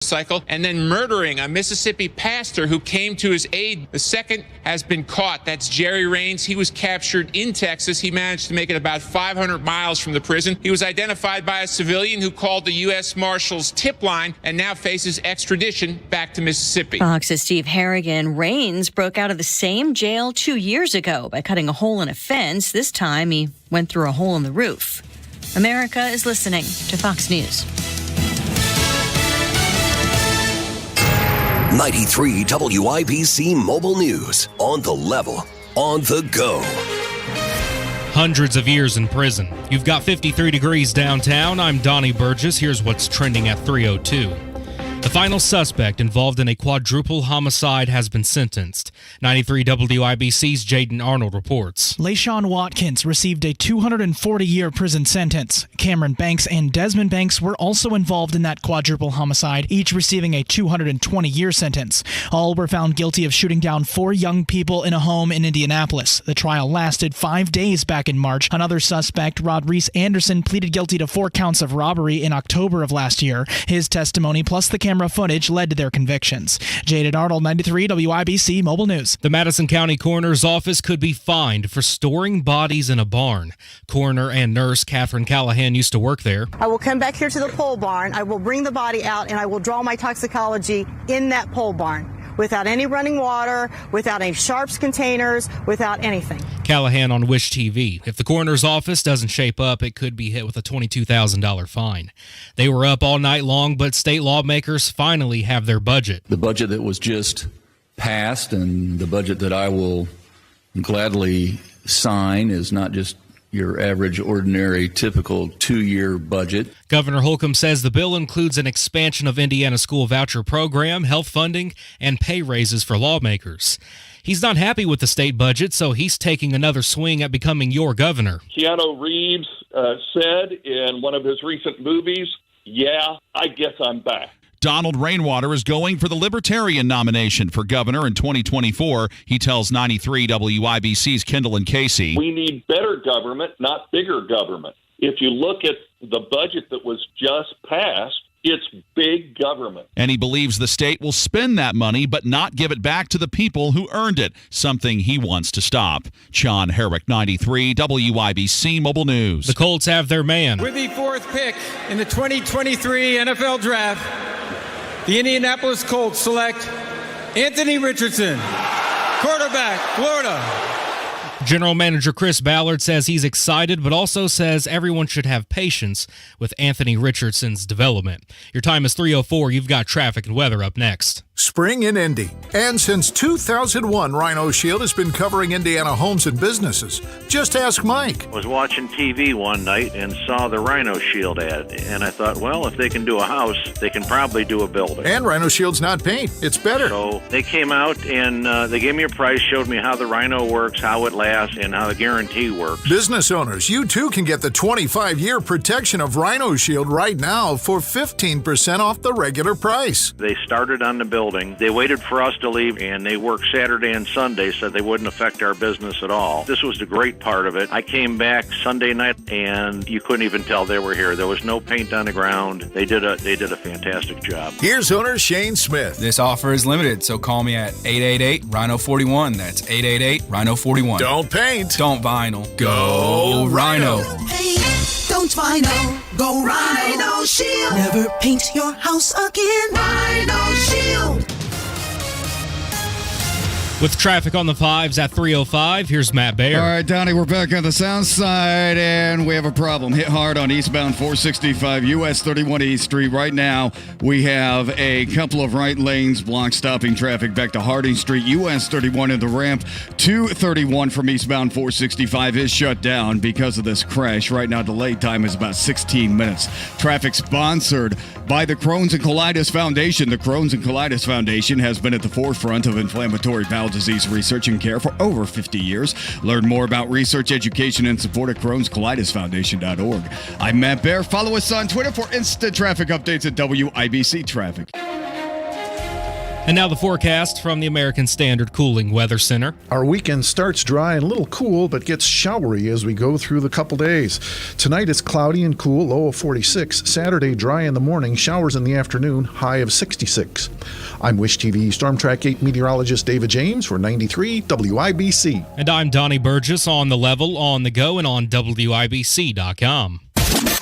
cycle and then murdering a Mississippi pastor who came to his aid. The second has been caught. That's Jerry Raines. He was captured in Texas. He managed to make it about 500 miles from the prison. He was identified by a civilian who called the U.S. Marshals tip line and now faces extradition back to Mississippi. Fox's Steve Harrigan. Raines broke out of the same jail 2 years ago by cutting a hole in a fence. This time he went through a hole in the roof. America is listening to Fox News. 93 WIBC Mobile News. On the level, on the go. Hundreds of years in prison. You've got 53 degrees downtown. I'm Donnie Burgess. Here's what's trending at 3:02. The final suspect involved in a quadruple homicide has been sentenced. 93 WIBC's Jaden Arnold reports. LaShawn Watkins received a 240-year prison sentence. Cameron Banks and Desmond Banks were also involved in that quadruple homicide, each receiving a 220-year sentence. All were found guilty of shooting down 4 young people in a home in Indianapolis. The trial lasted 5 days back in March. Another suspect, Rod Reese Anderson, pleaded guilty to 4 counts of robbery in October of last year. His testimony plus the camera footage led to their convictions. Jaden Arnold, 93 WIBC Mobile News. The Madison County Coroner's Office could be fined for storing bodies in a barn. Coroner and nurse Catherine Callahan used to work there. I will come back here to the pole barn. I will bring the body out and I will draw my toxicology in that pole barn, without any running water, without any sharps containers, without anything. Callahan on Wish TV. If the coroner's office doesn't shape up, it could be hit with a $22,000 fine. They were up all night long, but state lawmakers finally have their budget. The budget that was just passed and the budget that I will gladly sign is not just your average, ordinary, typical 2-year budget. Governor Holcomb says the bill includes an expansion of Indiana school voucher program, health funding, and pay raises for lawmakers. He's not happy with the state budget, so he's taking another swing at becoming your governor. Keanu Reeves said in one of his recent movies, "Yeah, I guess I'm back." Donald Rainwater is going for the Libertarian nomination for governor in 2024. He tells 93 WIBC's Kendall and Casey. We need better government, not bigger government. If you look at the budget that was just passed, it's big government. And he believes the state will spend that money but not give it back to the people who earned it, something he wants to stop. Sean Herrick, 93 WIBC Mobile News. The Colts have their man. With the 4th pick in the 2023 NFL Draft, the Indianapolis Colts select Anthony Richardson, quarterback, Florida. General Manager Chris Ballard says he's excited, but also says everyone should have patience with Anthony Richardson's development. Your time is 3:04. You've got traffic and weather up next. Spring in Indy. And since 2001, Rhino Shield has been covering Indiana homes and businesses. Just ask Mike. I was watching TV one night and saw the Rhino Shield ad, and I thought, well, if they can do a house, they can probably do a building. And Rhino Shield's not paint. It's better. So they came out and they gave me a price, showed me how the Rhino works, how it lasts, and how the guarantee works. Business owners, you too can get the 25-year protection of Rhino Shield right now for 15% off the regular price. They started on the building. They waited for us to leave, and they worked Saturday and Sunday so they wouldn't affect our business at all. This was the great part of it. I came back Sunday night, and you couldn't even tell they were here. There was no paint on the ground. They did a fantastic job. Here's owner Shane Smith. This offer is limited, so call me at 888-RHINO-41. That's 888-RHINO-41. Don't paint. Don't vinyl. Go Rhino. Don't vinyl. Go Rhino Shield. Never paint your house again. Rhino Shield. With traffic on the 5s at 3:05, here's Matt Baer. All right, Donnie, we're back on the south side, and we have a problem. Hit hard on eastbound 465 US 31 East Street. Right now, we have a couple of right lanes blocked, stopping traffic back to Harding Street. US 31 in the ramp. 231 from eastbound 465 is shut down because of this crash. Right now, delay time is about 16 minutes. Traffic sponsored by the Crohn's and Colitis Foundation. The Crohn's and Colitis Foundation has been at the forefront of inflammatory bowel disease research and care for over 50 years. Learn more about research, education, and support at Crohn'sColitisFoundation.org. I'm Matt Baer. Follow us on Twitter for instant traffic updates at WIBC Traffic. And now the forecast from the American Standard Cooling Weather Center. Our weekend starts dry and a little cool, but gets showery as we go through the couple days. Tonight it's cloudy and cool, low of 46. Saturday, dry in the morning, showers in the afternoon, high of 66. I'm Wish TV Storm Track 8 meteorologist David James for 93 WIBC. And I'm Donnie Burgess on the level, on the go, and on WIBC.com.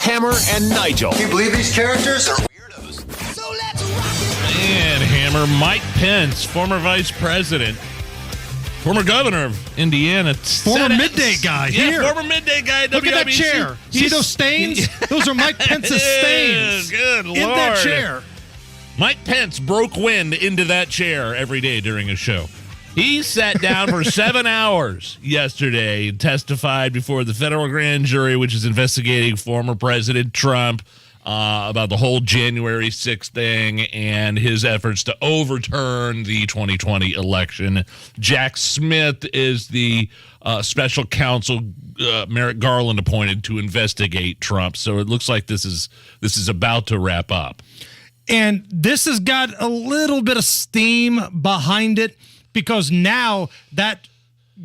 Hammer and Nigel. Can you believe these characters are weirdos? So let's rock it. And Hammer, Mike Pence, former vice president, former governor of Indiana. Former midday guy here. Former midday guy at WIBC. Look at that chair. See those stains? Those are Mike Pence's stains. Good Lord. In that chair. Mike Pence broke wind into that chair every day during his show. He sat down for 7 hours yesterday and testified before the federal grand jury, which is investigating former President Trump about the whole January 6th thing and his efforts to overturn the 2020 election. Jack Smith is the special counsel Merrick Garland appointed to investigate Trump. So it looks like this is about to wrap up. And this has got a little bit of steam behind it, because now that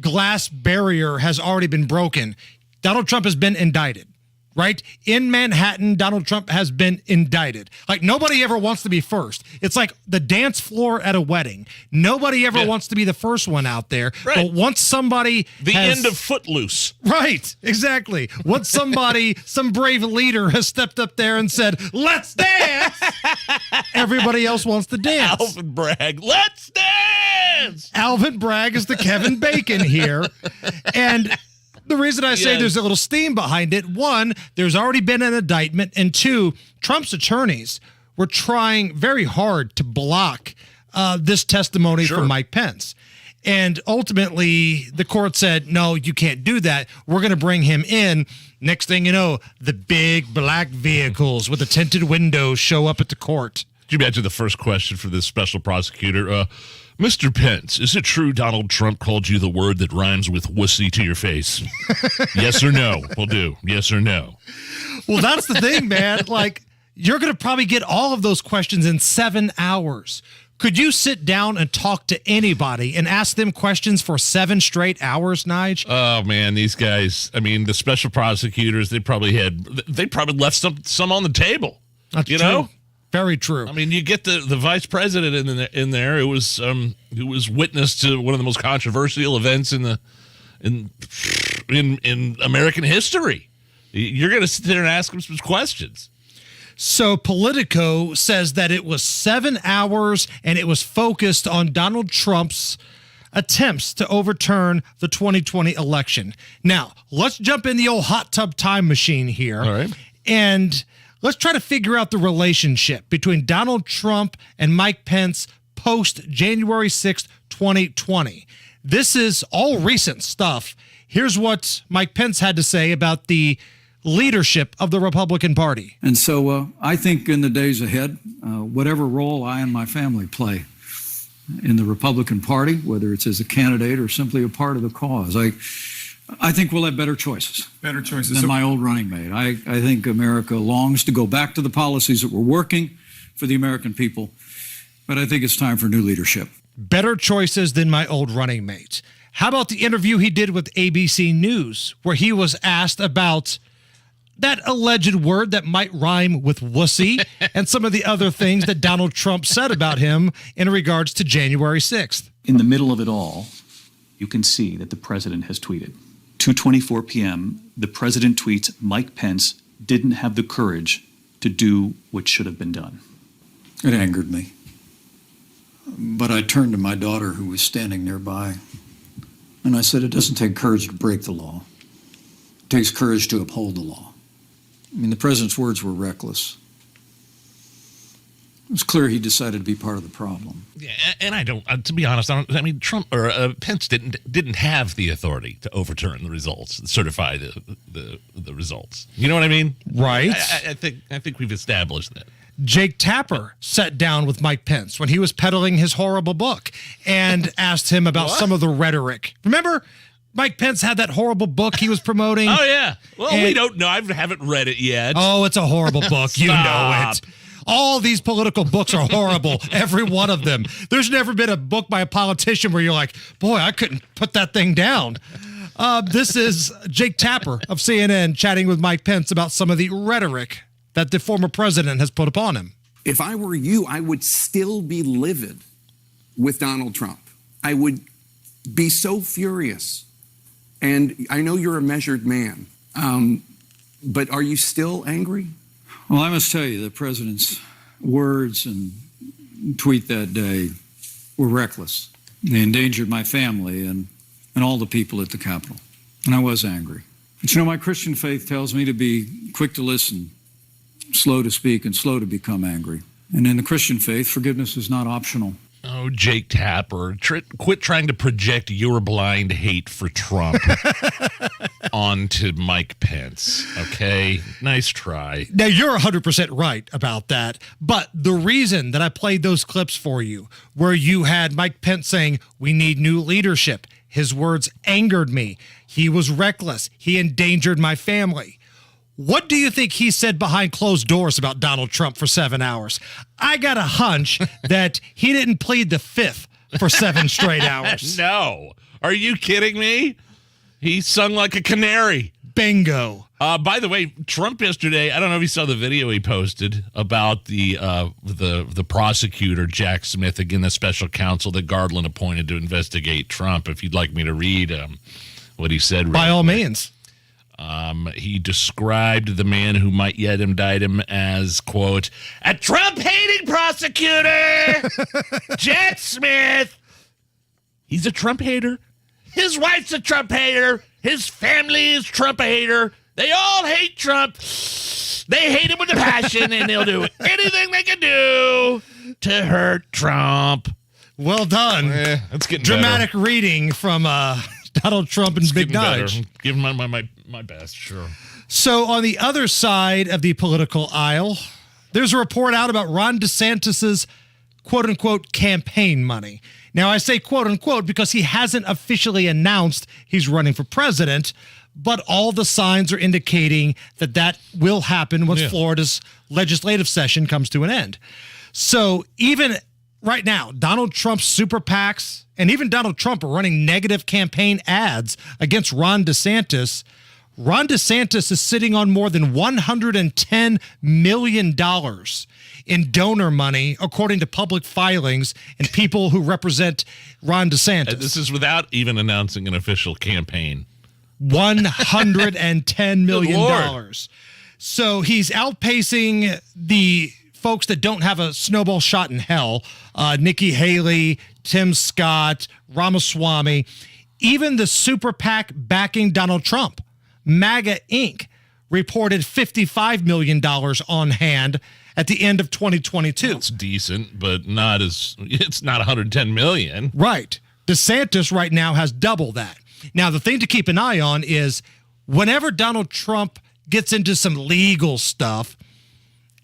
glass barrier has already been broken. Donald Trump has been indicted, right? In Manhattan, Donald Trump has been indicted. Like, nobody ever wants to be first. It's like the dance floor at a wedding. Nobody ever wants to be the first one out there. Right. But once somebody end of Footloose. Right, exactly. Once somebody, some brave leader has stepped up there and said, let's dance, everybody else wants to dance. Alvin Bragg, let's dance! Alvin Bragg is the Kevin Bacon here. And the reason I say there's a little steam behind it, one, there's already been an indictment, and two, Trump's attorneys were trying very hard to block this testimony from Mike Pence. And ultimately, the court said, no, you can't do that. We're going to bring him in. Next thing you know, the big black vehicles with the tinted windows show up at the court. Could you imagine the first question for this special prosecutor? Mr. Pence, is it true Donald Trump called you the word that rhymes with wussy to your face? Yes or no? Will do. Yes or no? Well, that's the thing, man. Like, you're going to probably get all of those questions in 7 hours. Could you sit down and talk to anybody and ask them questions for 7 straight hours, Nige? Oh, man, these guys, I mean, the special prosecutors, they probably left some on the table. That's true. Know? Very true. I mean, you get the vice president in there who was witness to one of the most controversial events in American history. You're going to sit there and ask him some questions. So Politico says that it was 7 hours and it was focused on Donald Trump's attempts to overturn the 2020 election. Now, let's jump in the old hot tub time machine here. All right. And let's try to figure out the relationship between Donald Trump and Mike Pence post January 6th, 2020. This is all recent stuff. Here's what Mike Pence had to say about the leadership of the Republican Party. And so I think in the days ahead, whatever role I and my family play in the Republican Party, whether it's as a candidate or simply a part of the cause, I think we'll have better choices. Better choices. Than my old running mate. I think America longs to go back to the policies that were working for the American people, but I think it's time for new leadership. Better choices than my old running mate. How about the interview he did with ABC News, where he was asked about that alleged word that might rhyme with wussy and some of the other things that Donald Trump said about him in regards to January 6th. In the middle of it all, you can see that the president has tweeted. 2:24 p.m., the president tweets, Mike Pence didn't have the courage to do what should have been done. It angered me. But I turned to my daughter, who was standing nearby, and I said, it doesn't take courage to break the law. It takes courage to uphold the law. I mean, the president's words were reckless. It was clear he decided to be part of the problem. Yeah, and I don't. To be honest, I mean, Trump or Pence didn't have the authority to overturn the results, certify the results. You know what I mean? Right. I think we've established that. Jake Tapper sat down with Mike Pence when he was peddling his horrible book and asked him about some of the rhetoric. Remember? Mike Pence had that horrible book he was promoting. Oh, yeah. Well, we don't know. I haven't read it yet. Oh, it's a horrible book. You know it. All these political books are horrible, every one of them. There's never been a book by a politician where you're like, boy, I couldn't put that thing down. This is Jake Tapper of CNN chatting with Mike Pence about some of the rhetoric that the former president has put upon him. If I were you, I would still be livid with Donald Trump. I would be so furious. And I know you're a measured man, but are you still angry? Well, I must tell you, the president's words and tweet that day were reckless. They endangered my family and all the people at the Capitol. And I was angry. But my Christian faith tells me to be quick to listen, slow to speak, and slow to become angry. And in the Christian faith, forgiveness is not optional. Oh, Jake Tapper, quit trying to project your blind hate for Trump onto Mike Pence, okay? Nice try. Now, you're 100% right about that, but the reason that I played those clips for you, where you had Mike Pence saying, we need new leadership, his words angered me, he was reckless, he endangered my family. What do you think he said behind closed doors about Donald Trump for 7 hours? I got a hunch that he didn't plead the fifth for 7 straight hours. No. Are you kidding me? He sung like a canary. Bingo. By the way, Trump yesterday, I don't know if you saw the video he posted about the prosecutor, Jack Smith, again, the special counsel that Garland appointed to investigate Trump. If you'd like me to read what he said. By all means. He described the man who might yet indict him as, quote, a Trump-hating prosecutor, Jack Smith. He's a Trump hater. His wife's a Trump hater. His family is Trump hater. They all hate Trump. They hate him with a passion, and they'll do anything they can do to hurt Trump. Well done. That's getting dramatic better. Reading from Donald Trump and Big Nige. Give him my best, sure. So on the other side of the political aisle, there's a report out about Ron DeSantis's quote-unquote campaign money. Now, I say quote-unquote because he hasn't officially announced he's running for president, but all the signs are indicating that will happen once Florida's legislative session comes to an end. So even right now, Donald Trump's super PACs and even Donald Trump are running negative campaign ads against Ron DeSantis. Ron DeSantis is sitting on more than $110 million in donor money, according to public filings and people who represent Ron DeSantis. This is without even announcing an official campaign. $110 million. So he's outpacing the folks that don't have a snowball shot in hell, Nikki Haley, Tim Scott, Ramaswamy, even the super PAC backing Donald Trump, MAGA Inc., reported $55 million on hand at the end of 2022. It's decent, but it's not $110 million. Right. DeSantis right now has double that. Now, the thing to keep an eye on is whenever Donald Trump gets into some legal stuff,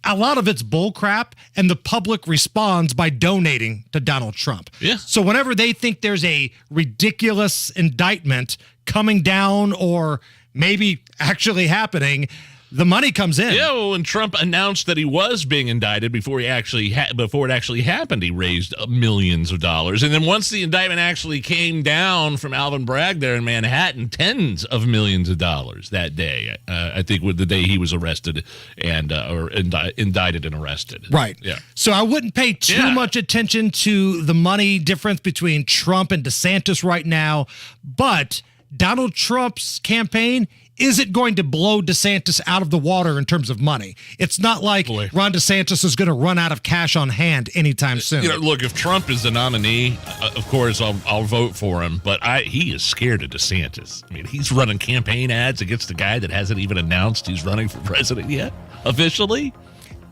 a lot of it's bullcrap, and the public responds by donating to Donald Trump. Yeah. So whenever they think there's a ridiculous indictment coming down or maybe actually happening, the money comes in. Yeah, well, when Trump announced that he was being indicted before it actually happened, he raised millions of dollars. And then once the indictment actually came down from Alvin Bragg there in Manhattan, tens of millions of dollars that day. I think with the day he was arrested and or indicted and arrested. Right. Yeah. So I wouldn't pay too much attention to the money difference between Trump and DeSantis right now, but Donald Trump's campaign isn't going to blow DeSantis out of the water in terms of money. It's not like Ron DeSantis is going to run out of cash on hand anytime soon. Look, if Trump is the nominee, of course I'll vote for him. But he is scared of DeSantis. I mean, he's running campaign ads against the guy that hasn't even announced he's running for president yet, officially.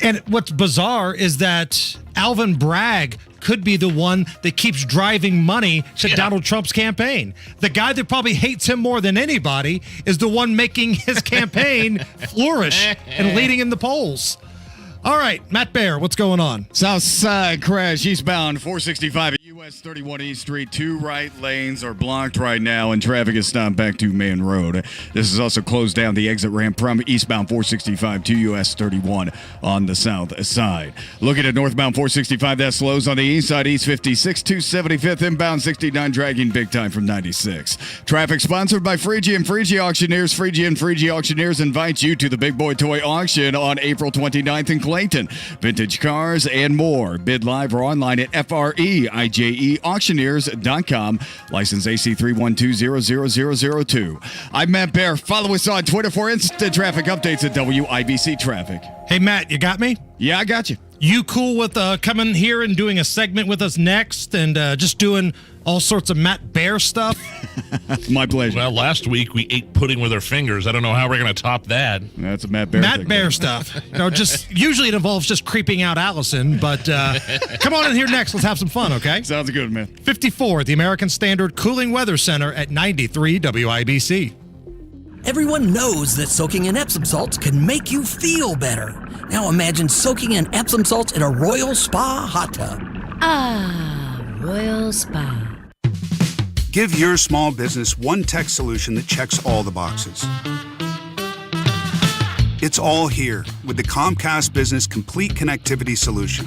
And what's bizarre is that Alvin Bragg could be the one that keeps driving money to Donald Trump's campaign. The guy that probably hates him more than anybody is the one making his campaign flourish and leading in the polls. All right, Matt Baer, what's going on? South side crash eastbound 465 at US US 31 East Street, 2 right lanes are blocked right now, and traffic is stopped back to Main Road. This is also closed down the exit ramp from eastbound 465 to US 31 on the south side. Looking at northbound 465, that slows on the east side, East 56 to 75th, inbound 69, dragging big time from 96. Traffic sponsored by Phrygia and Phrygia Auctioneers. Phrygia and Phrygia Auctioneers invite you to the Big Boy Toy Auction on April 29th in Clayton. Vintage cars and more. Bid live or online at FREIJEauctioneers.com. License AC 3120002. I'm Matt Bear. Follow us on Twitter for instant traffic updates at WIBC Traffic. Hey, Matt, you got me? Yeah, I got you. You cool with coming here and doing a segment with us next and just doing all sorts of Matt Bear stuff? My pleasure. Well, last week we ate pudding with our fingers. I don't know how we're going to top that. That's a Matt Bear Matt thing. Bear stuff. Just usually it involves just creeping out Allison, but come on in here next. Let's have some fun, okay? Sounds good, man. 54 at the American Standard Cooling Weather Center at 93 WIBC. Everyone knows that soaking in Epsom salts can make you feel better. Now imagine soaking in Epsom salts in a Royal Spa hot tub. Ah, Royal Spa. Give your small business one tech solution that checks all the boxes. It's all here with the Comcast Business Complete Connectivity Solution.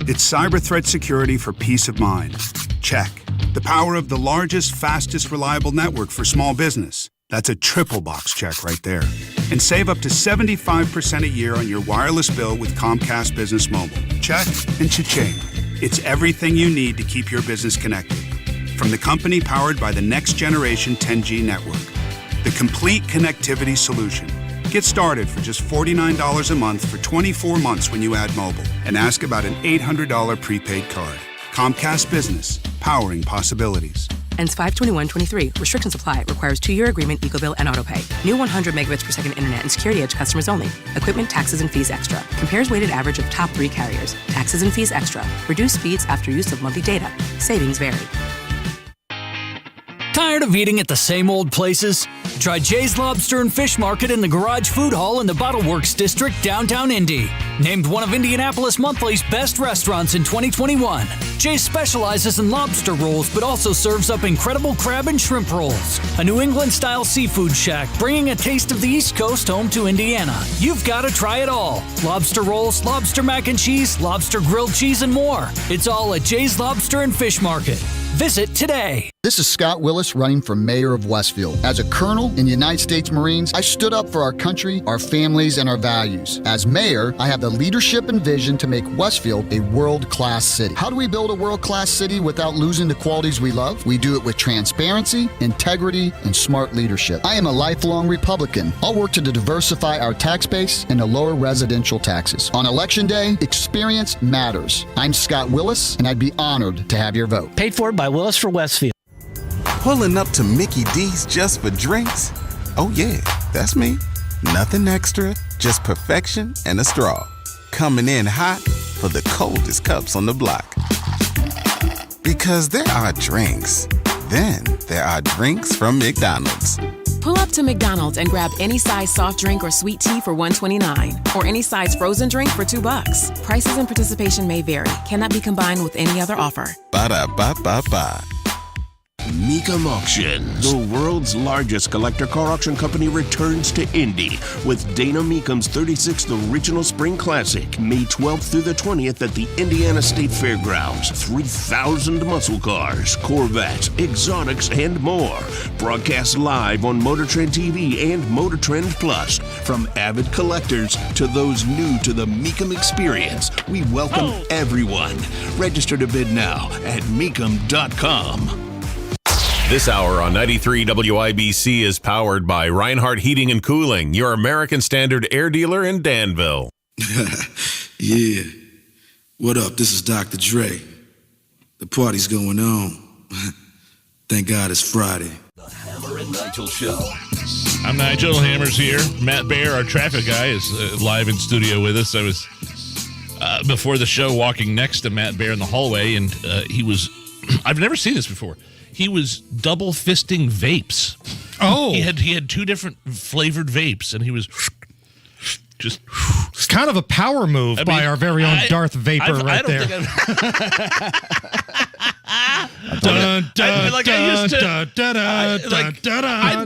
It's cyber threat security for peace of mind. Check. The power of the largest, fastest, reliable network for small business. That's a triple box check right there. And save up to 75% a year on your wireless bill with Comcast Business Mobile. Check and cha-ching. It's everything you need to keep your business connected. From the company powered by the next generation 10G network. The complete connectivity solution. Get started for just $49 a month for 24 months when you add mobile. And ask about an $800 prepaid card. Comcast Business, powering possibilities. Ends 5/21/23. Restrictions apply. Requires 2-year agreement, EcoBill, and autopay. New 100 megabits per second internet and security edge customers only. Equipment, taxes, and fees extra. Compares weighted average of top 3 carriers. Taxes and fees extra. Reduced speeds after use of monthly data. Savings vary. Tired of eating at the same old places? Try Jay's Lobster and Fish Market in the Garage Food Hall in the Bottle Works District, downtown Indy. Named one of Indianapolis Monthly's best restaurants in 2021. Jay's specializes in lobster rolls, but also serves up incredible crab and shrimp rolls. A New England-style seafood shack, bringing a taste of the East Coast home to Indiana. You've got to try it all. Lobster rolls, lobster mac and cheese, lobster grilled cheese, and more. It's all at Jay's Lobster and Fish Market. Visit today. This is Scott Willis running for mayor of Westfield. As a colonel in the United States Marines, I stood up for our country, our families, and our values. As mayor, I have the leadership and vision to make Westfield a world-class city. How do we build a world-class city without losing the qualities we love? We do it with transparency, integrity, and smart leadership. I am a lifelong Republican. I'll work to diversify our tax base and to lower residential taxes. On Election Day, experience matters. I'm Scott Willis, and I'd be honored to have your vote. Paid for by Willis for Westfield. Pulling up to Mickey D's just for drinks? Oh yeah, that's me. Nothing extra, just perfection and a straw. Coming in hot for the coldest cups on the block. Because there are drinks. Then there are drinks from McDonald's. Pull up to McDonald's and grab any size soft drink or sweet tea for $1.29. Or any size frozen drink for $2. Prices and participation may vary. Cannot be combined with any other offer. Ba-da-ba-ba-ba. Mecum Auctions, the world's largest collector car auction company, returns to Indy with Dana Mecum's 36th Original Spring Classic, May 12th through the 20th at the Indiana State Fairgrounds. 3,000 muscle cars, Corvettes, exotics, and more. Broadcast live on Motor Trend TV and Motor Trend Plus. From avid collectors to those new to the Mecum experience, we welcome everyone. Register to bid now at Mecum.com. This hour on 93 WIBC is powered by Reinhardt Heating and Cooling, your American Standard air dealer in Danville. Yeah. What up? This is Dr. Dre. The party's going on. Thank God it's Friday. The Hammer and Nigel Show. I'm Nigel. Hammer's here. Matt Bear, our traffic guy, is live in studio with us. I was, before the show, walking next to Matt Bear in the hallway, and he was, I've never seen this before. He was double fisting vapes. Oh, he had 2 different flavored vapes, and he was just. It's kind of a power move by our very own Darth Vapor right there. I'd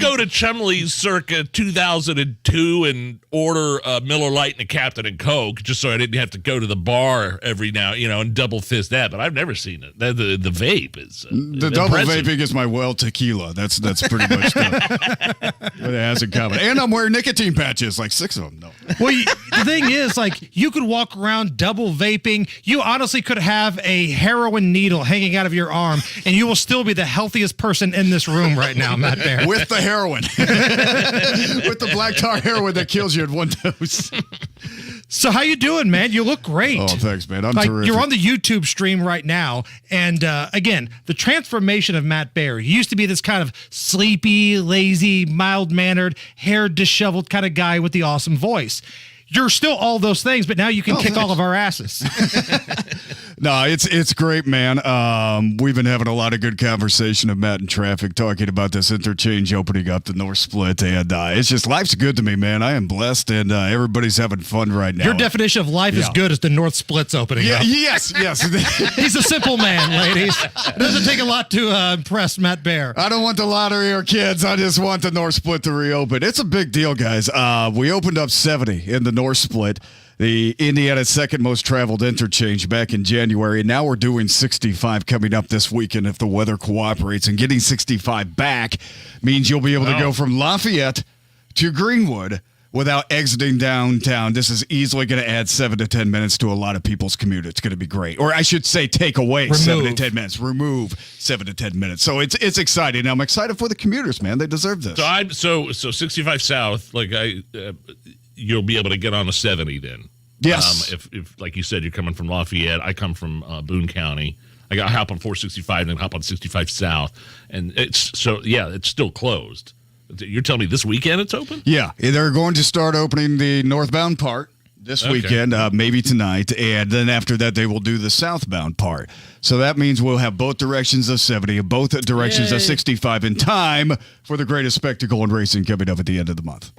go to Chumley's circa 2002 and order a Miller Lite and a Captain and Coke just so I didn't have to go to the bar every now, and double fist that. But I've never seen it. The vape is the double vaping is my well tequila. That's pretty much what it has in common. And I'm wearing nicotine patches, like 6 of them. No. Well, the thing is, like, you could walk around double vaping. You honestly could have a heroin needle hanging out of your arm, and you will still be the healthiest person in this room right now, Matt Bear. With the heroin. With the black tar heroin that kills you in one dose. So how you doing, man? You look great. Oh, thanks, man. I'm like, terrific. You're on the YouTube stream right now. And again, the transformation of Matt Bear. He used to be this kind of sleepy, lazy, mild-mannered, hair disheveled kind of guy with the awesome voice. You're still all those things, but now you can kick all of our asses. No, it's great, man. We've been having a lot of good conversation of Matt in traffic talking about this interchange opening up the North Split, and it's just life's good to me, man. I am blessed, and everybody's having fun right now. Your definition of life is good as the North Split's opening up. Yes. He's a simple man, ladies. It doesn't take a lot to impress Matt Bear. I don't want the lottery or kids. I just want the North Split to reopen. It's a big deal, guys. We opened up 70 in the North Split, the Indiana's second most traveled interchange back in January. And now we're doing 65 coming up this weekend if the weather cooperates. And getting 65 back means you'll be able to go from Lafayette to Greenwood without exiting downtown. This is easily going to add 7 to 10 minutes to a lot of people's commute. It's going to be great. Or I should say take away 7 to 10 minutes. Remove 7 to 10 minutes. So it's exciting. I'm excited for the commuters, man. They deserve this. So 65 South, you'll be able to get on a 70 then. Yes. If like you said, you're coming from Lafayette, I come from Boone County. I got to hop on 465 and then hop on 65 South. And it's still closed. You're telling me this weekend it's open? Yeah. They're going to start opening the northbound part this weekend, maybe tonight. And then after that, they will do the southbound part. So that means we'll have both directions of 70 and both directions of 65 in time for the greatest spectacle in racing coming up at the end of the month.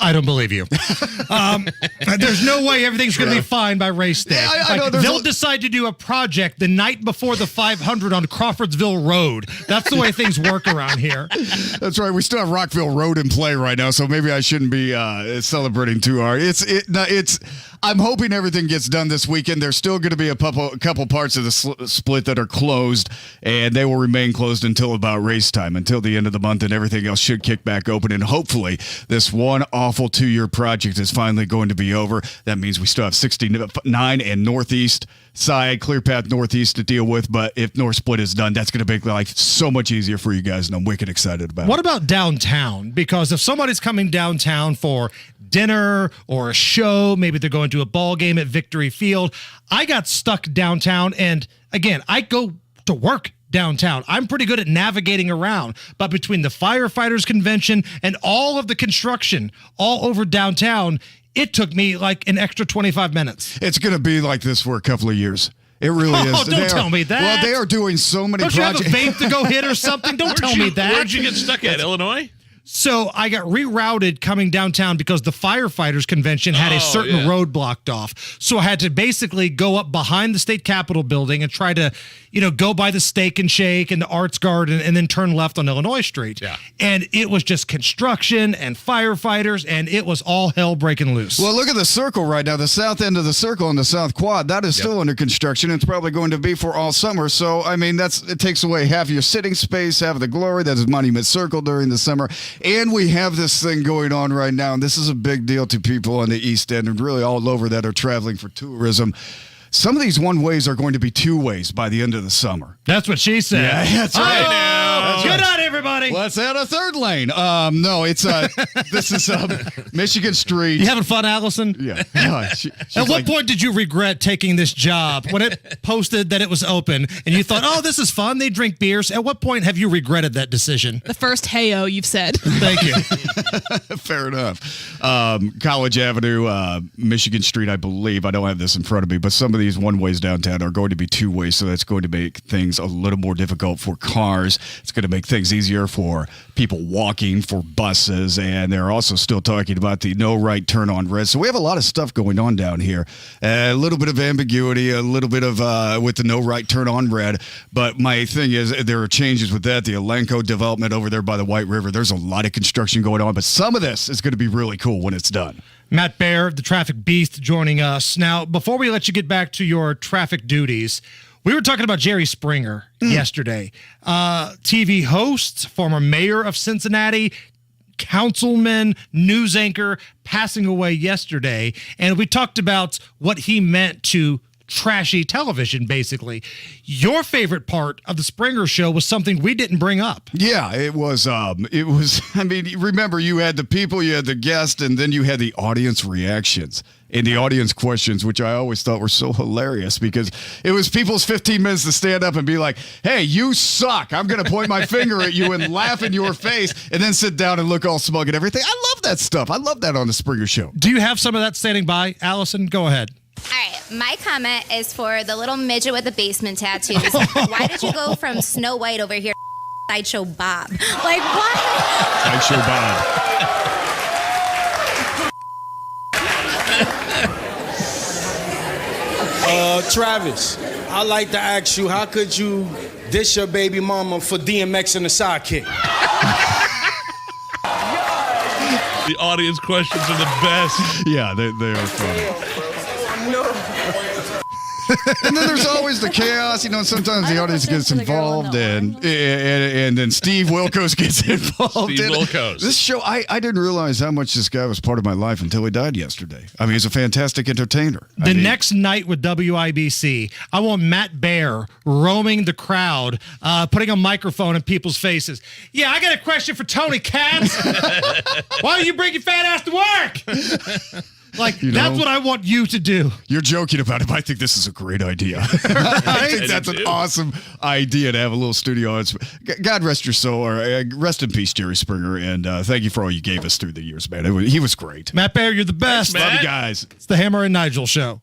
I don't believe you. There's no way everything's going to be fine by race day. I know, they'll decide to do a project the night before the 500 on Crawfordsville Road. That's the way things work around here. That's right. We still have Rockville Road in play right now, so maybe I shouldn't be celebrating too hard. I'm hoping everything gets done this weekend. There's still going to be a couple parts of the split that are closed, and they will remain closed until about race time, until the end of the month, and everything else should kick back open. And hopefully, this one awful 2-year project is finally going to be over. That means we still have 69 and northeast side, Clear Path Northeast to deal with. But if North Split is done, that's going to make life so much easier for you guys, and I'm wicked excited about it. What about downtown? Because if somebody's coming downtown for dinner or a show, maybe they're going to a ball game at Victory Field. I got stuck downtown, and again, I go to work downtown. I'm pretty good at navigating around, but between the firefighters convention and all of the construction all over downtown, it took me like an extra 25 minutes. It's going to be like this for a couple of years. It really is. Oh, don't tell me that. Well, they are doing so many projects. Don't you have a vape to go hit or something? Don't tell me that. Where'd you get stuck at, Illinois? So I got rerouted coming downtown because the firefighters convention had a certain road blocked off. So I had to basically go up behind the state capitol building and try to, go by the Steak and Shake and the Arts Garden and then turn left on Illinois Street. Yeah. And it was just construction and firefighters, and it was all hell breaking loose. Well, look at the circle right now. The south end of the circle on the South Quad, that is still under construction. It's probably going to be for all summer. So, I mean, it takes away half your sitting space, half of the glory. That is Monument Circle during the summer. And we have this thing going on right now, and this is a big deal to people on the East End and really all over that are traveling for tourism. Some of these one-ways are going to be two-ways by the end of the summer. That's what she said. Yeah, that's right. That's Good night, everybody. Let's add a third lane. No, it's this is Michigan Street. You having fun, Allison? Yeah. At what point did you regret taking this job? When it posted that it was open and you thought, oh, this is fun, they drink beers. At what point have you regretted that decision? The first hey-o you've said. Thank you. Fair enough. College Avenue, Michigan Street, I believe. I don't have this in front of me, but some of these one-ways downtown are going to be two-ways, so that's going to make things a little more difficult for cars. It's going to make things easier for people walking, for buses, and they're also still talking about the no right turn on red. So we have a lot of stuff going on down here. A little bit of ambiguity, a little bit of with the no right turn on red. But my thing is, there are changes with that. The Elanco development over there by the White River, there's a lot of construction going on, but some of this is going to be really cool when it's done. Matt Baer, the traffic beast, joining us. Now, before we let you get back to your traffic duties, we were talking about Jerry Springer yesterday. TV host, former mayor of Cincinnati, councilman, news anchor, passing away yesterday. And we talked about what he meant to trashy television, basically. Your favorite part of the Springer Show was something we didn't bring up. Yeah, it was, I mean, remember, you had the people, you had the guest, and then you had the audience reactions and the audience questions, which I always thought were so hilarious because it was people's 15 minutes to stand up and be like, hey, you suck. I'm going to point my finger at you and laugh in your face and then sit down and look all smug and everything. I love that stuff. I love that on the Springer Show. Do you have some of that standing by, Allison? Go ahead. All right, my comment is for the little midget with the basement tattoos. Why did you go from Snow White over here to Sideshow Bob? Like, what? Sideshow Bob. Travis, I'd like to ask you, how could you dish your baby mama for DMX and the sidekick? The audience questions are the best. Yeah, they are funny. And then there's always the chaos, sometimes the audience gets involved and then Steve Wilkos gets involved. Steve Wilkos. This show, I didn't realize how much this guy was part of my life until he died yesterday. I mean, he's a fantastic entertainer. Next night with WIBC, I want Matt Baer roaming the crowd, putting a microphone in people's faces. Yeah, I got a question for Tony Katz. Why don't you bring your fat ass to work? Like, that's what I want you to do. You're joking about it, but I think this is a great idea. I think that's an awesome idea to have a little studio. God rest your soul, or rest in peace, Jerry Springer, and thank you for all you gave us through the years, man. He was great. Matt Baer, you're the best. Thanks, love you guys. It's the Hammer and Nigel Show.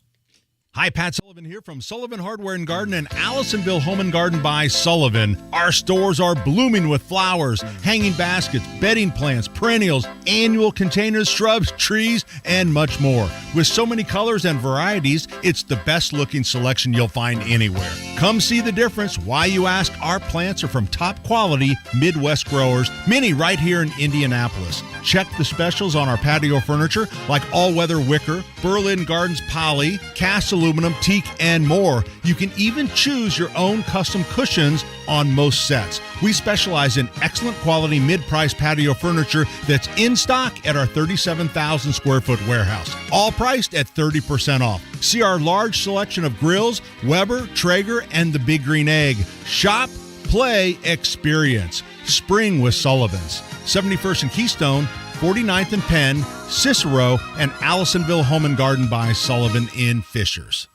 Hi, Pat Sullivan here from Sullivan Hardware and Garden in Allisonville Home and Garden by Sullivan. Our stores are blooming with flowers, hanging baskets, bedding plants, perennials, annual containers, shrubs, trees, and much more. With so many colors and varieties, it's the best looking selection you'll find anywhere. Come see the difference. Why, you ask? Our plants are from top quality Midwest growers, many right here in Indianapolis. Check the specials on our patio furniture like all-weather wicker, Berlin Gardens poly, cast aluminum, teak, and more. You can even choose your own custom cushions on most sets. We specialize in excellent quality mid-price patio furniture that's in stock at our 37,000 square foot warehouse, all priced at 30% off. See our large selection of grills, Weber, Traeger, and the Big Green Egg. Shop, play, experience. Spring with Sullivan's. 71st and Keystone, 49th and Penn, Cicero, and Allisonville Home and Garden by Sullivan in Fishers.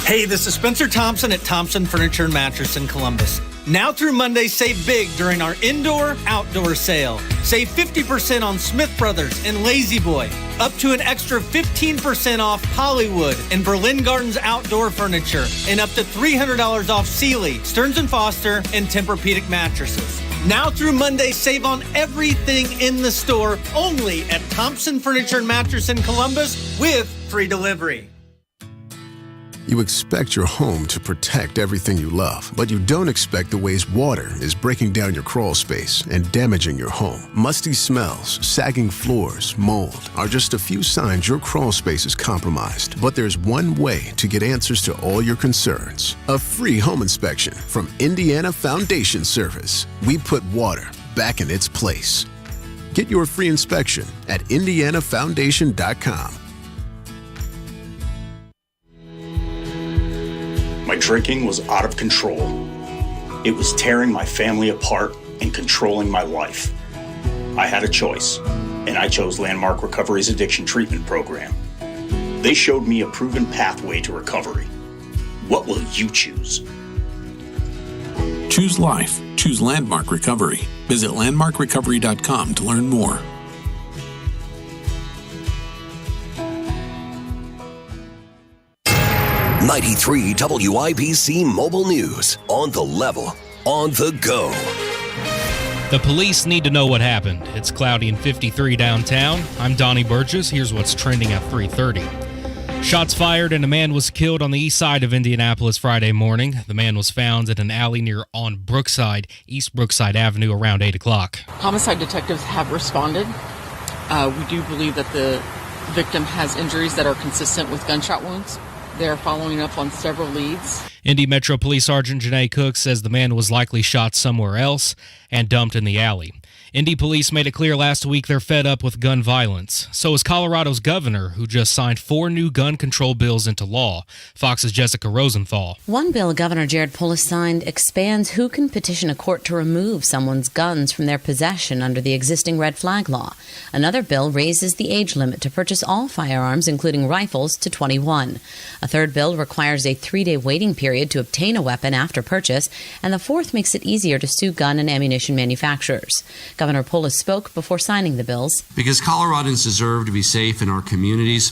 Hey, this is Spencer Thompson at Thompson Furniture and Mattress in Columbus. Now through Monday, save big during our indoor-outdoor sale. Save 50% on Smith Brothers and Lazy Boy. Up to an extra 15% off Hollywood and Berlin Gardens outdoor furniture. And up to $300 off Sealy, Stearns & Foster, and Tempur-Pedic mattresses. Now through Monday, save on everything in the store only at Thompson Furniture and Mattress in Columbus with free delivery. You expect your home to protect everything you love, but you don't expect the ways water is breaking down your crawl space and damaging your home. Musty smells, sagging floors, mold are just a few signs your crawl space is compromised. But there's one way to get answers to all your concerns. A free home inspection from Indiana Foundation Service. We put water back in its place. Get your free inspection at indianafoundation.com. My drinking was out of control. It was tearing my family apart and controlling my life. I had a choice, and I chose Landmark Recovery's addiction treatment program. They showed me a proven pathway to recovery. What will you choose? Choose life. Choose Landmark Recovery. Visit landmarkrecovery.com to learn more. .93 WIBC Mobile News. On the level, on the go. The police need to know what happened. It's cloudy and 53 downtown. I'm Donnie Burgess. Here's what's trending at 3:30. Shots fired and a man was killed on the east side of Indianapolis Friday morning. The man was found at an alley near on Brookside, East Brookside Avenue around 8 o'clock. Homicide detectives have responded. We do believe that the victim has injuries that are consistent with gunshot wounds. They are following up on several leads. Indy Metro Police Sergeant Janae Cook says the man was likely shot somewhere else and dumped in the alley. Indy police made it clear last week they're fed up with gun violence. So is Colorado's governor, who just signed 4 new gun control bills into law. Fox's Jessica Rosenthal. One bill Governor Jared Polis signed expands who can petition a court to remove someone's guns from their possession under the existing red flag law. Another bill raises the age limit to purchase all firearms, including rifles, to 21. A third bill requires a 3-day waiting period to obtain a weapon after purchase, and the fourth makes it easier to sue gun and ammunition manufacturers. Governor Polis spoke before signing the bills. Because Coloradans deserve to be safe in our communities,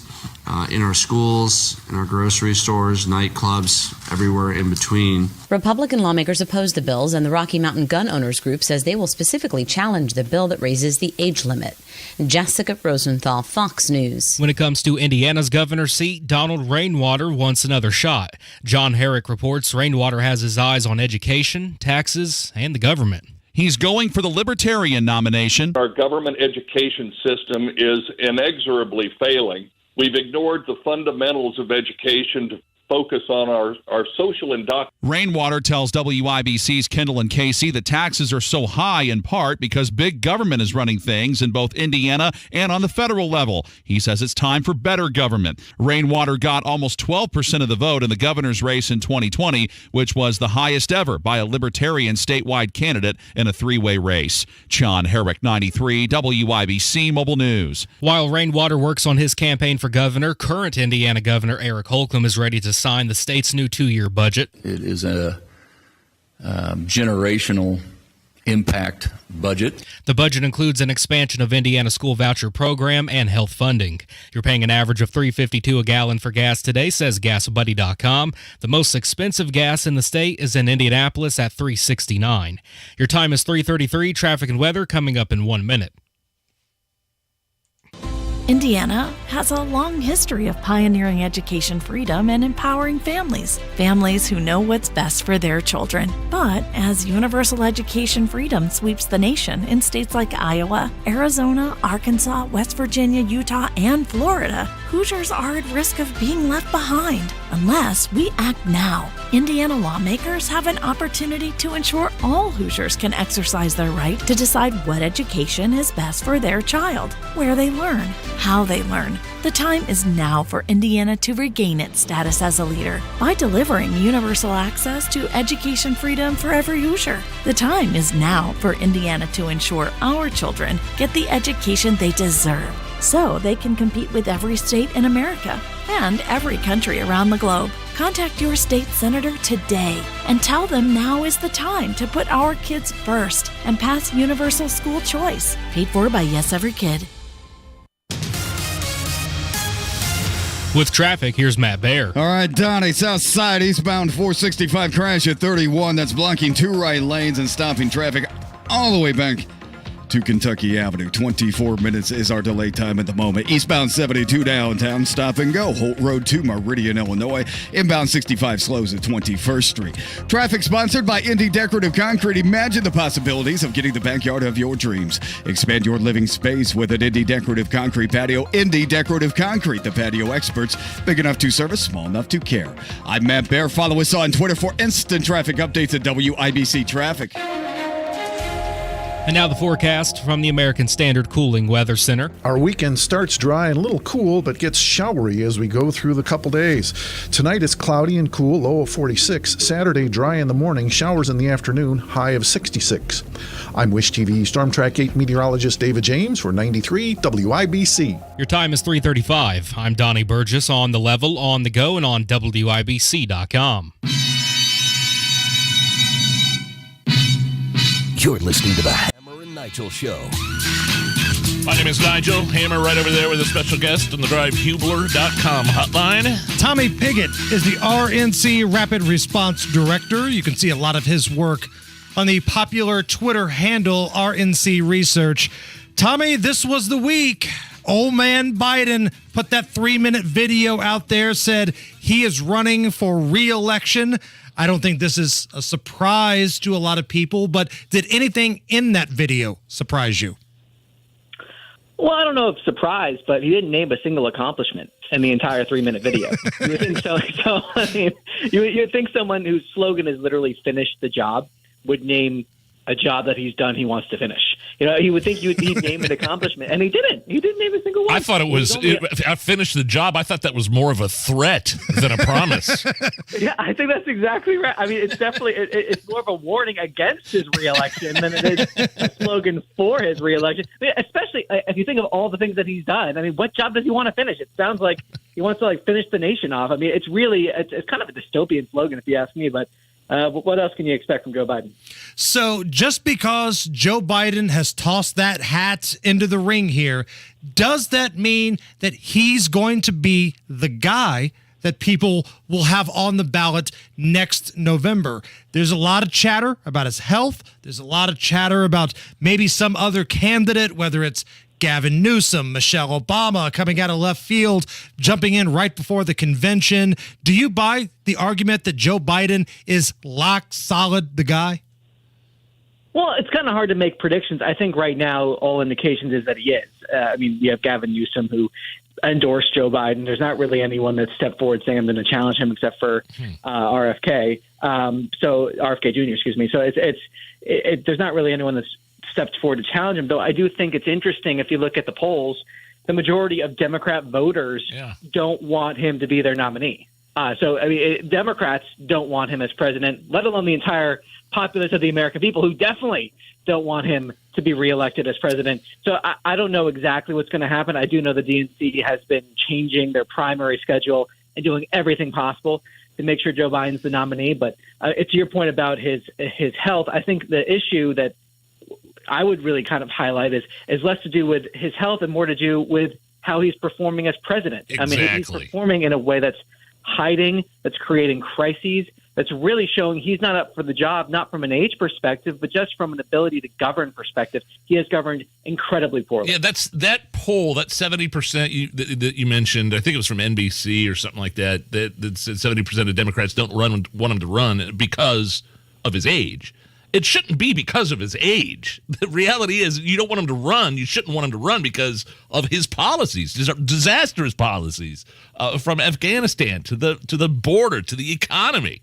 in our schools, in our grocery stores, nightclubs, everywhere in between. Republican lawmakers oppose the bills, and the Rocky Mountain Gun Owners Group says they will specifically challenge the bill that raises the age limit. Jessica Rosenthal, Fox News. When it comes to Indiana's governor's seat, Donald Rainwater wants another shot. John Herrick reports Rainwater has his eyes on education, taxes, and the government. He's going for the Libertarian nomination. Our government education system is inexorably failing. We've ignored the fundamentals of education to focus on our social indoctrination. Rainwater tells WIBC's Kendall and Casey that taxes are so high in part because big government is running things in both Indiana and on the federal level. He says it's time for better government. Rainwater got almost 12% of the vote in the governor's race in 2020, which was the highest ever by a Libertarian statewide candidate in a 3-way race. John Herrick, 93, WIBC Mobile News. While Rainwater works on his campaign for governor, current Indiana Governor Eric Holcomb is ready to sign the state's new 2-year budget. It is a generational impact budget. The budget includes an expansion of Indiana's school voucher program and health funding. You're paying an average of $3.52 a gallon for gas today, says GasBuddy.com. The most expensive gas in the state is in Indianapolis at $3.69. Your time is 3:33. Traffic and weather coming up in 1 minute. Indiana has a long history of pioneering education freedom and empowering families who know what's best for their children. But as universal education freedom sweeps the nation in states like Iowa, Arizona, Arkansas, West Virginia, Utah, and Florida, Hoosiers are at risk of being left behind unless we act now. Indiana lawmakers have an opportunity to ensure all Hoosiers can exercise their right to decide what education is best for their child, where they learn, how they learn. The time is now for Indiana to regain its status as a leader by delivering universal access to education freedom for every Hoosier. The time is now for Indiana to ensure our children get the education they deserve so they can compete with every state in America and every country around the globe. Contact your state senator today and tell them now is the time to put our kids first and pass universal school choice. Paid for by Yes Every Kid. With traffic, here's Matt Baer. All right, Donnie, south side, eastbound 465 crash at 31. That's blocking 2 right lanes and stopping traffic all the way back to Kentucky Avenue. 24 minutes is our delay time at the moment. Eastbound 72 downtown, stop and go. Holt Road to Meridian, Illinois. Inbound 65 slows at 21st Street. Traffic sponsored by Indy Decorative Concrete. Imagine the possibilities of getting the backyard of your dreams. Expand your living space with an Indy Decorative Concrete patio. Indy Decorative Concrete, the patio experts. Big enough to service, small enough to care. I'm Matt Baer. Follow us on Twitter for instant traffic updates at WIBC Traffic. And now the forecast from the American Standard Cooling Weather Center. Our weekend starts dry and a little cool, but gets showery as we go through the couple days. Tonight it's cloudy and cool, low of 46. Saturday, dry in the morning, showers in the afternoon, high of 66. I'm Wish TV Storm Track 8 meteorologist David James for 93 WIBC. Your time is 3:35. I'm Donnie Burgess on the level, on the go, and on WIBC.com. You're listening to the Hammer and Nigel Show. My name is Nigel. Hammer right over there with a special guest on the drivehubler.com hotline. Tommy Pigott is the RNC Rapid Response Director. You can see a lot of his work on the popular Twitter handle RNC Research. Tommy, this was the week. Old man Biden put that 3-minute video out there, said he is running for re-election. I don't think this is a surprise to a lot of people, but did anything in that video surprise you? Well, I don't know if surprised, but he didn't name a single accomplishment in the entire 3-minute video. You would think I mean, you'd think someone whose slogan is literally "finish the job" would name a job that he's done he wants to finish. You would think he'd name an accomplishment, and he didn't. He didn't name a single one. I thought I finished the job. I thought that was more of a threat than a promise. Yeah, I think that's exactly right. I mean, it's definitely it's more of a warning against his reelection than it is a slogan for his reelection. I mean, especially if you think of all the things that he's done. I mean, what job does he want to finish? It sounds like he wants to finish the nation off. I mean, it's kind of a dystopian slogan if you ask me, but what else can you expect from Joe Biden? So just because Joe Biden has tossed that hat into the ring here, does that mean that he's going to be the guy that people will have on the ballot next November? There's a lot of chatter about his health. There's a lot of chatter about maybe some other candidate, whether it's Gavin Newsom, Michelle Obama coming out of left field, jumping in right before the convention. Do you buy the argument that Joe Biden is lock solid the guy? Well, it's kind of hard to make predictions. I think right now all indications is that he is. I mean, you have Gavin Newsom who endorsed Joe Biden. There's not really anyone that stepped forward saying I'm going to challenge him except for RFK. So RFK Jr., excuse me. So there's not really anyone that's stepped forward to challenge him, though I do think it's interesting if you look at the polls, the majority of Democrat voters don't want him to be their nominee. So, I mean, Democrats don't want him as president, let alone the entire populace of the American people who definitely don't want him to be reelected as president. So I don't know exactly what's going to happen. I do know the DNC has been changing their primary schedule and doing everything possible to make sure Joe Biden's the nominee. But to your point about his health, I think the issue that I would really kind of highlight is less to do with his health and more to do with how he's performing as president. Exactly. I mean, he's performing in a way that's hiding, that's creating crises, that's really showing he's not up for the job, not from an age perspective, but just from an ability to govern perspective. He has governed incredibly poorly. Yeah, that poll, that 70% that you mentioned, I think it was from NBC or something like that said 70% of Democrats don't want him to run because of his age. It shouldn't be because of his age. The reality is you don't want him to run. You shouldn't want him to run because of his policies, disastrous policies from Afghanistan to the border, to the economy.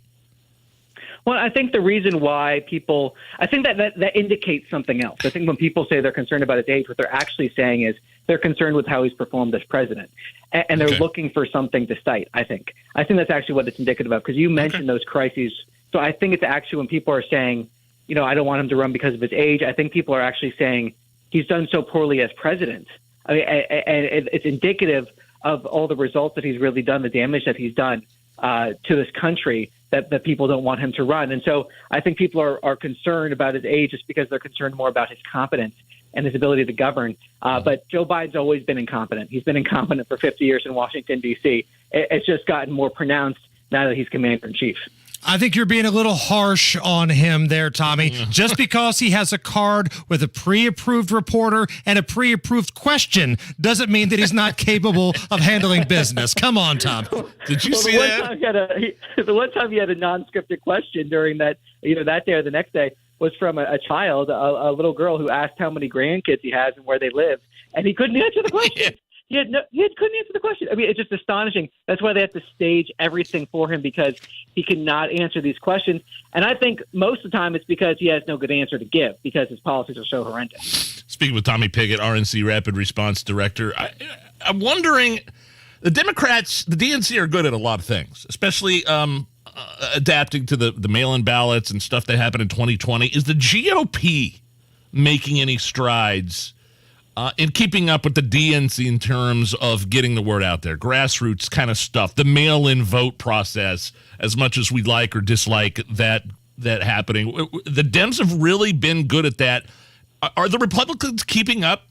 Well, I think the reason why I think that indicates something else. I think when people say they're concerned about his age, what they're actually saying is they're concerned with how he's performed as president. And they're looking for something to cite, I think. I think that's actually what it's indicative of, because you mentioned those crises. So I think it's actually when people are saying, I don't want him to run because of his age, I think people are actually saying he's done so poorly as president. I mean, and it's indicative of all the results that he's really done, the damage that he's done to this country, that people don't want him to run. And so I think people are concerned about his age just because they're concerned more about his competence and his ability to govern. But Joe Biden's always been incompetent. He's been incompetent for 50 years in Washington, D.C. It's just gotten more pronounced now that he's commander-in-chief. I think you're being a little harsh on him there, Tommy. Just because he has a card with a pre-approved reporter and a pre-approved question doesn't mean that he's not capable of handling business. Come on, Tom. Did you see that? The one time he had a non-scripted question during that, that day or the next day was from a child, a little girl who asked how many grandkids he has and where they live, and he couldn't answer the question. He couldn't answer the question. I mean, it's just astonishing. That's why they have to stage everything for him, because he cannot answer these questions. And I think most of the time it's because he has no good answer to give, because his policies are so horrendous. Speaking with Tommy Pigott, RNC Rapid Response Director, I'm wondering, the Democrats, the DNC are good at a lot of things, especially adapting to the mail-in ballots and stuff that happened in 2020. Is the GOP making any strides in keeping up with the DNC in terms of getting the word out there, grassroots kind of stuff, the mail-in vote process, as much as we like or dislike that happening? The Dems have really been good at that. Are the Republicans keeping up?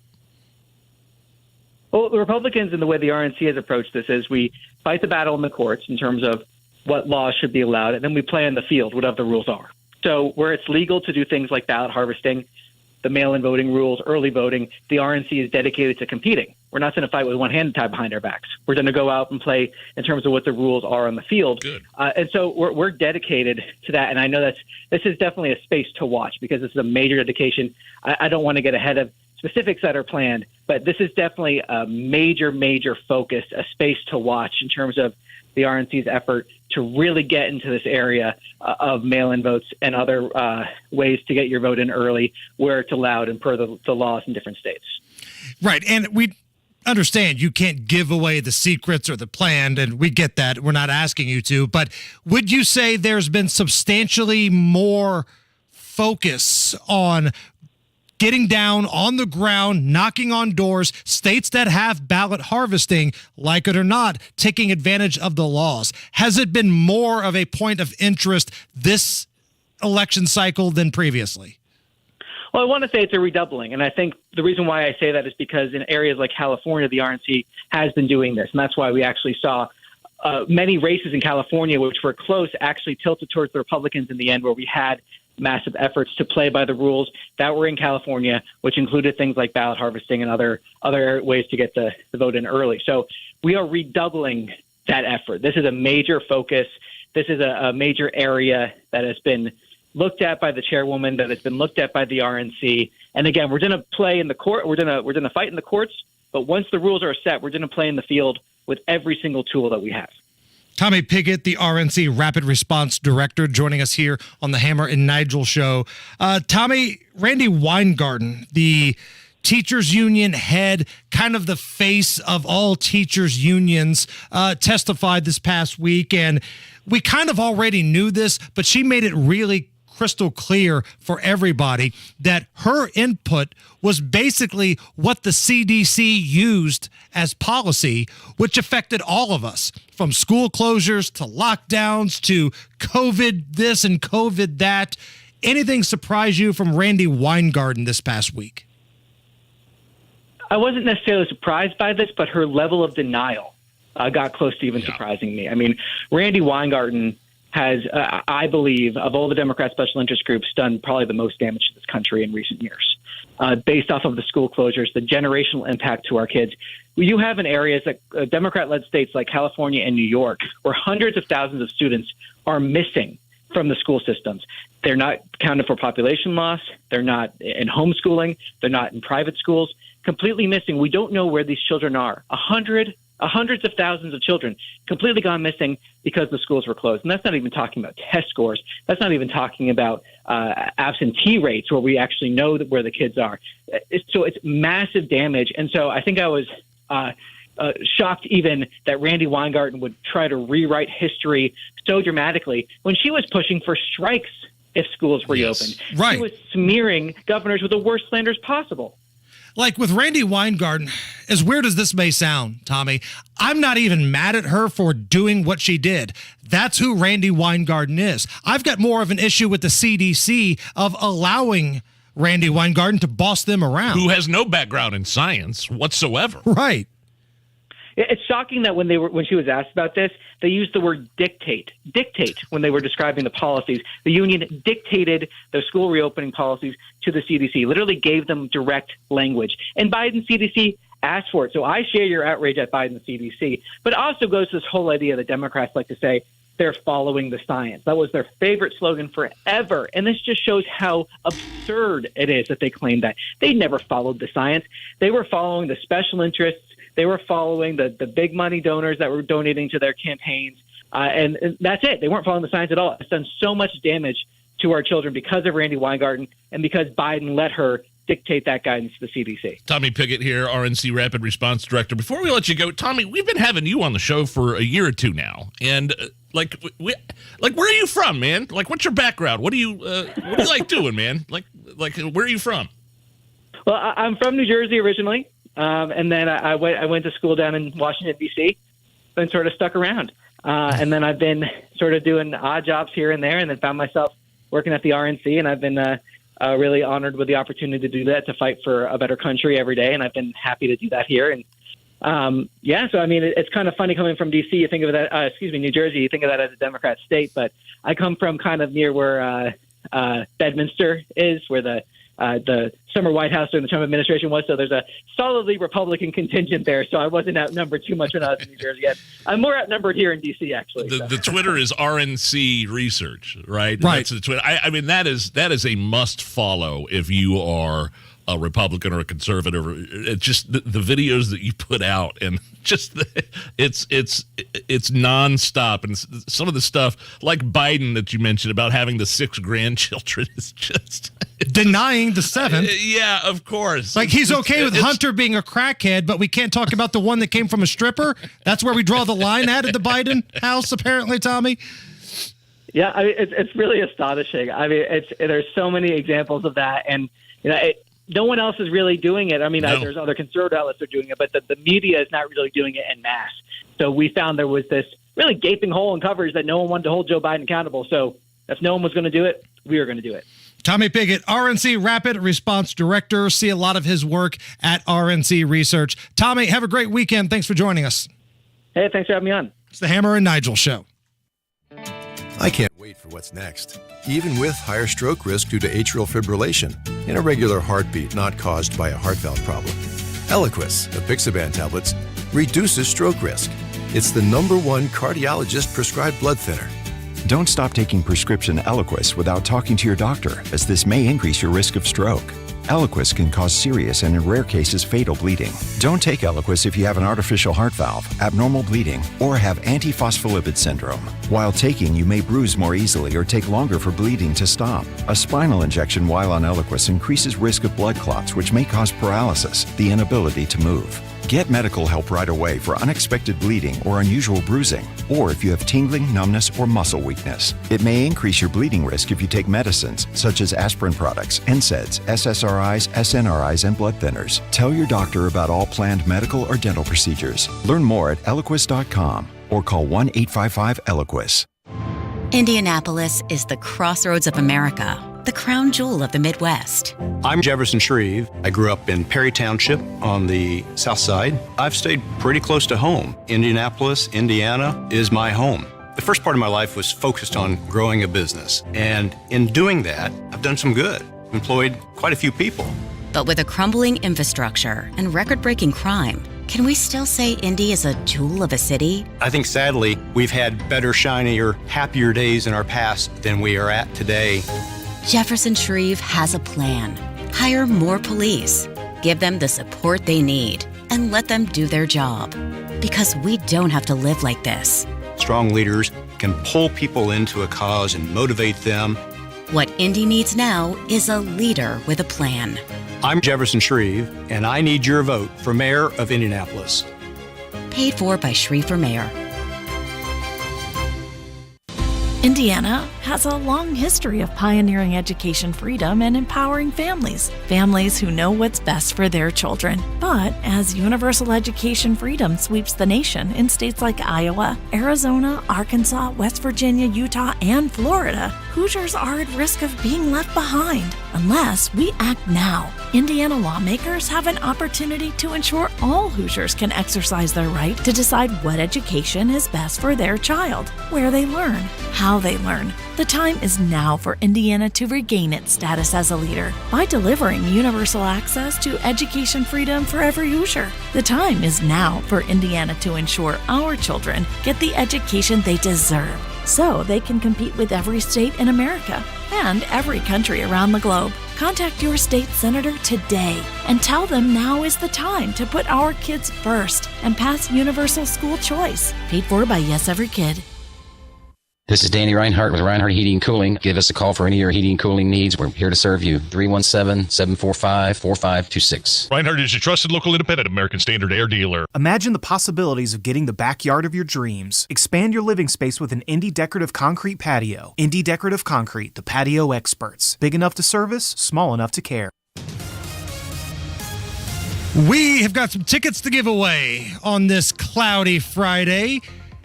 Well, the Republicans, and the way the RNC has approached this, is we fight the battle in the courts in terms of what laws should be allowed, and then we play in the field, whatever the rules are. So where it's legal to do things like ballot harvesting, the mail-in voting rules, early voting, the RNC is dedicated to competing. We're not going to fight with one hand tied behind our backs. We're going to go out and play in terms of what the rules are on the field. And so we're dedicated to that. And I know this is definitely a space to watch because this is a major dedication. I don't want to get ahead of specifics that are planned, but this is definitely a major, major focus, a space to watch in terms of the RNC's effort to really get into this area of mail-in votes and other ways to get your vote in early where it's allowed and per the laws in different states. Right. And we understand you can't give away the secrets or the plan, and we get that. We're not asking you to. But would you say there's been substantially more focus on getting down on the ground, knocking on doors, states that have ballot harvesting, like it or not, taking advantage of the laws? Has it been more of a point of interest this election cycle than previously? Well, I want to say it's a redoubling, and I think the reason why I say that is because in areas like California, the RNC has been doing this, and that's why we actually saw many races in California, which were close, actually tilted towards the Republicans in the end, where we had massive efforts to play by the rules that were in California, which included things like ballot harvesting and other ways to get the vote in early. So we are redoubling that effort. This is a major focus. This is a major area that has been looked at by the chairwoman, that has been looked at by the RNC. And again, we're going to play in the court. We're going to fight in the courts. But once the rules are set, we're going to play in the field with every single tool that we have. Tommy Pickett, the RNC Rapid Response Director, joining us here on the Hammer and Nigel show. Tommy, Randy Weingarten, the teachers union head, kind of the face of all teachers unions, testified this past week. And we kind of already knew this, but she made it really crystal clear for everybody that her input was basically what the CDC used as policy, which affected all of us, from school closures to lockdowns to COVID this and COVID that. Anything surprise you from Randy Weingarten this past week? I wasn't necessarily surprised by this, but her level of denial got close to even surprising me. I mean, Randy Weingarten has, I believe, of all the Democrat special interest groups, done probably the most damage to this country in recent years. Based off of the school closures, the generational impact to our kids. You have in areas like Democrat-led states like California and New York, where hundreds of thousands of students are missing from the school systems. They're not counted for population loss. They're not in homeschooling. They're not in private schools. Completely missing. We don't know where these children are. Hundreds of thousands of children completely gone missing because the schools were closed. And that's not even talking about test scores. That's not even talking about absentee rates where we actually know where the kids are. So it's massive damage. And so I think I was shocked even that Randy Weingarten would try to rewrite history so dramatically when she was pushing for strikes if schools reopened. Yes, right. She was smearing governors with the worst slanders possible. Like with Randy Weingarten, as weird as this may sound, Tommy, I'm not even mad at her for doing what she did. That's who Randy Weingarten is. I've got more of an issue with the CDC of allowing Randy Weingarten to boss them around. Who has no background in science whatsoever. Right. It's shocking that when she was asked about this, they used the word dictate when they were describing the policies. The union dictated the school reopening policies to the CDC, literally gave them direct language. And Biden CDC asked for it. So I share your outrage at Biden CDC, but it also goes to this whole idea that Democrats like to say they're following the science. That was their favorite slogan forever. And this just shows how absurd it is that they claim that. They never followed the science. They were following the special interests. They were following the big money donors that were donating to their campaigns. And that's it. They weren't following the science at all. It's done so much damage to our children because of Randy Weingarten and because Biden let her dictate that guidance to the CDC. Tommy Pickett here, RNC Rapid Response Director. Before we let you go, Tommy, we've been having you on the show for a year or two now. And where are you from, man? Like, what's your background? What do you like doing, man? Like, where are you from? Well, I'm from New Jersey originally. And then I went to school down in Washington, D.C., and sort of stuck around. And then I've been sort of doing odd jobs here and there, and then found myself working at the RNC, and I've been really honored with the opportunity to do that, to fight for a better country every day, and I've been happy to do that here. And so I mean, it's kind of funny coming from D.C. You think of that, New Jersey, you think of that as a Democrat state, but I come from kind of near where Bedminster is, where the summer White House during the Trump administration was. So there's a solidly Republican contingent there. So I wasn't outnumbered too much when I was in New Jersey yet. I'm more outnumbered here in D.C., actually. The Twitter is RNC Research, right? Right. That's the Twitter. I mean, that is a must follow if you are a Republican or a conservative. It's just the videos that you put out, and just it's nonstop. And some of the stuff, like Biden that you mentioned about having the 6 grandchildren, is just denying the 7th. Yeah, of course. Like, he's okay with Hunter being a crackhead, but we can't talk about the one that came from a stripper. That's where we draw the line at the Biden house, apparently, Tommy. Yeah, I mean, it's really astonishing. I mean, there's so many examples of that, and no one else is really doing it. I mean, there's other conservative outlets that are doing it, but the media is not really doing it en masse. So we found there was this really gaping hole in coverage that no one wanted to hold Joe Biden accountable. So if no one was going to do it, we were going to do it. Tommy Pigott, RNC Rapid Response Director. See a lot of his work at RNC Research. Tommy, have a great weekend. Thanks for joining us. Hey, thanks for having me on. It's the Hammer and Nigel Show. I can't wait for what's next, even with higher stroke risk due to atrial fibrillation, an irregular heartbeat not caused by a heart valve problem. Eliquis, apixaban tablets, reduces stroke risk. It's the #1 cardiologist-prescribed blood thinner. Don't stop taking prescription Eliquis without talking to your doctor, as this may increase your risk of stroke. Eliquis can cause serious and, in rare cases, fatal bleeding. Don't take Eliquis if you have an artificial heart valve, abnormal bleeding, or have antiphospholipid syndrome. While taking, you may bruise more easily or take longer for bleeding to stop. A spinal injection while on Eliquis increases risk of blood clots, which may cause paralysis, the inability to move. Get medical help right away for unexpected bleeding or unusual bruising, or if you have tingling, numbness, or muscle weakness. It may increase your bleeding risk if you take medicines such as aspirin products, NSAIDs, SSRIs, SNRIs, and blood thinners. Tell your doctor about all planned medical or dental procedures. Learn more at Eliquis.com or call 1-855-ELIQUIS. Indianapolis is the crossroads of America, the crown jewel of the Midwest. I'm Jefferson Shreve. I grew up in Perry Township on the south side. I've stayed pretty close to home. Indianapolis, Indiana is my home. The first part of my life was focused on growing a business. And in doing that, I've done some good. Employed quite a few people. But with a crumbling infrastructure and record-breaking crime, can we still say Indy is a jewel of a city? I think sadly, we've had better, shinier, happier days in our past than we are at today. Jefferson Shreve has a plan. Hire more police, give them the support they need, and let them do their job. Because we don't have to live like this. Strong leaders can pull people into a cause and motivate them. What Indy needs now is a leader with a plan. I'm Jefferson Shreve, and I need your vote for Mayor of Indianapolis. Paid for by Shreve for Mayor. Indiana has a long history of pioneering education freedom and empowering families who know what's best for their children. But as universal education freedom sweeps the nation in states like Iowa, Arizona, Arkansas, West Virginia, Utah, and Florida, Hoosiers are at risk of being left behind unless we act now. Indiana lawmakers have an opportunity to ensure all Hoosiers can exercise their right to decide what education is best for their child, where they learn, how they learn. The time is now for Indiana to regain its status as a leader by delivering universal access to education freedom for every Hoosier. The time is now for Indiana to ensure our children get the education they deserve, so they can compete with every state in America and every country around the globe. Contact your state senator today and tell them now is the time to put our kids first and pass universal school choice. Paid for by Yes Every Kid. This is Danny Reinhardt with Reinhardt Heating and Cooling. Give us a call for any of your heating and cooling needs. We're here to serve you. 317-745-4526. Reinhardt is your trusted local independent American Standard Air dealer. Imagine the possibilities of getting the backyard of your dreams. Expand your living space with an Indie Decorative Concrete patio. Indie Decorative Concrete, the patio experts. Big enough to service, small enough to care. We have got some tickets to give away on this cloudy Friday.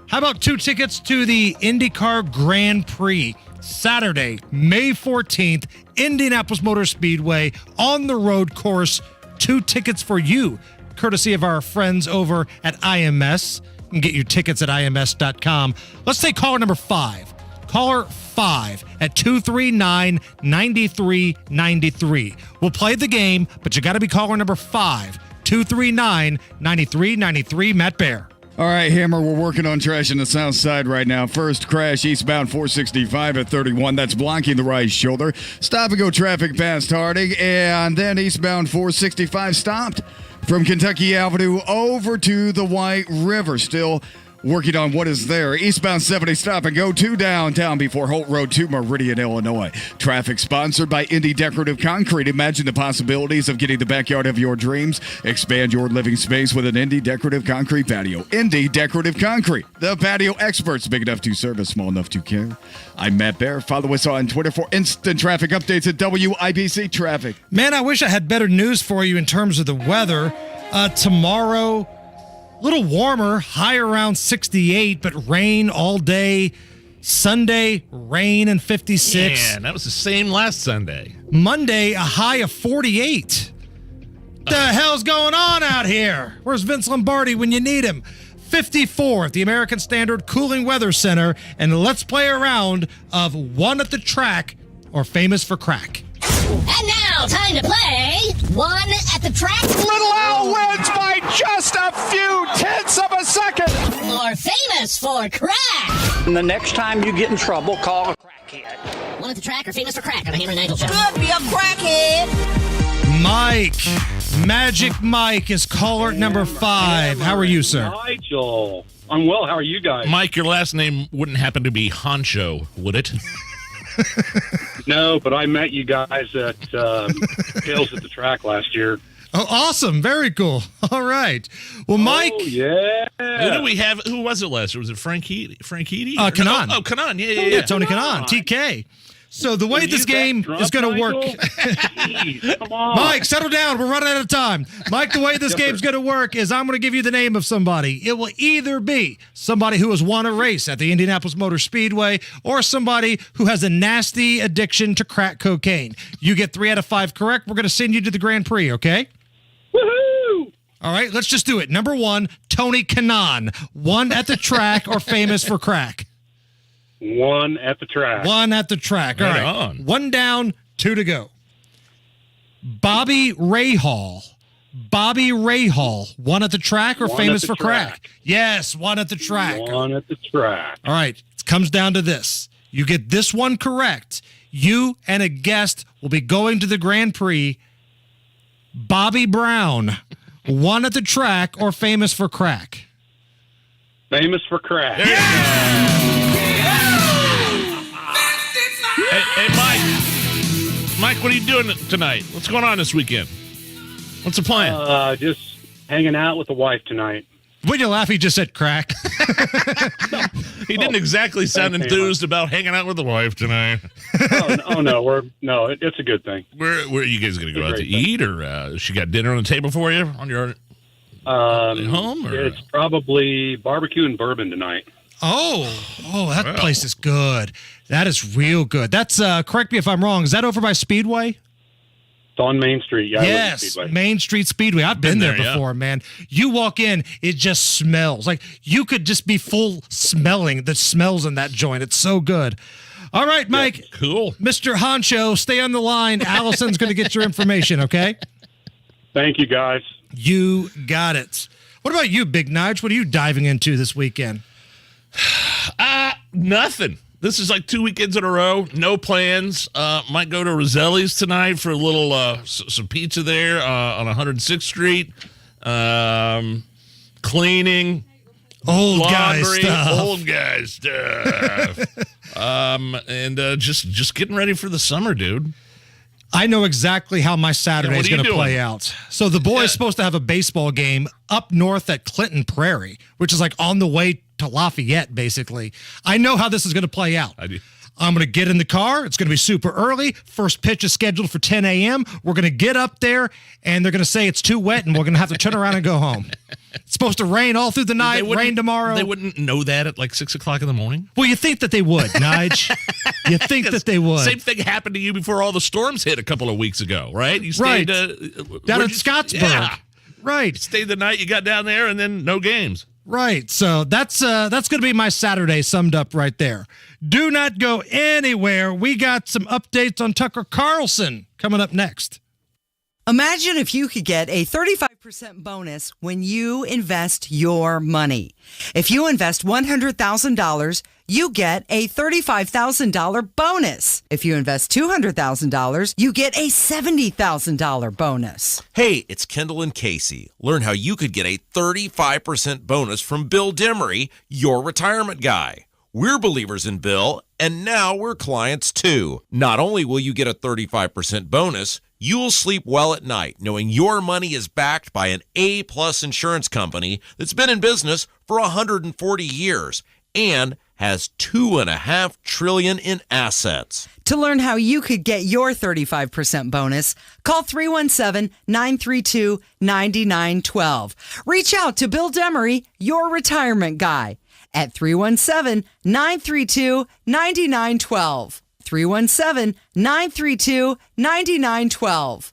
How about 2 tickets to the IndyCar Grand Prix, Saturday, May 14th, Indianapolis Motor Speedway, on the road course. 2 tickets for you, courtesy of our friends over at IMS. You can get your tickets at IMS.com. Let's take caller number 5. Caller 5 at 239-9393. We'll play the game, but you got to be caller number 5, 239-9393, Matt Bear. All right, Hammer, we're working on trash in the south side right now. First crash eastbound 465 at 31. That's blocking the right shoulder. Stop and go traffic past Harding. And then eastbound 465 stopped from Kentucky Avenue over to the White River. Still working on what is there. Eastbound 70 stop and go to downtown before Holt Road to Meridian, Illinois. Traffic sponsored by Indy Decorative Concrete. Imagine the possibilities of getting the backyard of your dreams. Expand your living space with an Indy Decorative Concrete patio. Indy Decorative Concrete, the patio experts, big enough to service, small enough to care. I'm Matt Bear. Follow us on Twitter for instant traffic updates at WIBC Traffic. Man, I wish I had better news for you in terms of the weather. Tomorrow, a little warmer, high around 68, but rain all day. Sunday, rain and 56. Yeah, that was the same last Sunday. Monday, a high of 48. What the hell's going on out here? Where's Vince Lombardi when you need him? 54 at the American Standard Cooling Weather Center. And let's play a round of One at the Track or Famous for Crack. And now, time to play One at the Track. Little Al wins by just a few tenths of a second. Or Famous for Crack. And the next time you get in trouble, call a crackhead. One at the Track or Famous for Crack on the Hammer and Nigel show. Could be a crackhead. Mike. Magic Mike is caller number 5. How are you, sir? Nigel. I'm well. How are you guys? Mike, your last name wouldn't happen to be Honcho, would it? No, but I met you guys at Tales at the Track last year. Oh, awesome. Very cool. All right. Well, Mike. Oh, yeah. Who do we have? Who was it last year? Was it Frank Eady? Kanan. Oh, Kanan. Yeah. Tony Kanan, TK. So the way this game is going to work. Jeez, come on. Mike, settle down. We're running out of time. Mike, the way this game's going to work is I'm going to give you the name of somebody. It will either be somebody who has won a race at the Indianapolis Motor Speedway or somebody who has a nasty addiction to crack cocaine. You get 3 out of 5 correct. We're going to send you to the Grand Prix, okay? Woohoo! All right, let's just do it. Number 1, Tony Kanan. One at the track or famous for crack? One at the track. One at the track. All right. On. 1 down, 2 to go. Bobby Rahal. Bobby Rahal. One at the track or One famous at the for crack? track. Yes, one at the track. One at the track. All right. It comes down to this. You get this one correct. You and a guest will be going to the Grand Prix. Bobby Brown. One at the track or famous for crack? Famous for crack. Hey, Mike. Mike, what are you doing tonight? What's going on this weekend? What's the plan? Just hanging out with the wife tonight. When you laugh, he just said crack. He didn't exactly sound enthused about hanging out with the wife tonight. No, it's a good thing. Where are you guys going to go out to eat, or she got dinner on the table for you on your at home? Or? It's probably barbecue and bourbon tonight. That place is good. That is real good. That's correct me if I'm wrong. Is that over by Speedway? It's on Main Street. Yeah, yes, Speedway. Main Street Speedway. I've been there before, man. You walk in, it just smells. Like you could just be full smelling the smells in that joint. It's so good. All right, Mike. Yeah, cool. Mr. Honcho, stay on the line. Allison's going to get your information, okay? Thank you, guys. You got it. What about you, Big Nige? What are you diving into this weekend? Nothing. This is like 2 weekends in a row. No plans. Might go to Roselli's tonight for a little some pizza there on 106th Street. Cleaning. Old laundry, guy stuff. And just getting ready for the summer, dude. I know exactly how my Saturday is going to play out. So the boy is supposed to have a baseball game up north at Clinton Prairie, which is like on the way to Lafayette, basically. I know how this is going to play out. I do. I'm going to get in the car. It's going to be super early. First pitch is scheduled for 10 a.m. We're going to get up there, and they're going to say it's too wet, and we're going to have to turn around and go home. It's supposed to rain all through the night, rain tomorrow. They wouldn't know that at like 6 o'clock in the morning? Well, you think that they would, Nige. You think that they would. Same thing happened to you before all the storms hit a couple of weeks ago, right? You stayed down in Scottsburg. Yeah. Right. You stayed the night, you got down there, and then no games. Right. So that's going to be my Saturday summed up right there. Do not go anywhere. We got some updates on Tucker Carlson coming up next. Imagine if you could get a 35% bonus when you invest your money. If you invest $100,000, you get a $35,000 bonus. If you invest $200,000, you get a $70,000 bonus. Hey, it's Kendall and Casey. Learn how you could get a 35% bonus from Bill Demery, your retirement guy. We're believers in Bill, and now we're clients too. Not only will you get a 35% bonus, you'll sleep well at night knowing your money is backed by an A-plus insurance company that's been in business for 140 years and has $2.5 trillion in assets. To learn how you could get your 35% bonus, call 317-932-9912. Reach out to Bill Demery, your retirement guy, at 317-932-9912. 317-932-9912.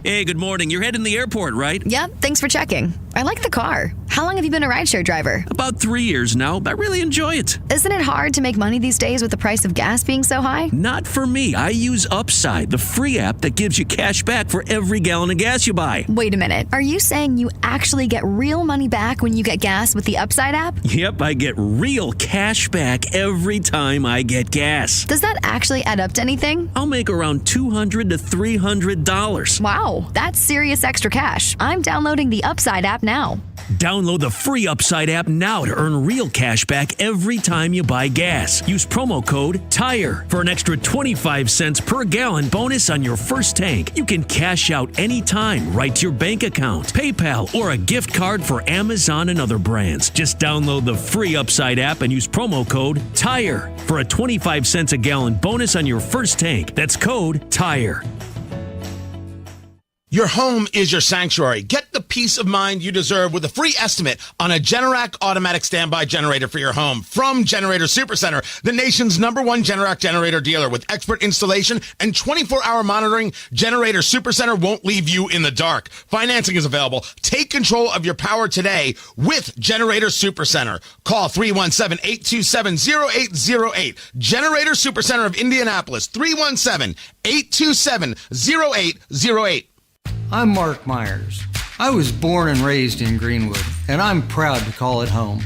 Hey, good morning. You're heading to the airport, right? Yep, thanks for checking. I like the car. How long have you been a rideshare driver? About 3 years now. I really enjoy it. Isn't it hard to make money these days with the price of gas being so high? Not for me. I use Upside, the free app that gives you cash back for every gallon of gas you buy. Wait a minute. Are you saying you actually get real money back when you get gas with the Upside app? Yep, I get real cash back every time I get gas. Does that actually add up to anything? I'll make around $200 to $300. Wow, that's serious extra cash. I'm downloading the Upside app now. Download the free Upside app now to earn real cash back every time you buy gas. Use promo code TIRE for an extra 25 cents per gallon bonus on your first tank. You can cash out anytime right to your bank account, PayPal, or a gift card for Amazon and other brands. Just download the free Upside app and use promo code TIRE for a 25 cents a gallon bonus on your first tank. That's code TIRE. Your home is your sanctuary. Get the peace of mind you deserve with a free estimate on a Generac automatic standby generator for your home from Generator Supercenter, the nation's #1 Generac generator dealer. With expert installation and 24-hour monitoring, Generator Supercenter won't leave you in the dark. Financing is available. Take control of your power today with Generator Supercenter. Call 317-827-0808. Generator Supercenter of Indianapolis, 317-827-0808. I'm Mark Myers. I was born and raised in Greenwood, and I'm proud to call it home.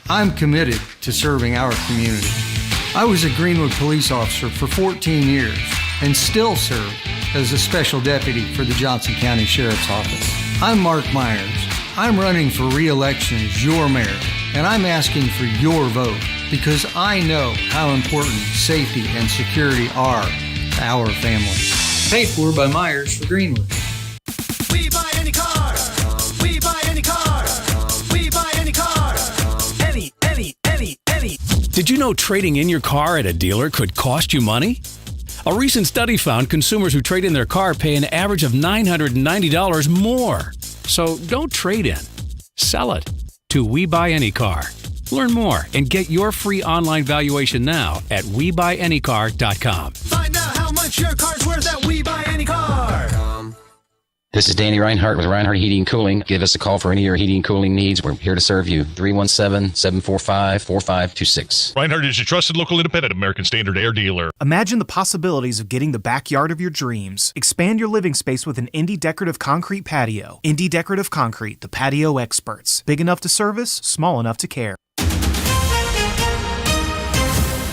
I'm committed to serving our community. I was a Greenwood police officer for 14 years and still serve as a special deputy for the Johnson County Sheriff's Office. I'm Mark Myers. I'm running for re-election as your mayor, and I'm asking for your vote because I know how important safety and security are to our family. Paid for by Myers for Greenwood. We buy any car. We buy any car. We buy any car. Any. Did you know trading in your car at a dealer could cost you money? A recent study found consumers who trade in their car pay an average of $990 more. So don't trade in. Sell it to We Buy Any Car. Learn more and get your free online valuation now at WeBuyAnyCar.com. Find out how much your car's worth at We Buy Any Car. This is Danny Reinhardt with Reinhardt Heating and Cooling. Give us a call for any of your heating and cooling needs. We're here to serve you. 317-745-4526. Reinhardt is your trusted local independent American Standard Air dealer. Imagine the possibilities of getting the backyard of your dreams. Expand your living space with an Indie Decorative Concrete patio. Indie Decorative Concrete, the patio experts. Big enough to service, small enough to care.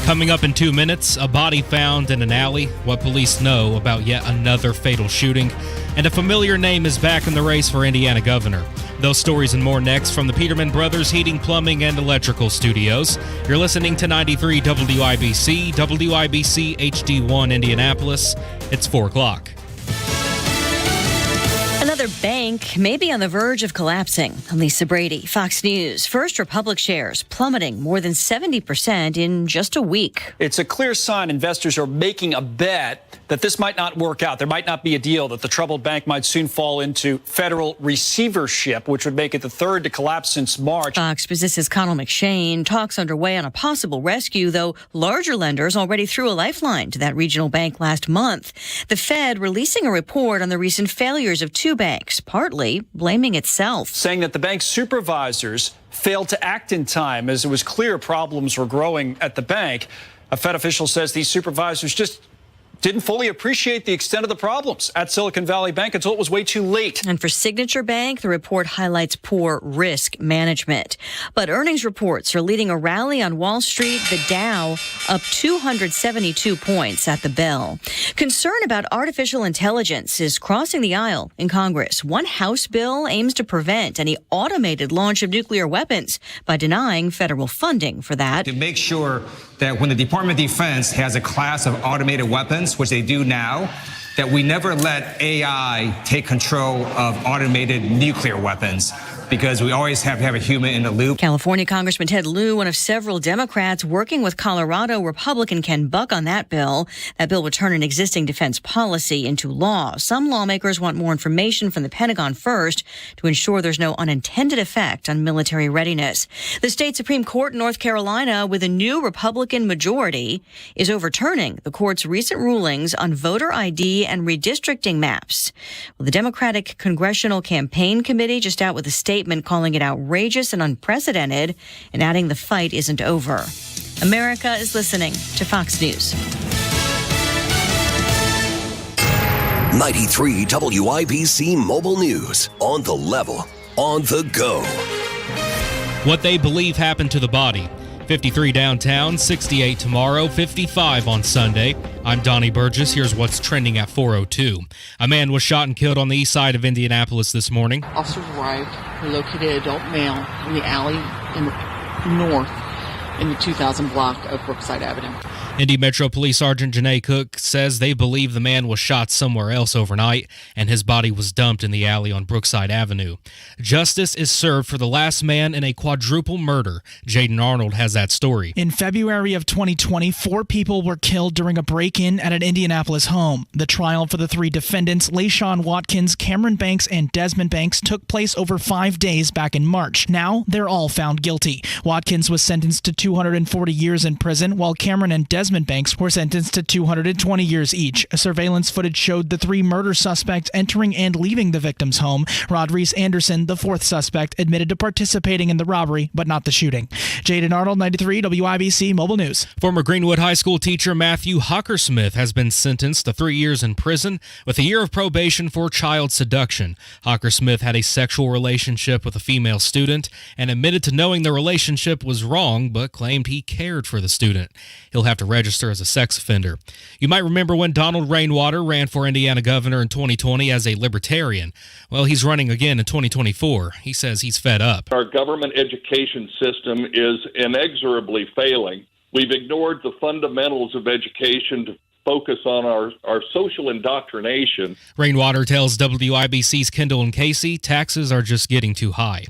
Coming up in 2 minutes, a body found in an alley, what police know about yet another fatal shooting, and a familiar name is back in the race for Indiana governor. Those stories and more next from the Peterman Brothers Heating, Plumbing, and Electrical Studios. You're listening to 93 WIBC, WIBC HD1 Indianapolis. It's 4 o'clock. Another bank may be on the verge of collapsing. Lisa Brady, Fox News. First Republic shares plummeting more than 70% in just a week. It's a clear sign investors are making a bet that this might not work out. There might not be a deal, that the troubled bank might soon fall into federal receivership, which would make it the third to collapse since March. Fox Business's Connell McShane. Talks underway on a possible rescue, though larger lenders already threw a lifeline to that regional bank last month. The Fed releasing a report on the recent failures of two banks banks, partly blaming itself. Saying that the bank's supervisors failed to act in time as it was clear problems were growing at the bank. A Fed official says these supervisors just didn't fully appreciate the extent of the problems at Silicon Valley Bank until it was way too late. And for Signature Bank, the report highlights poor risk management. But earnings reports are leading a rally on Wall Street, the Dow up 272 points at the bell. Concern about artificial intelligence is crossing the aisle in Congress. One House bill aims to prevent any automated launch of nuclear weapons by denying federal funding for that. To make sure that when the Department of Defense has a class of automated weapons, which they do now, that we never let AI take control of automated nuclear weapons, because we always have to have a human in the loop. California Congressman Ted Lieu, one of several Democrats working with Colorado Republican Ken Buck on that bill. That bill would turn an existing defense policy into law. Some lawmakers want more information from the Pentagon first to ensure there's no unintended effect on military readiness. The state Supreme Court in North Carolina, with a new Republican majority, is overturning the court's recent rulings on voter ID and redistricting maps. Well, the Democratic Congressional Campaign Committee just out with a statement calling it outrageous and unprecedented and adding the fight isn't over. America is listening to Fox News. 93 WIBC Mobile News. On the level, on the go. What they believe happened to the body. 53 downtown, 68 tomorrow, 55 on Sunday. I'm Donnie Burgess. Here's what's trending at 4:02. A man was shot and killed on the east side of Indianapolis this morning. Officers arrived. They located an adult male in the alley in the north in the 2000 block of Brookside Avenue. Indy Metro Police Sergeant Janae Cook says they believe the man was shot somewhere else overnight and his body was dumped in the alley on Brookside Avenue. Justice is served for the last man in a quadruple murder. Jaden Arnold has that story. In February of 2020, 4 people were killed during a break-in at an Indianapolis home. The trial for the 3 defendants, LaShawn Watkins, Cameron Banks, and Desmond Banks, took place over 5 days back in March. Now, they're all found guilty. Watkins was sentenced to 240 years in prison, while Cameron and Desmond Banks were sentenced to 220 years each. Surveillance footage showed the 3 murder suspects entering and leaving the victim's home. Rodriguez Anderson, the 4th suspect, admitted to participating in the robbery, but not the shooting. Jaden Arnold, 93 WIBC Mobile News. Former Greenwood High School teacher Matthew Hockersmith has been sentenced to 3 years in prison with a year of probation for child seduction. Hockersmith had a sexual relationship with a female student and admitted to knowing the relationship was wrong, but claimed he cared for the student. He'll have to register as a sex offender. You might remember when Donald Rainwater ran for Indiana governor in 2020 as a Libertarian. Well, he's running again in 2024. He says he's fed up. Our government education system is inexorably failing. We've ignored the fundamentals of education to focus on our social indoctrination. Rainwater tells WIBC's Kendall and Casey taxes are just getting too high.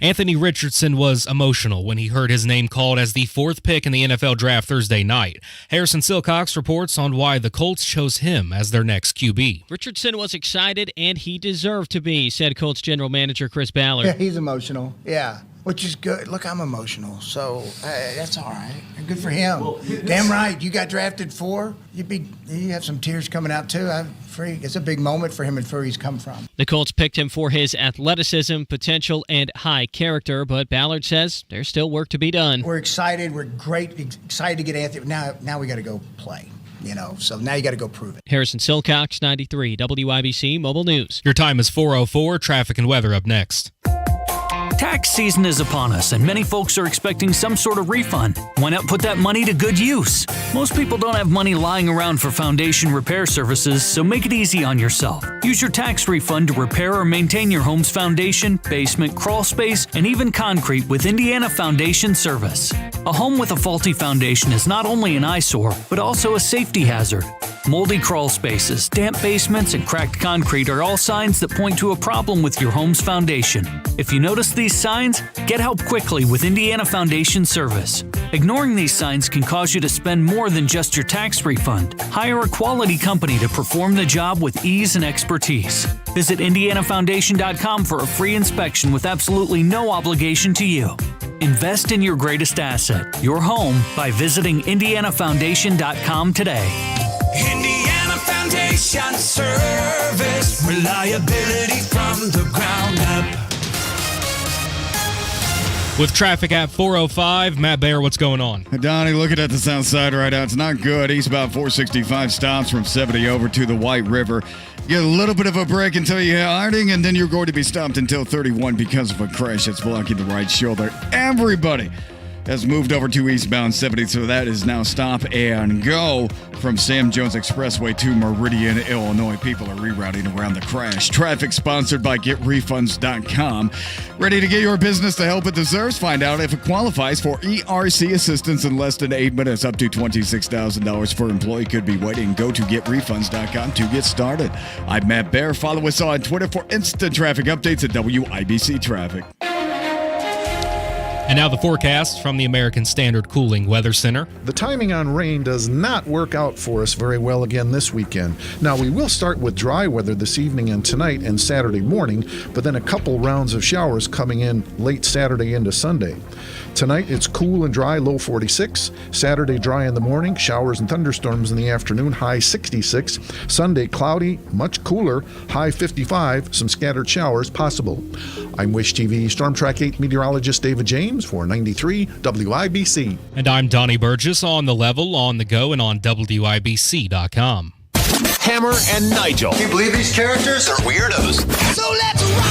Anthony Richardson was emotional when he heard his name called as the 4th pick in the NFL draft Thursday night. Harrison Silcox reports on why the Colts chose him as their next QB. Richardson was excited, and he deserved to be, said Colts general manager Chris Ballard. Yeah, he's emotional, yeah. Which is good. Look, I'm emotional, so that's all right. Good for him. Damn right. You got drafted 4. You have some tears coming out too. It's a big moment for him and where he's come from. The Colts picked him for his athleticism, potential, and high character, but Ballard says there's still work to be done. We're excited. We're excited to get Anthony. Now we got to go play. So now you got to go prove it. Harrison Silcox, 93 WIBC Mobile News. Your time is 4:04. Traffic and weather up next. Tax season is upon us, and many folks are expecting some sort of refund. Why not put that money to good use? Most people don't have money lying around for foundation repair services, so make it easy on yourself. Use your tax refund to repair or maintain your home's foundation, basement, crawl space, and even concrete with Indiana Foundation Service. A home with a faulty foundation is not only an eyesore, but also a safety hazard. Moldy crawl spaces, damp basements, and cracked concrete are all signs that point to a problem with your home's foundation. If you notice these signs, get help quickly with Indiana Foundation Service. Ignoring these signs can cause you to spend more than just your tax refund. Hire a quality company to perform the job with ease and expertise. Visit IndianaFoundation.com for a free inspection with absolutely no obligation to you. Invest in your greatest asset, your home, by visiting IndianaFoundation.com today. Indiana Foundation Service. Reliability from the ground up. With traffic at 405, Matt Baer, what's going on? Donnie, looking at the south side right now, it's not good. Eastbound 465 stops from 70 over to the White River. Get a little bit of a break until you hit Harding, and then you're going to be stopped until 31 because of a crash that's blocking the right shoulder. Everybody has moved over to eastbound 70, so that is now stop and go from Sam Jones Expressway to Meridian, Illinois. People are rerouting around the crash. Traffic sponsored by GetRefunds.com. Ready to get your business the help it deserves? Find out if it qualifies for ERC assistance in less than 8 minutes. Up to $26,000 per employee could be waiting. Go to GetRefunds.com to get started. I'm Matt Baer. Follow us on Twitter for instant traffic updates at WIBC Traffic. And now the forecast from the American Standard Cooling Weather Center. The timing on rain does not work out for us very well again this weekend. Now, we will start with dry weather this evening and tonight and Saturday morning, but then a couple rounds of showers coming in late Saturday into Sunday. Tonight, it's cool and dry, low 46. Saturday, dry in the morning, showers and thunderstorms in the afternoon, high 66. Sunday, cloudy, much cooler, high 55, some scattered showers possible. I'm Wish TV Storm Track 8 meteorologist David James for 93 WIBC. And I'm Donnie Burgess on the level, on the go, and on WIBC.com. Hammer and Nigel. Can you believe these characters are weirdos? So let's rock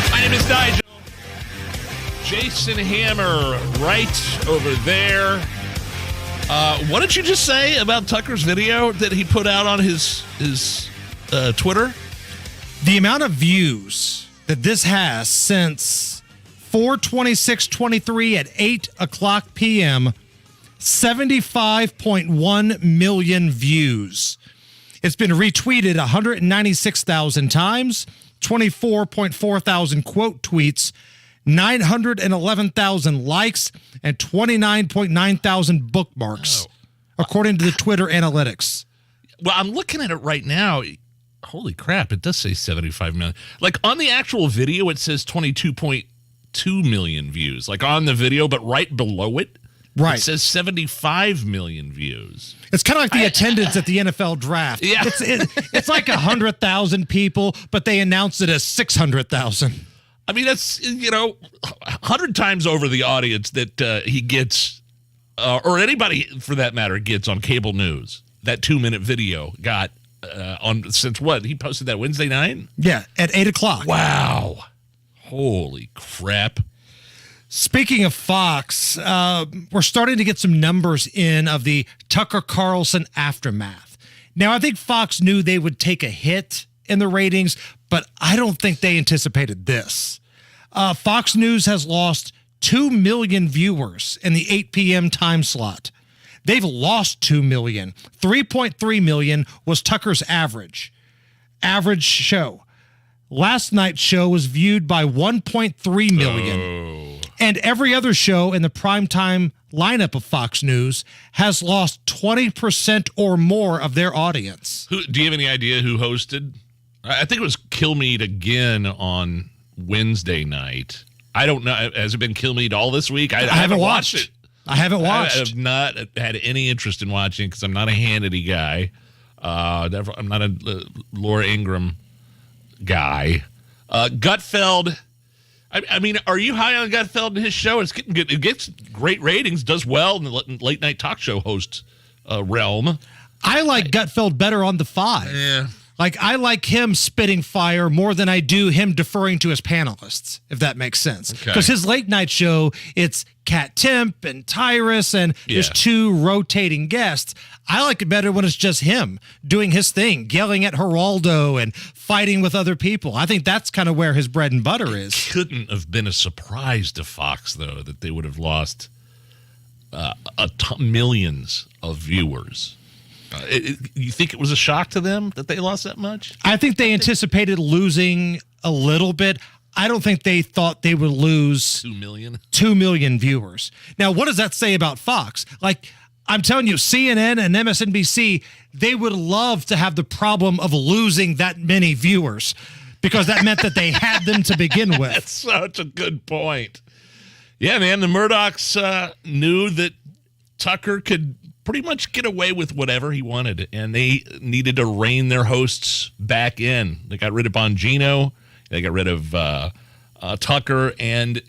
it! My name is Nigel. Jason Hammer right over there. What did you just say about Tucker's video that he put out on his Twitter? The amount of views that this has since 4/26/23 at 8 o'clock p.m., 75.1 million views. It's been retweeted 196,000 times, 24.4 thousand quote tweets, 911,000 likes, and 29.9 thousand bookmarks, according to the Twitter analytics. Well, I'm looking at it right now. Holy crap, it does say 75 million. Like on the actual video, it says 22.2 million views. Like on the video, but right below it, it says 75 million views. It's kind of like the attendance at the NFL draft. Yeah. It's like 100,000 people, but they announced it as 600,000. I mean, that's, 100 times over the audience that he gets, or anybody for that matter gets on cable news. That 2-minute video got on since what? He posted that Wednesday night? Yeah, at 8 o'clock. Wow. Holy crap. Speaking of Fox, we're starting to get some numbers in of the Tucker Carlson aftermath. Now, I think Fox knew they would take a hit in the ratings, but I don't think they anticipated this. Fox News has lost 2 million viewers in the 8 p.m. time slot. They've lost 2 million. 3.3 million was Tucker's average show. Last night's show was viewed by 1.3 million. And every other show in the primetime lineup of Fox News has lost 20% or more of their audience. Do you have any idea who hosted? I think it was Kilmeade again on Wednesday night. I don't know. Has it been Kilmeade all this week? I haven't watched it. I haven't watched. I have not had any interest in watching because I'm not a Hannity guy. I'm not a Laura Ingraham guy. Gutfeld. I mean, are you high on Gutfeld and his show? It's getting good. It gets great ratings, does well in the late night talk show host realm. I like Gutfeld better on the 5. Yeah. Like, I like him spitting fire more than I do him deferring to his panelists, if that makes sense. Because his late night show, it's Kat Temp and Tyrus, and there's 2 rotating guests. I like it better when it's just him doing his thing, yelling at Geraldo and fighting with other people. I think that's kind of where his bread and butter is. It couldn't have been a surprise to Fox, though, that they would have lost millions of viewers. You think it was a shock to them that they lost that much? I think they anticipated losing a little bit. I don't think they thought they would lose 2 million. 2 million viewers. Now, what does that say about Fox? Like, I'm telling you, CNN and MSNBC, they would love to have the problem of losing that many viewers because that meant that they had them to begin with. That's such a good point. Yeah, man, the Murdochs knew that Tucker could pretty much get away with whatever he wanted, and they needed to rein their hosts back in. They got rid of Bongino, they got rid of Tucker, and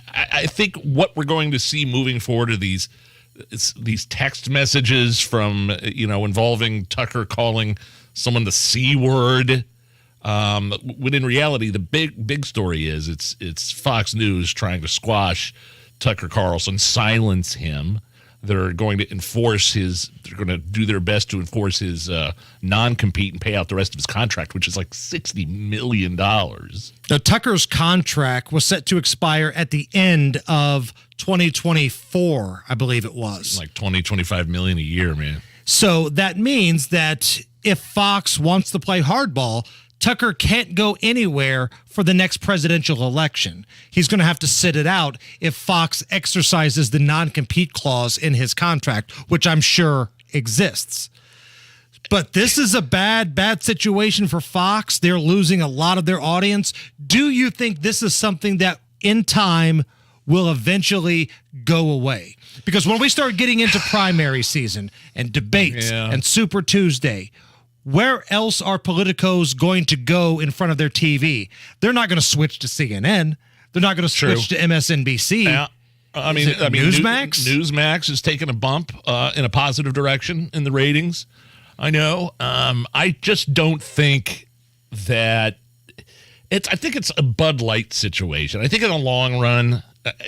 I think what we're going to see moving forward are these text messages from involving Tucker calling someone the C word. When in reality, the big story is it's Fox News trying to squash Tucker Carlson, silence him. They're going to they're going to do their best to enforce his non-compete and pay out the rest of his contract, which is like $60 million. Now, Tucker's contract was set to expire at the end of 2024, I believe it was. Like $20-25 million a year, man. So that means that if Fox wants to play hardball, Tucker can't go anywhere for the next presidential election. He's going to have to sit it out if Fox exercises the non-compete clause in his contract, which I'm sure exists. But this is a bad situation for Fox. They're losing a lot of their audience. Do you think this is something that in time will eventually go away? Because when we start getting into primary season and debates and Super Tuesday, where else are politicos going to go in front of their TV? They're not going to switch to CNN. They're not going to switch to MSNBC. Yeah. I mean, Newsmax? Newsmax is taking a bump in a positive direction in the ratings. I know. I just don't think that I think it's a Bud Light situation. I think in the long run,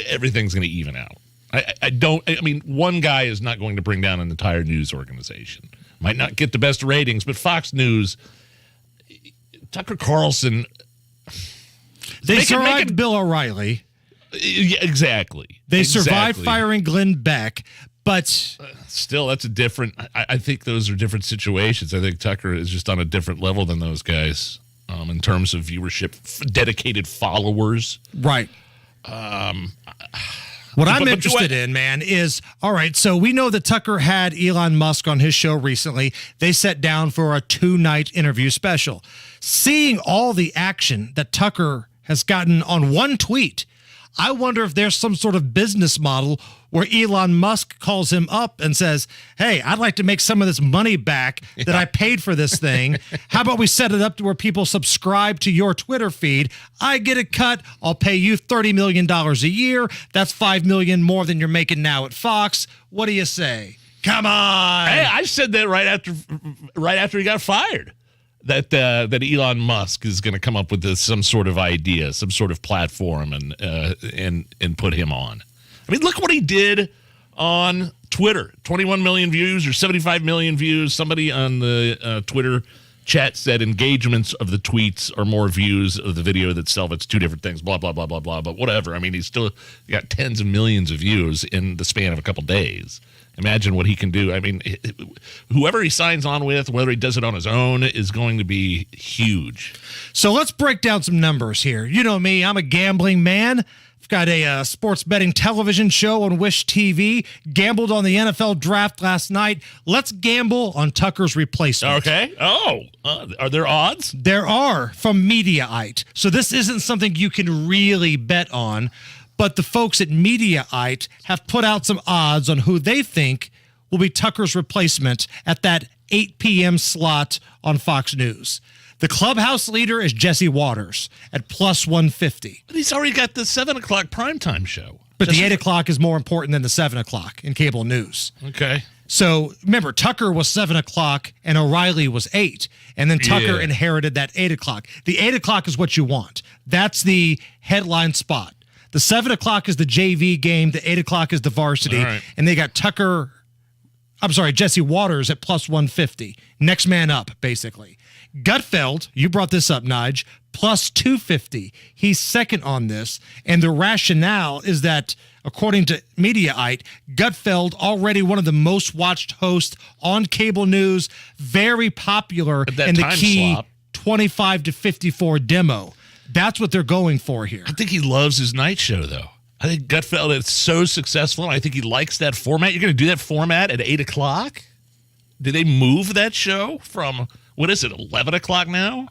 everything's going to even out. I mean, one guy is not going to bring down an entire news organization. Might not get the best ratings, but Fox News, Tucker Carlson. They survived Bill O'Reilly. Yeah, exactly. They survived firing Glenn Beck, but still, that's a different. I think those are different situations. I think Tucker is just on a different level than those guys in terms of viewership, dedicated followers. Right. What I'm interested in, man, is, all right, so we know that Tucker had Elon Musk on his show recently. They sat down for a 2-night interview special. Seeing all the action that Tucker has gotten on one tweet, I wonder if there's some sort of business model where Elon Musk calls him up and says, hey, I'd like to make some of this money back that I paid for this thing. How about we set it up to where people subscribe to your Twitter feed? I get a cut. I'll pay you $30 million a year. That's $5 million more than you're making now at Fox. What do you say? Come on. Hey, I said that right after he got fired. That Elon Musk is going to come up with some sort of idea, some sort of platform, and put him on. I mean, look what he did on Twitter: 21 million views or 75 million views. Somebody on the Twitter chat said engagements of the tweets are more views of the video itself. It's two different things. Blah blah blah blah blah. But whatever. I mean, he's still got tens of millions of views in the span of a couple days. Imagine what he can do. I mean, whoever he signs on with, whether he does it on his own, is going to be huge. So let's break down some numbers here. You know me, I'm a gambling man. I've got a sports betting television show on Wish TV. Gambled on the NFL draft last night. Let's gamble on Tucker's replacement. Okay. Oh, are there odds? There are, from Mediaite. So this isn't something you can really bet on. But the folks at Mediaite have put out some odds on who they think will be Tucker's replacement at that 8 p.m. slot on Fox News. The clubhouse leader is Jesse Waters at plus 150. But he's already got the 7 o'clock primetime show. But the 8 o'clock is more important than the 7 o'clock in cable news. Okay. So remember, Tucker was 7 o'clock and O'Reilly was 8. And then Tucker inherited that 8 o'clock. The 8 o'clock is what you want. That's the headline spot. The 7 o'clock is the JV game. The 8 o'clock is the varsity. Right. And they got Jesse Waters at plus 150. Next man up, basically. Gutfeld, you brought this up, Nige, plus 250. He's second on this. And the rationale is that, according to Mediaite, Gutfeld, already one of the most watched hosts on cable news, very popular in the key 25 to 54 demo. That's what they're going for here. I think he loves his night show, though. I think Gutfeld is so successful, and I think he likes that format. You're going to do that format at 8 o'clock? Did they move that show from, 11 o'clock now?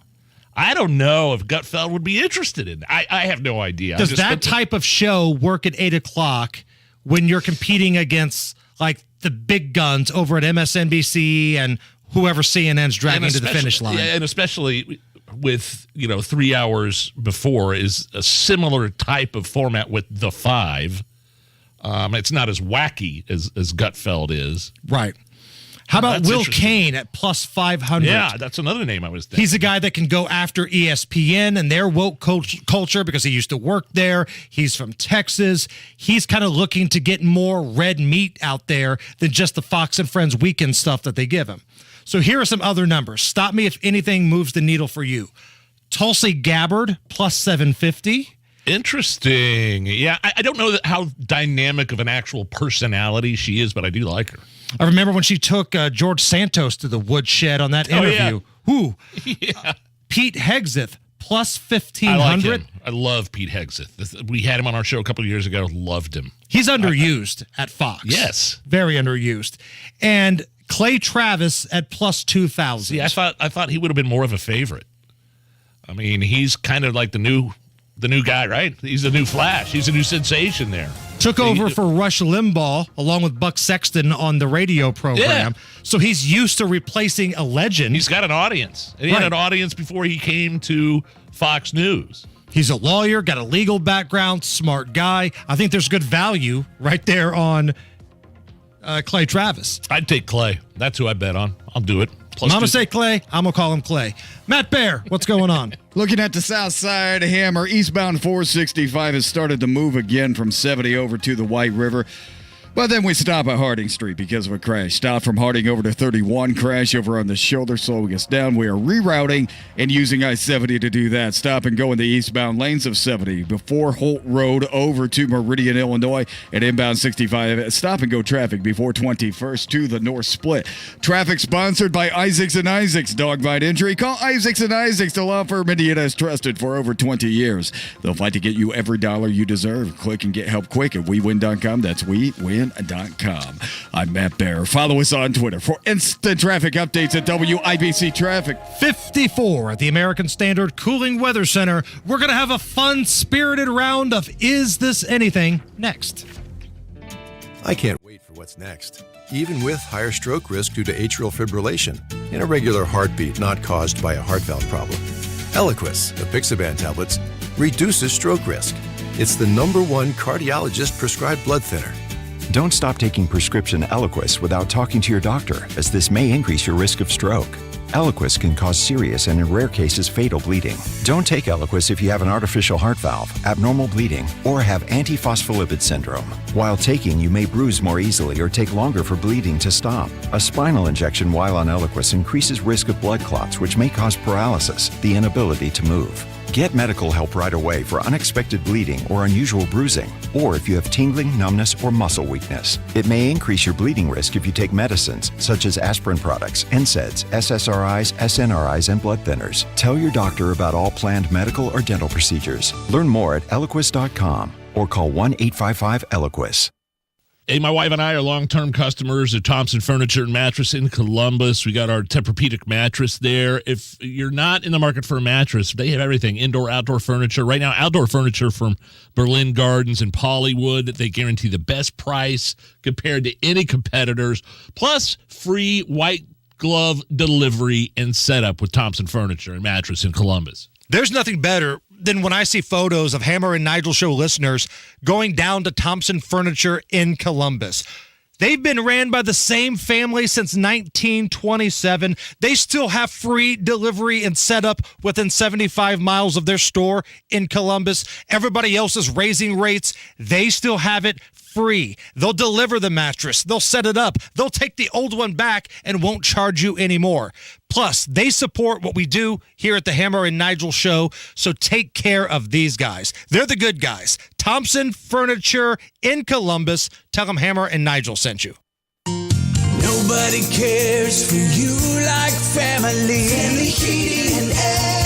I don't know if Gutfeld would be interested in it. I have no idea. Does that type of show work at 8 o'clock when you're competing against, like, the big guns over at MSNBC and whoever CNN's dragging to the finish line. Yeah, and especially with, 3 hours before is a similar type of format with The Five. It's not as wacky as Gutfeld is. Right. How about Will Cain at plus 500? Yeah, that's another name I was thinking. He's a guy that can go after ESPN and their woke culture because he used to work there. He's from Texas. He's kind of looking to get more red meat out there than just the Fox and Friends weekend stuff that they give him. So here are some other numbers. Stop me if anything moves the needle for you. Tulsi Gabbard, plus 750. Interesting. Yeah, I don't know how dynamic of an actual personality she is, but I do like her. I remember when she took George Santos to the woodshed on that interview. Ooh. Yeah. Pete Hegseth, plus 1,500. I like him. I love Pete Hegseth. We had him on our show a couple of years ago. Loved him. He's underused at Fox. Yes. Very underused. And Clay Travis at plus 2,000. Yeah, I thought he would have been more of a favorite. I mean, he's kind of like the new guy, right? He's the new Flash. He's a new sensation there. Took over for Rush Limbaugh along with Buck Sexton on the radio program. Yeah. So he's used to replacing a legend. He's got an audience. And he had an audience before he came to Fox News. He's a lawyer, got a legal background, smart guy. I think there's good value right there on Clay Travis. I'd take Clay. That's who I bet on. I'll do it. I'm going to say Clay. I'm going to call him Clay. Matt Bear, what's going on? Looking at the south side, Hammer, eastbound 465 has started to move again from 70 over to the White River. But then we stop at Harding Street because of a crash. Stop from Harding over to 31, crash over on the shoulder, slowing us down. We are rerouting and using I-70 to do that. Stop and go in the eastbound lanes of 70 before Holt Road over to Meridian, Illinois, and inbound 65. Stop and go traffic before 21st to the North Split. Traffic sponsored by Isaacs and Isaacs. Dog bite injury? Call Isaacs and Isaacs, the law firm Indiana has trusted for over 20 years. They'll fight to get you every dollar you deserve. Click and get help quick at WeWin.com. That's WeWin.com. I'm Matt Bear. Follow us on Twitter for instant traffic updates at WIBC Traffic. 54 at the American Standard Cooling Weather Center. We're going to have a fun, spirited round of Is This Anything next. I can't wait for what's next. Even with higher stroke risk due to atrial fibrillation and irregular heartbeat not caused by a heart valve problem. Eliquis, apixaban tablets, reduces stroke risk. It's the #1 cardiologist-prescribed blood thinner. Don't stop taking prescription Eliquis without talking to your doctor, as this may increase your risk of stroke. Eliquis can cause serious and in rare cases fatal bleeding. Don't take Eliquis if you have an artificial heart valve, abnormal bleeding, or have antiphospholipid syndrome. While taking, you may bruise more easily or take longer for bleeding to stop. A spinal injection while on Eliquis increases risk of blood clots, which may cause paralysis, the inability to move. Get medical help right away for unexpected bleeding or unusual bruising, or if you have tingling, numbness, or muscle weakness. It may increase your bleeding risk if you take medicines such as aspirin products, NSAIDs, SSRIs, SNRIs, and blood thinners. Tell your doctor about all planned medical or dental procedures. Learn more at Eliquis.com or call 1-855-ELIQUIS. Hey, my wife and I are long-term customers at Thompson Furniture and Mattress in Columbus. We got our Tempur-Pedic mattress there. If you're not in the market for a mattress, they have everything, indoor, outdoor furniture. Right now, outdoor furniture from Berlin Gardens and Polywood. They guarantee the best price compared to any competitors, plus free white glove delivery and setup with Thompson Furniture and Mattress in Columbus. There's nothing better than when I see photos of Hammer and Nigel Show listeners going down to Thompson Furniture in Columbus. They've been ran by the same family since 1927. They still have free delivery and setup within 75 miles of their store in Columbus. Everybody else is raising rates. They still have it free. They'll deliver the mattress. They'll set it up. They'll take the old one back and won't charge you anymore. Plus, they support what we do here at the Hammer and Nigel Show, so take care of these guys. They're the good guys. Thompson Furniture in Columbus. Tell them Hammer and Nigel sent you. Nobody cares for you like family. Family heating and air.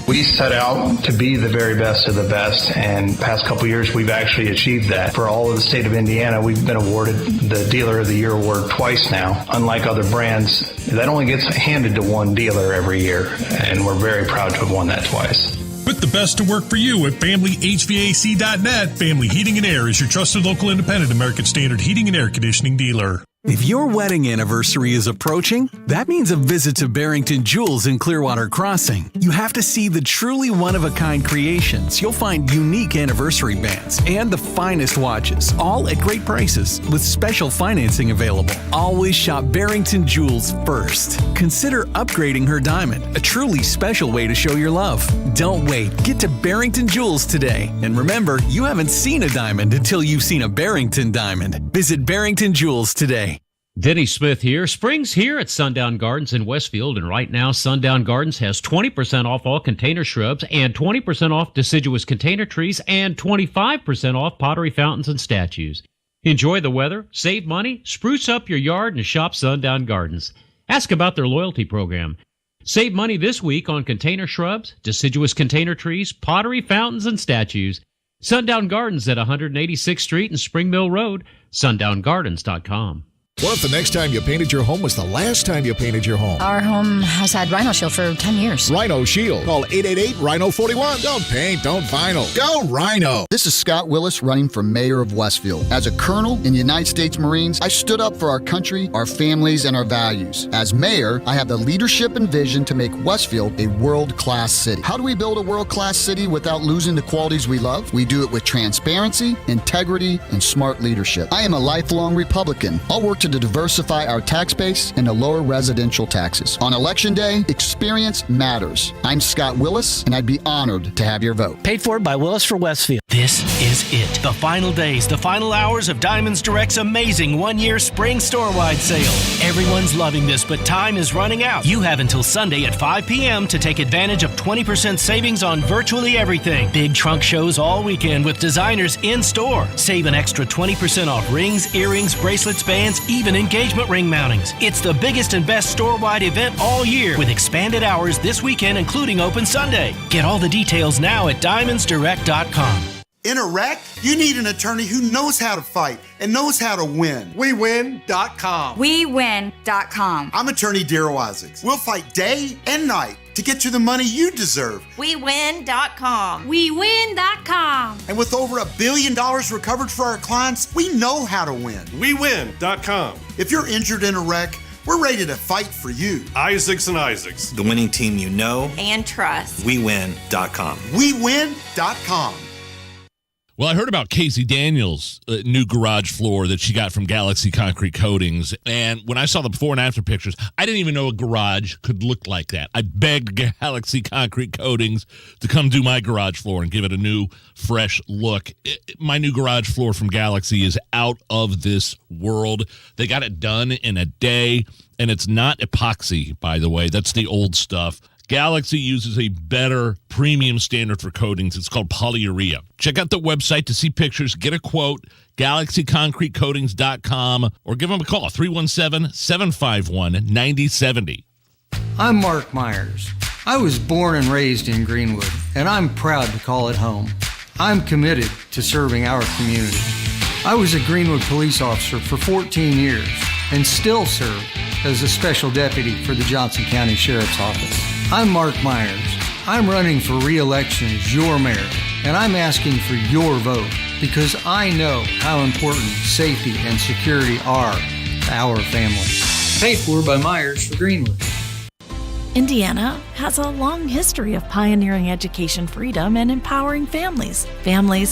We set out to be the very best of the best, and past couple years we've actually achieved that. For all of the state of Indiana, we've been awarded the Dealer of the Year award twice now. Unlike other brands, that only gets handed to one dealer every year, and we're very proud to have won that twice. Put the best to work for you at FamilyHVAC.net. Family Heating and Air is your trusted local independent American Standard heating and air conditioning dealer. If your wedding anniversary is approaching, that means a visit to Barrington Jewels in Clearwater Crossing. You have to see the truly one-of-a-kind creations. You'll find unique anniversary bands and the finest watches, all at great prices with special financing available. Always shop Barrington Jewels first. Consider upgrading her diamond, a truly special way to show your love. Don't wait. Get to Barrington Jewels today. And remember, you haven't seen a diamond until you've seen a Barrington diamond. Visit Barrington Jewels today. Denny Smith here. Spring's here at Sundown Gardens in Westfield, and right now Sundown Gardens has 20% off all container shrubs and 20% off deciduous container trees and 25% off pottery fountains and statues. Enjoy the weather, save money, spruce up your yard, and shop Sundown Gardens. Ask about their loyalty program. Save money this week on container shrubs, deciduous container trees, pottery fountains, and statues. Sundown Gardens at 186th Street and Spring Mill Road, sundown.gardens.com. What if the next time you painted your home was the last time you painted your home? Our home has had Rhino Shield for 10 years. Rhino Shield. Call 888-RHINO-41. Don't paint, don't vinyl. Go Rhino. This is Scott Willis running for mayor of Westfield. As a colonel in the United States Marines, I stood up for our country, our families, and our values. As mayor, I have the leadership and vision to make Westfield a world-class city. How do we build a world-class city without losing the qualities we love? We do it with transparency, integrity, and smart leadership. I am a lifelong Republican. I'll work to diversify our tax base and to lower residential taxes. On Election Day, experience matters. I'm Scott Willis, and I'd be honored to have your vote. Paid for by Willis for Westfield. This is it. The final days, the final hours of Diamonds Direct's amazing one-year spring store-wide sale. Everyone's loving this, but time is running out. You have until Sunday at 5 p.m. to take advantage of 20% savings on virtually everything. Big trunk shows all weekend with designers in-store. Save an extra 20% off rings, earrings, bracelets, bands, even engagement ring mountings. It's the biggest and best store-wide event all year with expanded hours this weekend, including open Sunday. Get all the details now at diamondsdirect.com. In a wreck, you need an attorney who knows how to fight and knows how to win. WeWin.com. WeWin.com. I'm attorney Darryl Isaacs. We'll fight day and night to get you the money you deserve. WeWin.com. WeWin.com. And with over $1 billion recovered for our clients, we know how to win. WeWin.com. If you're injured in a wreck, we're ready to fight for you. Isaacs and Isaacs. The winning team you know and trust. WeWin.com. WeWin.com. Well, I heard about Casey Daniels' new garage floor that she got from Galaxy Concrete Coatings. And when I saw the before and after pictures, I didn't even know a garage could look like that. I begged Galaxy Concrete Coatings to come do my garage floor and give it a new, fresh look. My new garage floor from Galaxy is out of this world. They got it done in a day, and it's not epoxy, by the way. That's the old stuff. Galaxy uses a better premium standard for coatings. It's called polyurea. Check out the website to see pictures, get a quote, galaxyconcretecoatings.com, or give them a call, 317-751-9070. I'm Mark Myers. I was born and raised in Greenwood, and I'm proud to call it home. I'm committed to serving our community. I was a Greenwood police officer for 14 years and still serve as a special deputy for the Johnson County Sheriff's Office. I'm Mark Myers. I'm running for re-election as your mayor, and I'm asking for your vote because I know how important safety and security are to our family. Paid for by Myers for Greenwood. Indiana has a long history of pioneering education freedom and empowering families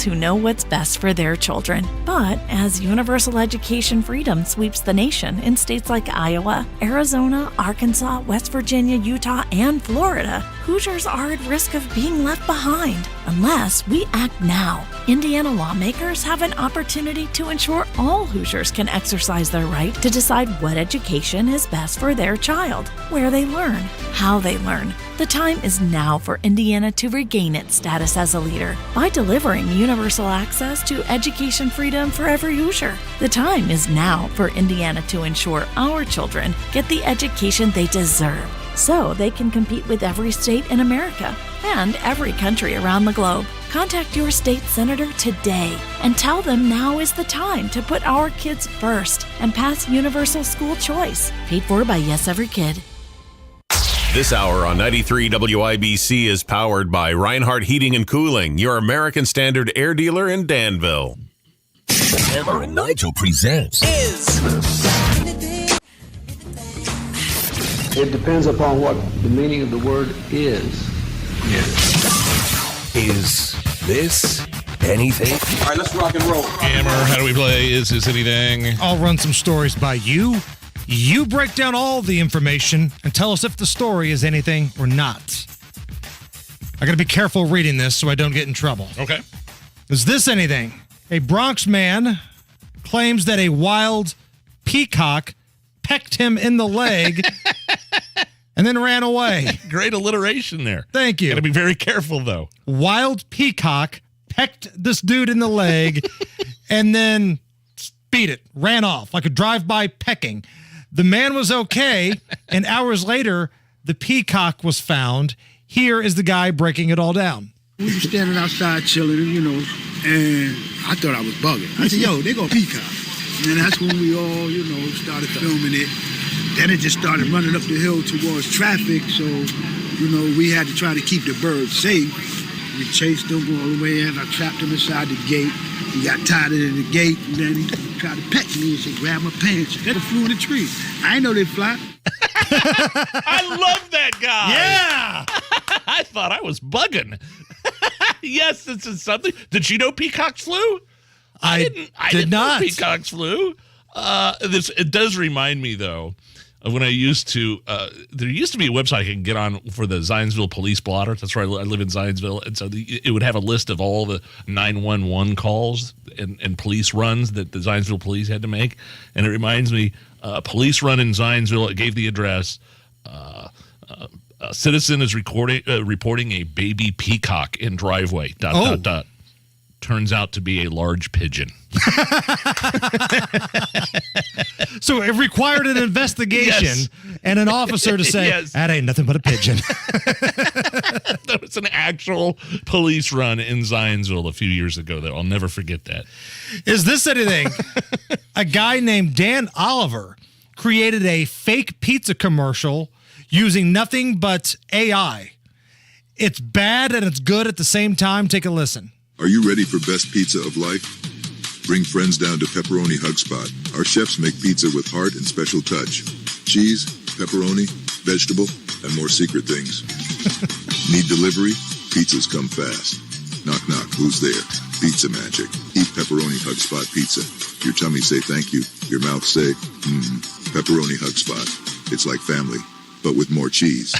who know what's best for their children. But as universal education freedom sweeps the nation in states like Iowa, Arizona, Arkansas, West Virginia, Utah, and Florida, Hoosiers are at risk of being left behind unless we act now. Indiana lawmakers have an opportunity to ensure all Hoosiers can exercise their right to decide what education is best for their child, where they learn, how they learn. The time is now for Indiana to regain its status as a leader by delivering universal access to education freedom for every Hoosier. The time is now for Indiana to ensure our children get the education they deserve so they can compete with every state in America and every country around the globe. Contact your state senator today and tell them now is the time to put our kids first and pass universal school choice. Paid for by Yes Every Kid. This hour on 93 WIBC is powered by Reinhardt Heating and Cooling, your American Standard air dealer in Danville. Hammer and Nigel presents It depends upon what the meaning of the word is. Is this anything? All right, let's rock and roll. Hammer, how do we play Is This Anything? I'll run some stories by you. You break down all the information and tell us if the story is anything or not. I got to be careful reading this so I don't get in trouble. Okay. Is this anything? A Bronx man claims that a wild peacock pecked him in the leg and then ran away. Great alliteration there. Thank you. Got to be very careful, though. Wild peacock pecked this dude in the leg and then beat it, ran off like a drive-by pecking. The man was okay, and hours later, the peacock was found. Here is the guy breaking it all down. We were standing outside chilling, and I thought I was bugging. I said, yo, they go peacock. And that's when we all, started filming it. Then it just started running up the hill towards traffic, so, we had to try to keep the birds safe. We chased them all the way in. I trapped them inside the gate. He got tied in the gate, and then he tried to peck me and said, grab my pants. They flew in the tree. I didn't know they'd fly. I love that guy. Yeah. I thought I was bugging. Yes, this is something. Did you know peacocks flew? I didn't not. know peacocks flew. It does remind me, though, of when I used to, there used to be a website I could get on for the Zionsville police blotter. That's where I live in Zionsville. And so it would have a list of all the 911 calls and police runs that the Zionsville police had to make. And it reminds me, police run in Zionsville, it gave the address. A citizen is reporting a baby peacock in driveway, ... Turns out to be a large pigeon. So it required an investigation and an officer to say, that ain't nothing but a pigeon. That was an actual police run in Zionsville a few years ago, though. I'll never forget that. Is this anything? A guy named Dan Oliver created a fake pizza commercial using nothing but AI. It's bad and it's good at the same time. Take a listen. Are you ready for best pizza of life? Bring friends down to Pepperoni Hug Spot. Our chefs make pizza with heart and special touch. Cheese, pepperoni, vegetable, and more secret things. Need delivery? Pizzas come fast. Knock, knock, who's there? Pizza magic. Eat Pepperoni Hug Spot pizza. Your tummy say thank you. Your mouth say, Pepperoni Hug Spot. It's like family, but with more cheese.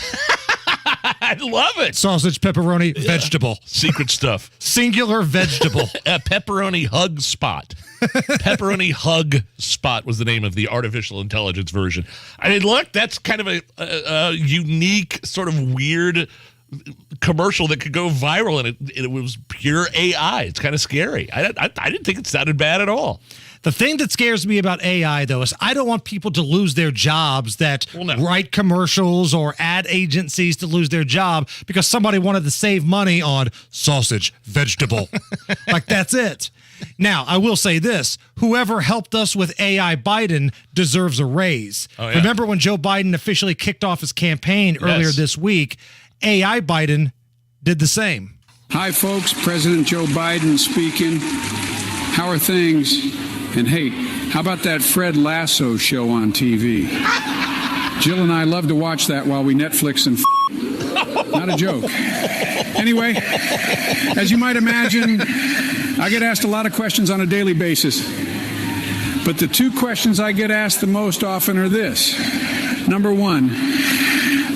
I love it. Sausage, pepperoni, vegetable. Secret stuff. Singular vegetable. Pepperoni Hug Spot. Pepperoni Hug Spot was the name of the artificial intelligence version. I mean, look, that's kind of a unique, sort of weird commercial that could go viral, and it was pure AI. It's kind of scary. I didn't think it sounded bad at all. The thing that scares me about AI, though, is I don't want people to lose their jobs that write commercials or ad agencies to lose their job because somebody wanted to save money on sausage, vegetable. Like, that's it. Now, I will say this. Whoever helped us with AI Biden deserves a raise. Oh, yeah. Remember when Joe Biden officially kicked off his campaign earlier this week? AI Biden did the same. Hi, folks. President Joe Biden speaking. How are things? And hey, how about that Fred Lasso show on TV? Jill and I love to watch that while we Netflix and not a joke. Anyway, as you might imagine, I get asked a lot of questions on a daily basis. But the two questions I get asked the most often are this. Number one,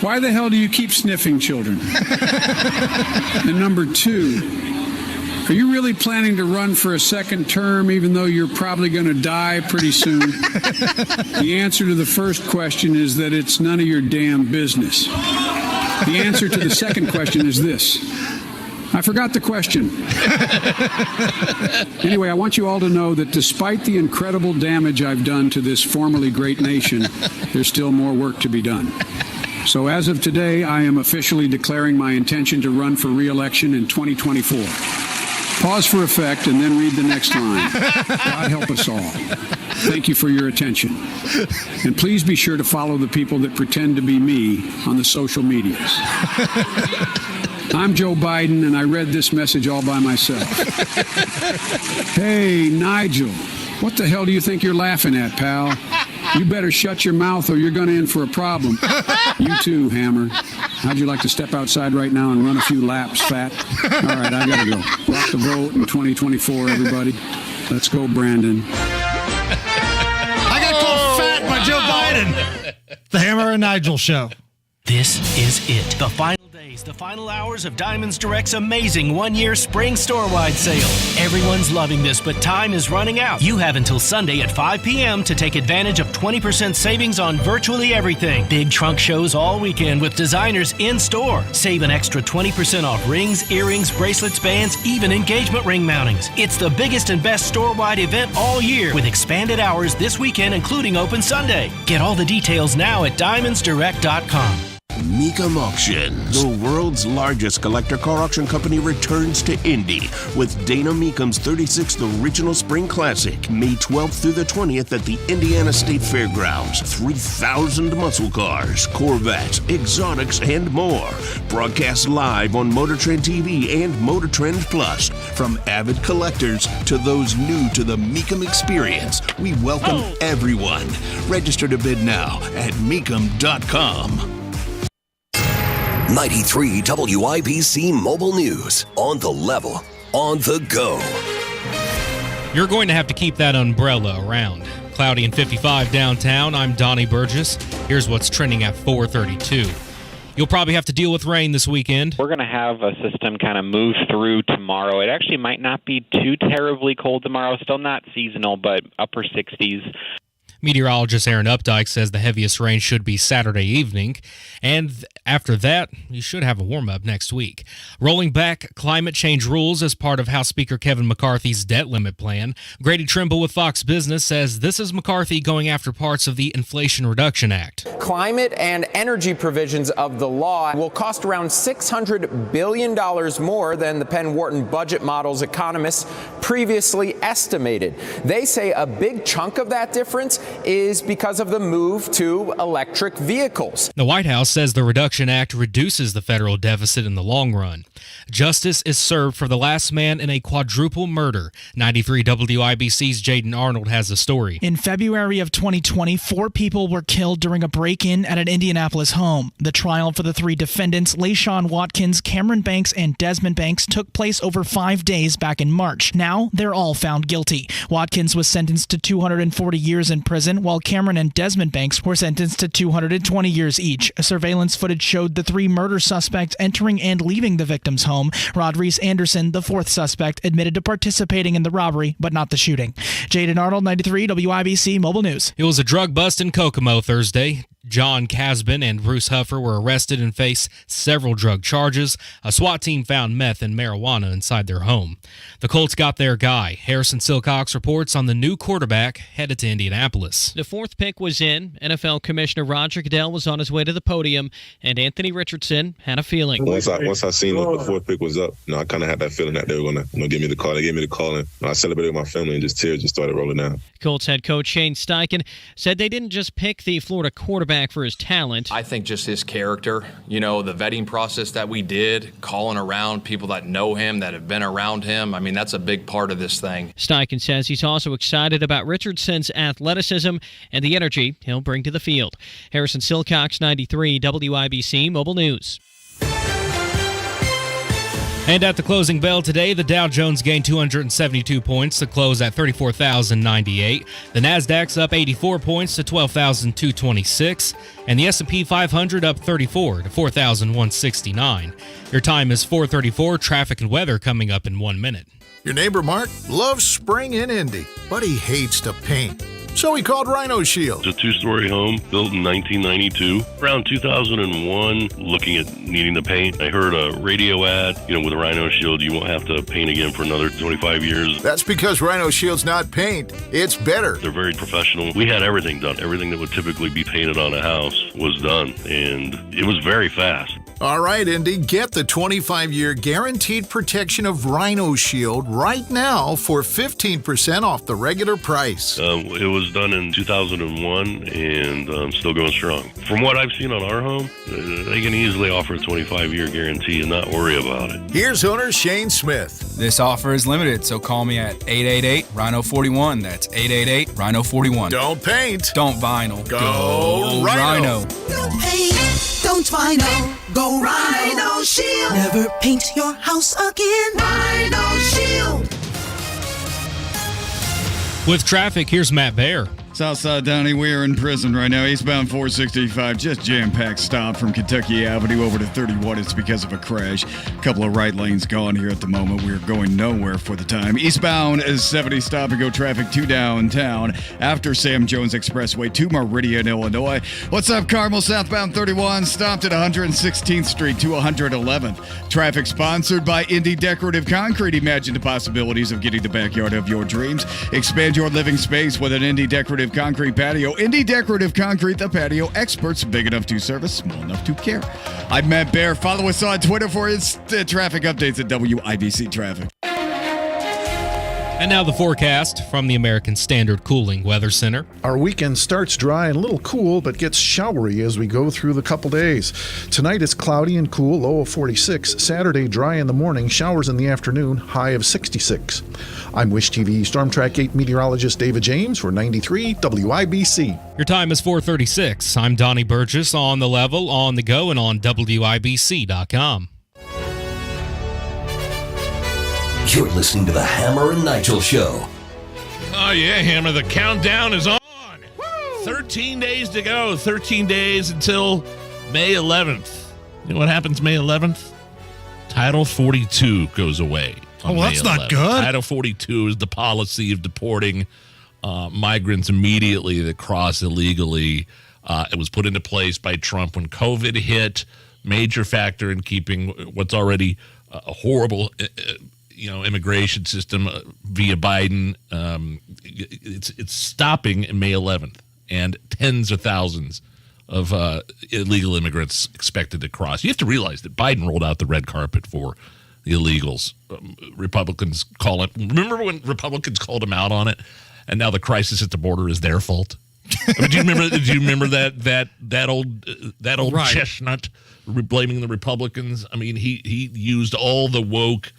why the hell do you keep sniffing children? And number two, are you really planning to run for a second term even though you're probably going to die pretty soon? The answer to the first question is that it's none of your damn business. The answer to the second question is this. I forgot the question. Anyway, I want you all to know that despite the incredible damage I've done to this formerly great nation, there's still more work to be done. So as of today, I am officially declaring my intention to run for re-election in 2024. Pause for effect and then read the next line. God help us all. Thank you for your attention. And please be sure to follow the people that pretend to be me on the social medias. I'm Joe Biden, and I read this message all by myself. Hey, Nigel, what the hell do you think you're laughing at, pal? You better shut your mouth or you're going to in for a problem. You too, Hammer. How'd you like to step outside right now and run a few laps, fat? All right, I got to go. Rock the vote in 2024, everybody. Let's go, Brandon. I got called fat by Joe Biden. The Hammer and Nigel Show. This is it. The final days, the final hours of Diamonds Direct's amazing one-year spring store-wide sale. Everyone's loving this, but time is running out. You have until Sunday at 5 p.m. to take advantage of 20% savings on virtually everything. Big trunk shows all weekend with designers in-store. Save an extra 20% off rings, earrings, bracelets, bands, even engagement ring mountings. It's the biggest and best store-wide event all year with expanded hours this weekend, including open Sunday. Get all the details now at diamondsdirect.com. Mecum Auction, the world's largest collector car auction company, returns to Indy with Dana Mecum's 36th Original Spring Classic, May 12th through the 20th at the Indiana State Fairgrounds. 3,000 muscle cars, Corvettes, exotics, and more. Broadcast live on Motor Trend TV and Motor Trend Plus. From avid collectors to those new to the Mecum experience, we welcome everyone. Register to bid now at mecum.com. 93 WIBC Mobile News. On the level, on the go. You're going to have to keep that umbrella around. Cloudy and 55 downtown. I'm Donnie Burgess. Here's what's trending at 432. You'll probably have to deal with rain this weekend. We're going to have a system kind of move through tomorrow. It actually might not be too terribly cold tomorrow. Still not seasonal, but upper 60s. Meteorologist Aaron Updike says the heaviest rain should be Saturday evening, and after that, you should have a warm-up next week. Rolling back climate change rules as part of House Speaker Kevin McCarthy's debt limit plan. Grady Trimble with Fox Business says this is McCarthy going after parts of the Inflation Reduction Act. Climate and energy provisions of the law will cost around $600 billion more than the Penn-Wharton budget model's economists previously estimated. They say a big chunk of that difference is because of the move to electric vehicles. The White House says the Reduction Act reduces the federal deficit in the long run. Justice is served for the last man in a quadruple murder. 93 WIBC's Jaden Arnold has the story. In February of 2020, 4 people were killed during a break-in at an Indianapolis home. The trial for the 3 defendants, LaShawn Watkins, Cameron Banks, and Desmond Banks, took place over 5 days back in March. Now, they're all found guilty. Watkins was sentenced to 240 years in prison, while Cameron and Desmond Banks were sentenced to 220 years each. Surveillance footage showed the 3 murder suspects entering and leaving the victim's home. Rodriguez Anderson, the 4th suspect, admitted to participating in the robbery, but not the shooting. Jaden Arnold, 93 WIBC Mobile News. It was a drug bust in Kokomo Thursday. John Casbin and Bruce Huffer were arrested and face several drug charges. A SWAT team found meth and marijuana inside their home. The Colts got their guy. Harrison Silcox reports on the new quarterback headed to Indianapolis. The 4th pick was in. NFL Commissioner Roger Goodell was on his way to the podium, and Anthony Richardson had a feeling. Once I seen the 4th pick was up, I kind of had that feeling that they were going to give me the call. They gave me the call, and I celebrated with my family, and tears just started rolling down. Colts head coach Shane Steichen said they didn't just pick the Florida quarterback for his talent. I think just his character, the vetting process that we did, calling around people that know him, that have been around him. I mean, that's a big part of this thing. Steichen says he's also excited about Richardson's athleticism and the energy he'll bring to the field. Harrison Silcox, 93 WIBC Mobile News. And at the closing bell today, the Dow Jones gained 272 points to close at 34,098. The Nasdaq's up 84 points to 12,226. And the S&P 500 up 34 to 4,169. Your time is 4:34. Traffic and weather coming up in 1 minute. Your neighbor Mark loves spring in Indy, but he hates to paint. So he called Rhino Shield. It's a 2-story home built in 1992. Around 2001, looking at needing to paint, I heard a radio ad, with a Rhino Shield, you won't have to paint again for another 25 years. That's because Rhino Shield's not paint. It's better. They're very professional. We had everything done. Everything that would typically be painted on a house was done, and it was very fast. All right, Indy, get the 25-year guaranteed protection of Rhino Shield right now for 15% off the regular price. It was done in 2001 and still going strong. From what I've seen on our home, they can easily offer a 25-year guarantee and not worry about it. Here's owner Shane Smith. This offer is limited, so call me at 888-RHINO-41. That's 888-RHINO-41. Don't paint. Don't vinyl. Go Rhino. Don't paint. Don't vinyl. Go Rhino Shield. Never paint your house again. Rhino Shield. With traffic, here's Matt Baer. Southside Downey, we are in prison right now. Eastbound 465, just jam-packed stop from Kentucky Avenue over to 31. It's because of a crash. A couple of right lanes gone here at the moment. We are going nowhere for the time. Eastbound is 70, stop-and-go traffic to downtown after Sam Jones Expressway to Meridian, Illinois. What's up, Carmel? Southbound 31, stopped at 116th Street to 111th. Traffic sponsored by Indy Decorative Concrete. Imagine the possibilities of getting the backyard of your dreams. Expand your living space with an Indy Decorative Concrete patio. Indy Decorative Concrete, the patio experts, big enough to service, small enough to care. I'm Matt Baer. Follow us on Twitter for instant traffic updates at WIBC Traffic. And now the forecast from the American Standard Cooling Weather Center. Our weekend starts dry and a little cool, but gets showery as we go through the couple days. Tonight it's cloudy and cool, low of 46. Saturday, dry in the morning, showers in the afternoon, high of 66. I'm Wish TV Storm Track 8 meteorologist David James for 93 WIBC. Your time is 4:36. I'm Donnie Burgess on the level, on the go, and on WIBC.com. You're listening to the Hammer and Nigel Show. Oh, yeah, Hammer. The countdown is on. Woo! 13 days to go. 13 days until May 11th. You know what happens May 11th? Title 42 goes away. Oh, well, that's not good. Title 42 is the policy of deporting migrants immediately that cross illegally. It was put into place by Trump when COVID hit. Major factor in keeping what's already a horrible immigration system via Biden. It's stopping May 11th, and tens of thousands of illegal immigrants expected to cross. You have to realize that Biden rolled out the red carpet for the illegals. Republicans call it. Remember when Republicans called him out on it, and now the crisis at the border is their fault? I mean, do you remember that old right. chestnut blaming the Republicans? I mean, he used all the woke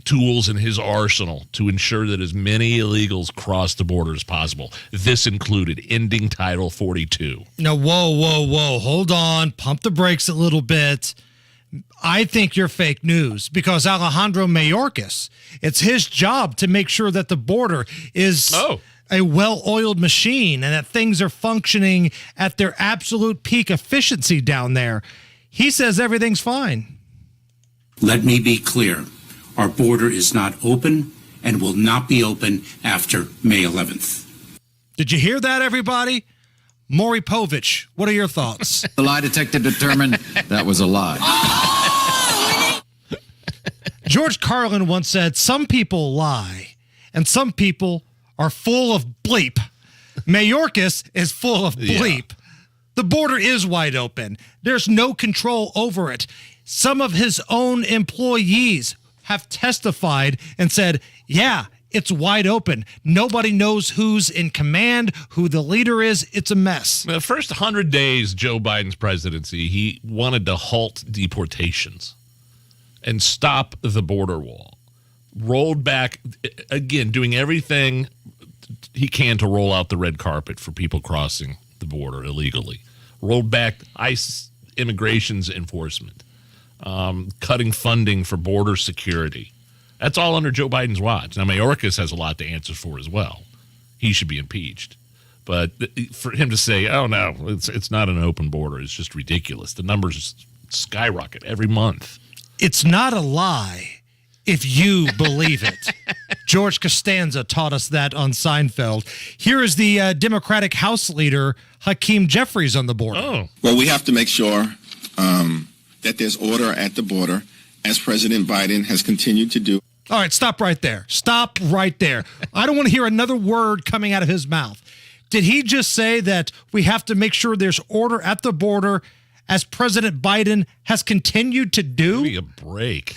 tools in his arsenal to ensure that as many illegals cross the border as possible. This included ending Title 42. Now, whoa. Hold on. Pump the brakes a little bit. I think you're fake news because Alejandro Mayorkas, it's his job to make sure that the border is a well-oiled machine and that things are functioning at their absolute peak efficiency down there. He says everything's fine. Let me be clear. Our border is not open and will not be open after May 11th. Did you hear that, everybody? Maury Povich, what are your thoughts? The lie detector determined that was a lie. George Carlin once said, some people lie, and some people are full of bleep. Mayorkas is full of bleep. Yeah. The border is wide open. There's no control over it. Some of his own employees have testified and said, yeah, it's wide open. Nobody knows who's in command, who the leader is. It's a mess. The first 100 days Joe Biden's presidency, he wanted to halt deportations and stop the border wall. Rolled back, again, doing everything he can to roll out the red carpet for people crossing the border illegally. Rolled back ICE immigration's enforcement, cutting funding for border security. That's all under Joe Biden's watch. Now, Mayorkas has a lot to answer for as well. He should be impeached. But for him to say, oh, no, it's not an open border, it's just ridiculous. The numbers skyrocket every month. It's not a lie if you believe it. George Costanza taught us that on Seinfeld. Here is the Democratic House leader, Hakeem Jeffries, on the border. Oh. Well, we have to make sure that there's order at the border, as President Biden has continued to do. All right, stop right there. Stop right there. I don't want to hear another word coming out of his mouth. Did he just say that we have to make sure there's order at the border as President Biden has continued to do. Give me a break.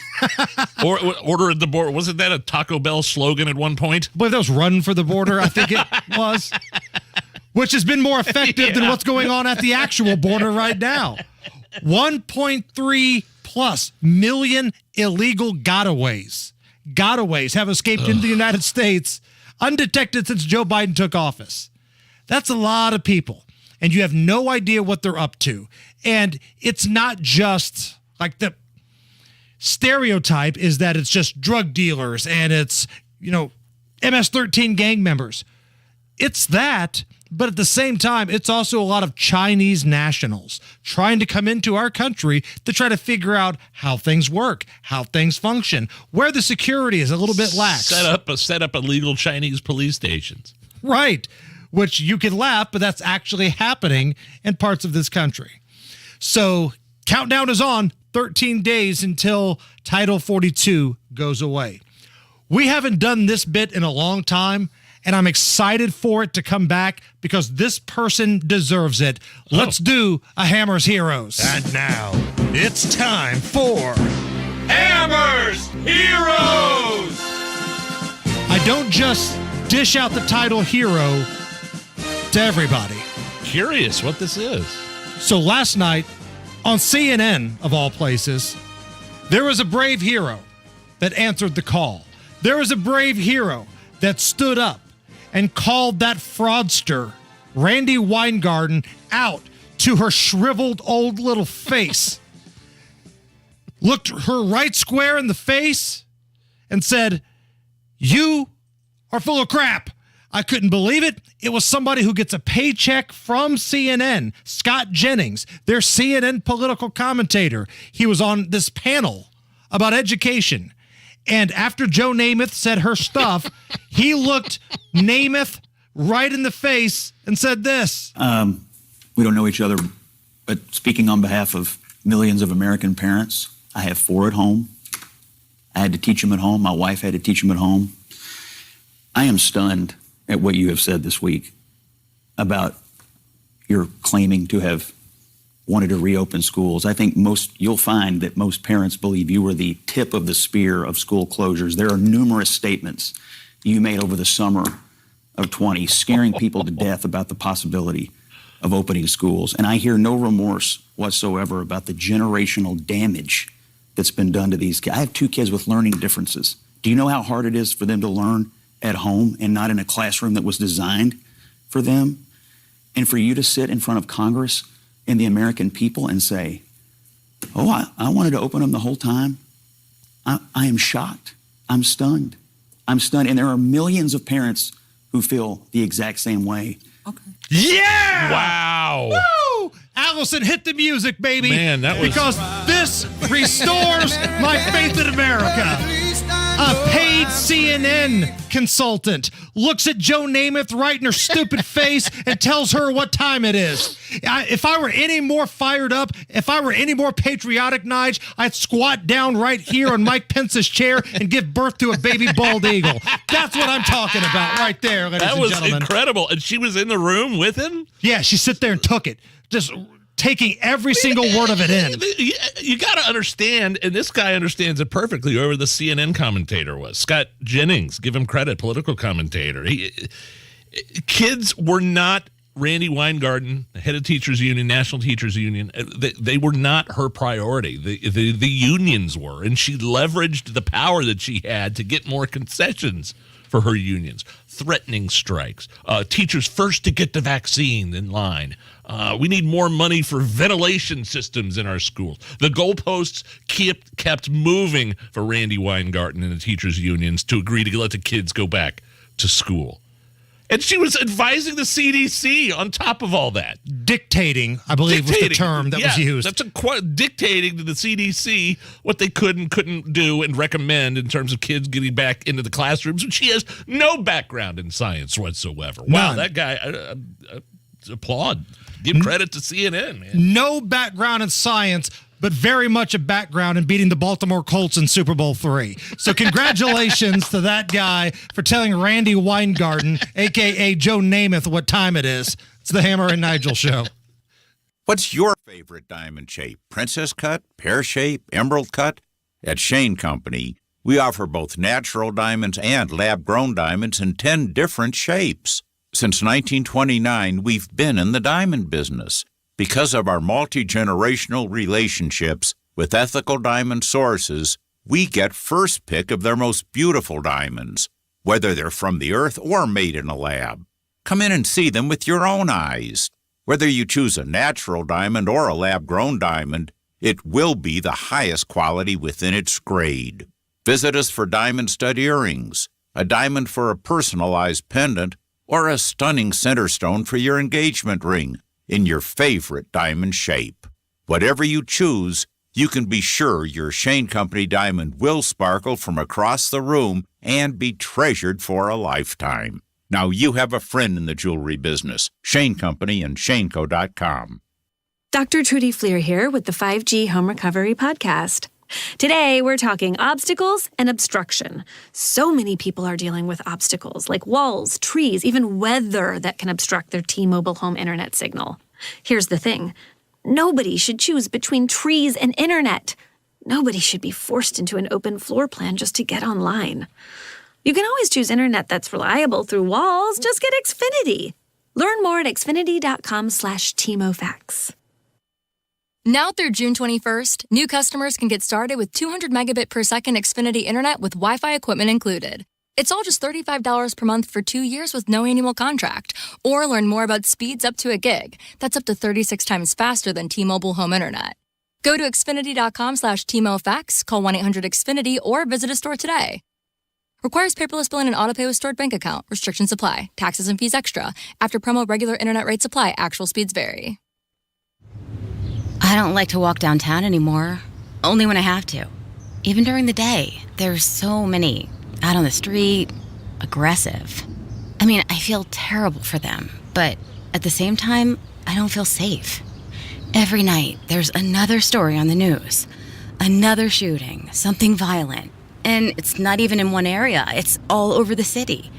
Or order at the border. Wasn't that a Taco Bell slogan at one point? I believe that was run for the border, I think it was. Which has been more effective than what's going on at the actual border right now. 1.3 plus million illegal gotaways have escaped into the United States undetected since Joe Biden took office. That's a lot of people, and you have no idea what they're up to. And it's not just like the stereotype is that it's just drug dealers and it's, MS-13 gang members. It's that, but at the same time, it's also a lot of Chinese nationals trying to come into our country to try to figure out how things work, how things function, where the security is a little bit lax. Set up illegal Chinese police stations. Right, which you can laugh, but that's actually happening in parts of this country. So countdown is on, 13 days until Title 42 goes away. We haven't done this bit in a long time, and I'm excited for it to come back because this person deserves it. Let's do a Hammer's Heroes. And now, it's time for Hammer's Heroes! I don't just dish out the title hero to everybody. Curious what this is. So last night, on CNN, of all places, there was a brave hero that answered the call. There was a brave hero that stood up and called that fraudster, Randy Weingarten, out to her shriveled old little face, looked her right square in the face, and said, "You are full of crap." I couldn't believe it. It was somebody who gets a paycheck from CNN, Scott Jennings, their CNN political commentator. He was on this panel about education. And after Joe Namath said her stuff, he looked Namath right in the face and said this. We don't know each other, but speaking on behalf of millions of American parents, I have 4 at home. I had to teach them at home. My wife had to teach them at home. I am stunned at what you have said this week about your claiming to have wanted to reopen schools. I think you'll find that most parents believe you were the tip of the spear of school closures. There are numerous statements you made over the summer of 20, scaring people to death about the possibility of opening schools. And I hear no remorse whatsoever about the generational damage that's been done to these kids. I have 2 kids with learning differences. Do you know how hard it is for them to learn at home and not in a classroom that was designed for them? And for you to sit in front of Congress and the American people and say, "Oh, I wanted to open them the whole time." I am shocked. I'm stunned. I'm stunned. And there are millions of parents who feel the exact same way. Okay. Yeah! Wow. Woo! Allison, hit the music, baby. Man, that was... Because this restores my faith in America. A paid CNN consultant looks at Joe Namath right in her stupid face and tells her what time it is. If I were any more fired up, if I were any more patriotic, Nige, I'd squat down right here on Mike Pence's chair and give birth to a baby bald eagle. That's what I'm talking about right there, ladies and gentlemen. That was incredible. And she was in the room with him? Yeah, she sit there and took it. Just taking every single word of it in. You got to understand, and this guy understands it perfectly, whoever the CNN commentator was. Scott Jennings, give him credit, political commentator. Kids were not Randy Weingarten, head of teachers union, national teachers union. They were not her priority. The unions were, and she leveraged the power that she had to get more concessions for her unions, threatening strikes, teachers first to get the vaccine in line. We need more money for ventilation systems in our schools. The goalposts kept moving for Randy Weingarten and the teachers' unions to agree to let the kids go back to school. And she was advising the CDC on top of all that. Dictating, I believe, was the term that was used. That's dictating to the CDC what they could and couldn't do and recommend in terms of kids getting back into the classrooms. And she has no background in science whatsoever. Wow, that guy, applaud. Give credit to CNN, man. No background in science, but very much a background in beating the Baltimore Colts in Super Bowl III. So congratulations to that guy for telling Randy Weingarten, a.k.a. Joe Namath, what time it is. It's the Hammer and Nigel Show. What's your favorite diamond shape? Princess cut, pear shape, emerald cut? At Shane Company, we offer both natural diamonds and lab-grown diamonds in 10 different shapes. Since 1929, we've been in the diamond business. Because of our multi-generational relationships with ethical diamond sources, we get first pick of their most beautiful diamonds, whether they're from the earth or made in a lab. Come in and see them with your own eyes. Whether you choose a natural diamond or a lab-grown diamond, it will be the highest quality within its grade. Visit us for diamond stud earrings, a diamond for a personalized pendant, or a stunning center stone for your engagement ring in your favorite diamond shape. Whatever you choose, you can be sure your Shane Company diamond will sparkle from across the room and be treasured for a lifetime. Now you have a friend in the jewelry business. Shane Company and shaneco.com. Dr. Trudy Fleer here with the 5G Home Recovery Podcast. Today, we're talking obstacles and obstruction. So many people are dealing with obstacles like walls, trees, even weather that can obstruct their T-Mobile home internet signal. Here's the thing. Nobody should choose between trees and internet. Nobody should be forced into an open floor plan just to get online. You can always choose internet that's reliable through walls. Just get Xfinity. Learn more at xfinity.com/TMOFAX. Now through June 21st, new customers can get started with 200 megabit per second Xfinity internet with Wi-Fi equipment included. It's all just $35 per month for 2 years with no annual contract. Or learn more about speeds up to a gig. That's up to 36 times faster than T-Mobile home internet. Go to xfinity.com/TMOFAX, call 1-800-XFINITY, or visit a store today. Requires paperless billing and autopay with stored bank account. Restrictions apply. Taxes and fees extra. After promo, regular internet rates apply. Actual speeds vary. I don't like to walk downtown anymore. Only when I have to. Even during the day. There's so many out on the street, aggressive. I mean, I feel terrible for them. But at the same time, I don't feel safe. Every night, there's another story on the news. Another shooting, something violent. And it's not even in one area. It's all over the city.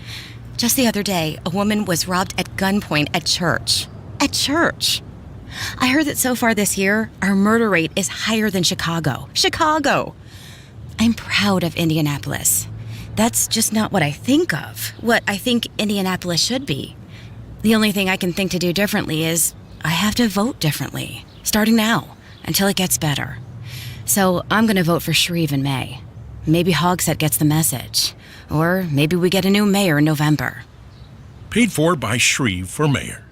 Just the other day, a woman was robbed at gunpoint at church. At church. I heard that so far this year, our murder rate is higher than Chicago. Chicago! I'm proud of Indianapolis. That's just not what I think of, what I think Indianapolis should be. The only thing I can think to do differently is I have to vote differently, starting now, until it gets better. So I'm going to vote for Shreve in May. Maybe Hogsett gets the message. Or maybe we get a new mayor in November. Paid for by Shreve for mayor.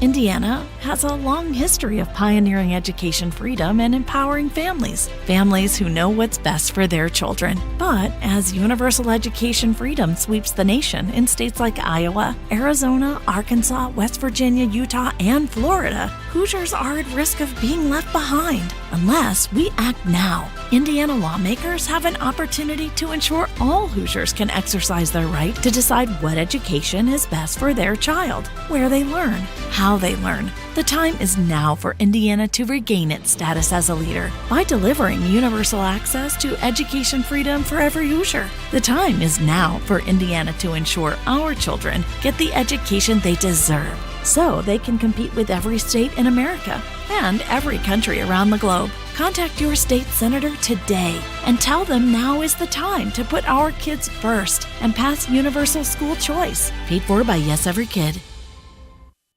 Indiana has a long history of pioneering education freedom and empowering families who know what's best for their children. But as universal education freedom sweeps the nation in states like Iowa, Arizona, Arkansas, West Virginia, Utah, and Florida, Hoosiers are at risk of being left behind unless we act now. Indiana lawmakers have an opportunity to ensure all Hoosiers can exercise their right to decide what education is best for their child, where they learn, how they learn. The time is now for Indiana to regain its status as a leader by delivering universal access to education freedom for every Hoosier. The time is now for Indiana to ensure our children get the education they deserve so they can compete with every state in America and every country around the globe. Contact your state senator today and tell them now is the time to put our kids first and pass universal school choice. Paid for by Yes Every Kid.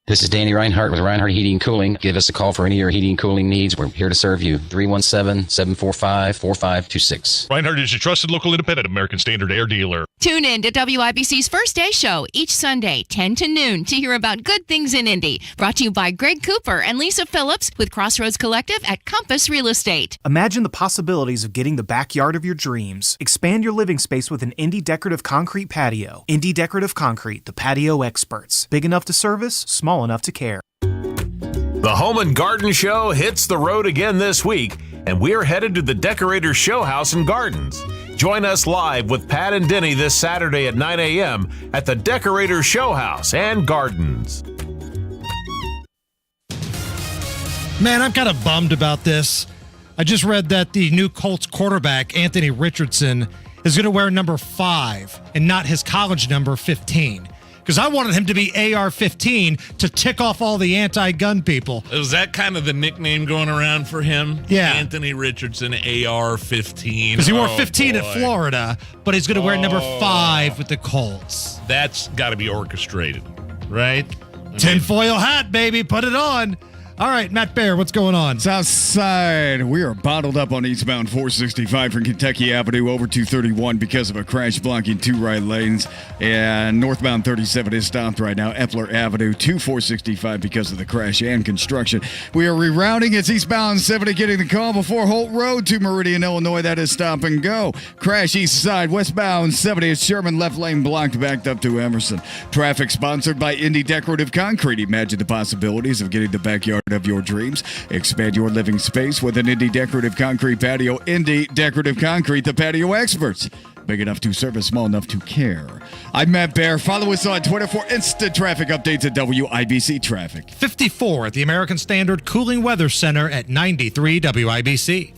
This is Danny Reinhardt with Reinhardt Heating and Cooling. Give us a call for any of your heating and cooling needs. We're here to serve you. 317-745-4526. Reinhardt is your trusted local independent American Standard Air dealer. Tune in to WIBC's First Day Show each Sunday, 10 to noon, to hear about good things in Indy. Brought to you by Greg Cooper and Lisa Phillips with Crossroads Collective at Compass Real Estate. Imagine the possibilities of getting the backyard of your dreams. Expand your living space with an Indy Decorative Concrete patio. Indy Decorative Concrete, the patio experts. Big enough to service, small enough to care. The Home and Garden Show hits the road again this week, and we're headed to the Decorator's Show House and Gardens. Join us live with Pat and Denny this Saturday at 9 a.m. at the Decorator's Show House and Gardens. Man, I'm kind of bummed about this. I just read that the new Colts quarterback, Anthony Richardson, is going to wear number 5 and not his college number 15. Because I wanted him to be AR-15 to tick off all the anti-gun people. Was that kind of the nickname going around for him? Yeah. Anthony Richardson, AR-15. Because he wore 15 at Florida, but he's going to wear number 5 with the Colts. That's got to be orchestrated, right? Tinfoil hat, baby. Put it on. All right, Matt Bear, what's going on? Southside, we are bottled up on eastbound 465 from Kentucky Avenue over 231 because of a crash blocking 2 right lanes. And northbound 37 is stopped right now. Epler Avenue to 465 because of the crash and construction. We are rerouting. It's eastbound 70 getting the call before Holt Road to Meridian, Illinois. That is stop and go. Crash east side, westbound 70 is Sherman left lane blocked backed up to Emerson. Traffic sponsored by Indy Decorative Concrete. Imagine the possibilities of getting the backyard of your dreams. Expand your living space with an Indy Decorative Concrete patio. Indy Decorative Concrete, the patio experts. Big enough to service, small enough to care. I'm Matt Bear. Follow us on Twitter for instant traffic updates at WIBC Traffic. 54 at the American Standard Cooling Weather Center at 93 WIBC.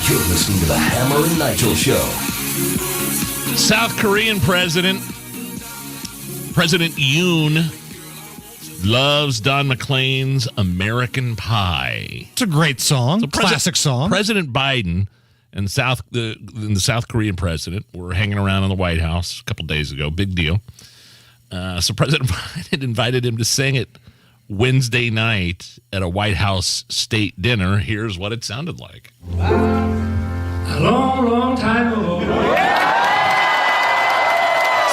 You're listening to the Hammer and Nigel Show. South Korean President Yoon loves Don McLean's American Pie. It's a great song, so classic song. President Biden and the South Korean president were hanging around in the White House a couple days ago. Big deal. So President Biden invited him to sing it Wednesday night at a White House state dinner. Here's what it sounded like. A long, long time ago.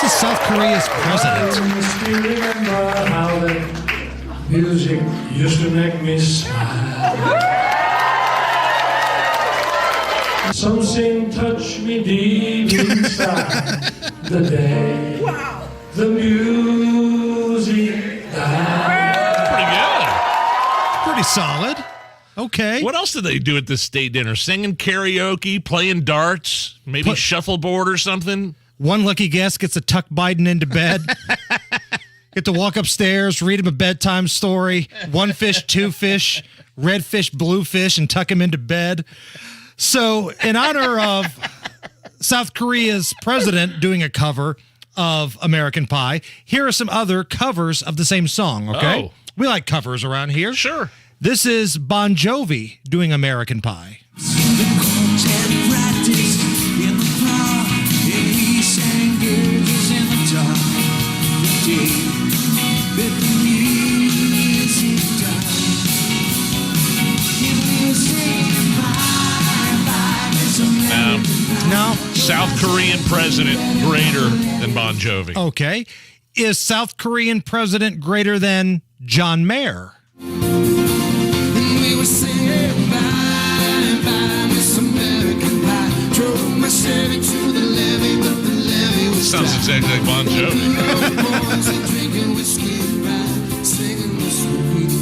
This is South Korea's president. I still remember how the music used to make me smile. Something touched me deep inside the day the music died. Pretty solid. Okay. What else did they do at this state dinner? Singing karaoke, playing darts, maybe shuffleboard or something? One lucky guest gets to tuck Biden into bed. Get to walk upstairs, read him a bedtime story. 1 fish, 2 fish, red fish, blue fish, and tuck him into bed. So in honor of South Korea's president doing a cover of American Pie, here are some other covers of the same song, okay? Oh. We like covers around here. Sure. This is Bon Jovi doing American Pie. No. South Korean president greater than Bon Jovi. Okay. Is South Korean president greater than John Mayer? Sounds exactly like Bon Jovi.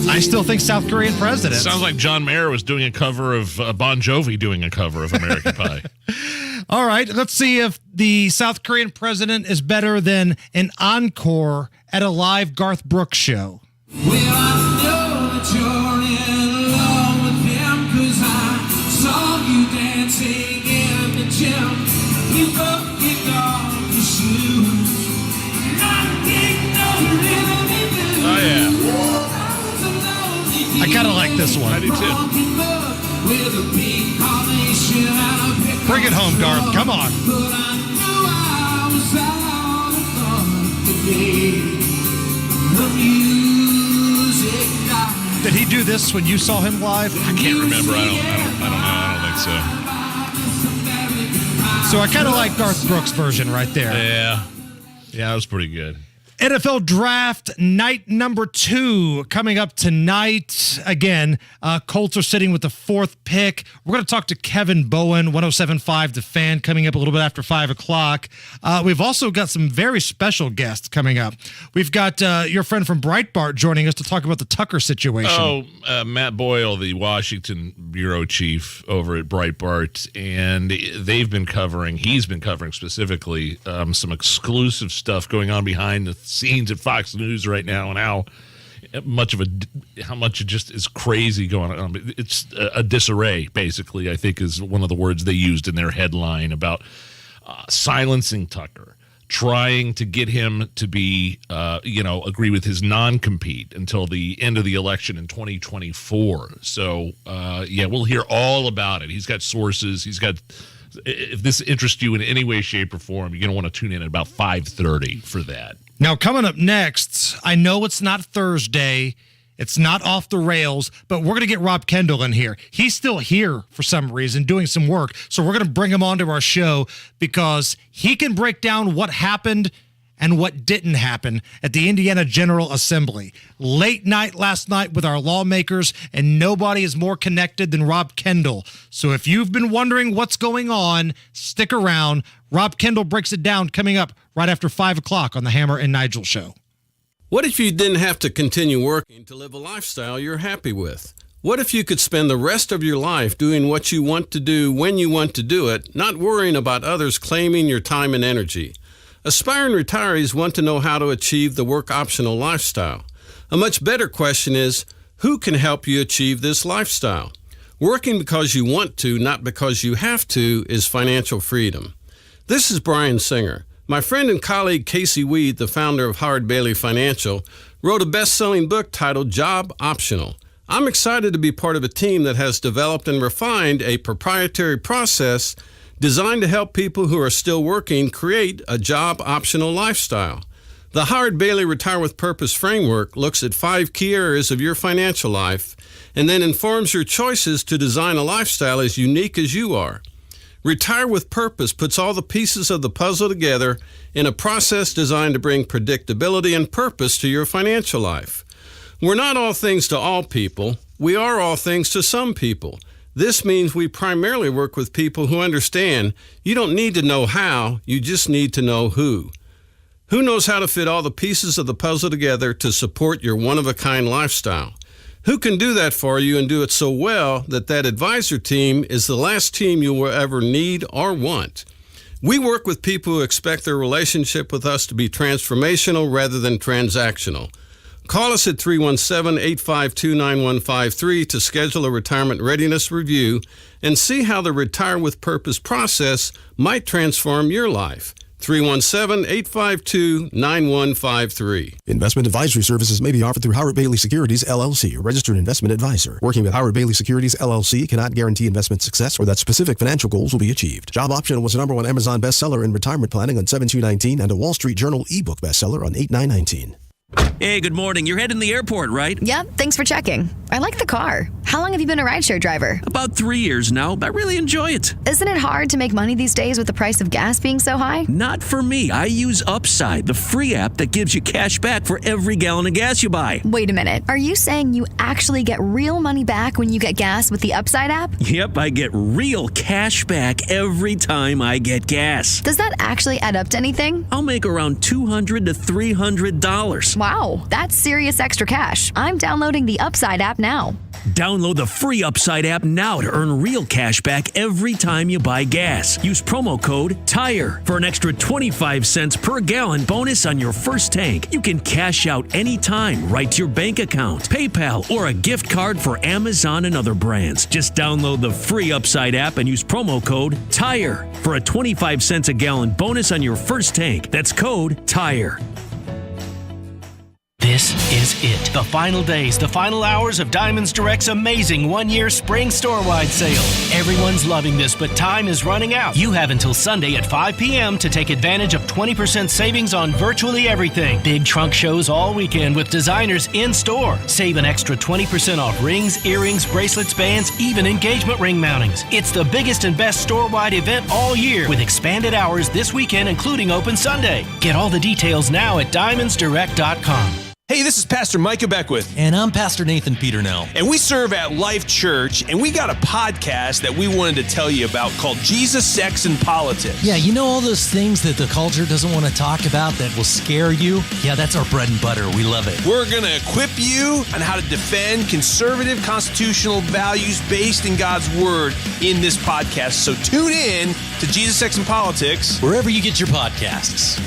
I still think South Korean president. Sounds like John Mayer was doing a cover of Bon Jovi doing a cover of American Pie. All right, let's see if the South Korean president is better than an encore at a live Garth Brooks show. Well, I know that you're in love with him, 'cause I saw you dancing in the gym. You both kicked off your shoes. Oh, yeah. I kind of like this one. I do too. Bring it home, Garth. Come on. Did he do this when you saw him live? I can't remember. I don't know. I don't think so. So I kind of like Garth Brooks' version right there. Yeah, that was pretty good. NFL Draft Night number 2 coming up tonight. Again, Colts are sitting with the 4th pick. We're going to talk to Kevin Bowen, 107.5 The Fan, coming up a little bit after 5 o'clock. We've also got some very special guests coming up. We've got your friend from Breitbart joining us to talk about the Tucker situation. Oh, Matt Boyle, the Washington bureau chief over at Breitbart, and he's been covering specifically some exclusive stuff going on behind the scenes at Fox News right now, and how much it just is crazy going on. It's a disarray, basically, I think is one of the words they used in their headline about silencing Tucker, trying to get him to be, agree with his non-compete until the end of the election in 2024. So, we'll hear all about it. He's got sources. If this interests you in any way, shape, or form, you're going to want to tune in at about 5:30 for that. Now, coming up next, I know it's not Thursday. It's not off the rails, but we're going to get Rob Kendall in here. He's still here for some reason, doing some work. So we're going to bring him onto our show because he can break down what happened and what didn't happen at the Indiana General Assembly. Late night last night with our lawmakers, and nobody is more connected than Rob Kendall. So if you've been wondering what's going on, stick around. Rob Kendall breaks it down coming up right after 5 o'clock on the Hammer and Nigel show. What if you didn't have to continue working to live a lifestyle you're happy with? What if you could spend the rest of your life doing what you want to do when you want to do it, not worrying about others claiming your time and energy? Aspiring retirees want to know how to achieve the work-optional lifestyle. A much better question is, who can help you achieve this lifestyle? Working because you want to, not because you have to, is financial freedom. This is Brian Singer. My friend and colleague Casey Weed, the founder of Howard Bailey Financial, wrote a best-selling book titled Job Optional. I'm excited to be part of a team that has developed and refined a proprietary process designed to help people who are still working create a job-optional lifestyle. The Howard Bailey Retire with Purpose framework looks at 5 key areas of your financial life and then informs your choices to design a lifestyle as unique as you are. Retire with Purpose puts all the pieces of the puzzle together in a process designed to bring predictability and purpose to your financial life. We're not all things to all people. We are all things to some people. This means we primarily work with people who understand you don't need to know how, you just need to know who. Who knows how to fit all the pieces of the puzzle together to support your one-of-a-kind lifestyle? Who can do that for you and do it so well that advisor team is the last team you will ever need or want? We work with people who expect their relationship with us to be transformational rather than transactional. Call us at 317-852-9153 to schedule a retirement readiness review and see how the Retire with Purpose process might transform your life. 317-852-9153. Investment advisory services may be offered through Howard Bailey Securities, LLC, a registered investment advisor. Working with Howard Bailey Securities, LLC cannot guarantee investment success or that specific financial goals will be achieved. Job Optional was a #1 Amazon bestseller in retirement planning on 7/2/19 and a Wall Street Journal ebook bestseller on 8/9/19. Hey, good morning. You're heading to the airport, right? Yep, thanks for checking. I like the car. How long have you been a rideshare driver? About 3 years now. I really enjoy it. Isn't it hard to make money these days with the price of gas being so high? Not for me. I use Upside, the free app that gives you cash back for every gallon of gas you buy. Wait a minute. Are you saying you actually get real money back when you get gas with the Upside app? Yep, I get real cash back every time I get gas. Does that actually add up to anything? I'll make around $200 to $300. Wow, that's serious extra cash. I'm downloading the Upside app now. Download the free Upside app now to earn real cash back every time you buy gas. Use promo code TIRE for an extra 25 cents per gallon bonus on your first tank. You can cash out anytime right to your bank account, PayPal, or a gift card for Amazon and other brands. Just download the free Upside app and use promo code TIRE for a 25 cents a gallon bonus on your first tank. That's code TIRE. This is it. The final days, the final hours of Diamonds Direct's amazing one-year spring store-wide sale. Everyone's loving this, but time is running out. You have until Sunday at 5 p.m. to take advantage of 20% savings on virtually everything. Big trunk shows all weekend with designers in-store. Save an extra 20% off rings, earrings, bracelets, bands, even engagement ring mountings. It's the biggest and best store-wide event all year with expanded hours this weekend, including open Sunday. Get all the details now at DiamondsDirect.com. Hey, this is Pastor Micah Beckwith. And I'm Pastor Nathan Peternell. And we serve at Life Church, and we got a podcast that we wanted to tell you about called Jesus, Sex, and Politics. Yeah, you know all those things that the culture doesn't want to talk about that will scare you? Yeah, that's our bread and butter. We love it. We're going to equip you on how to defend conservative constitutional values based in God's Word in this podcast. So tune in to Jesus, Sex, and Politics wherever you get your podcasts.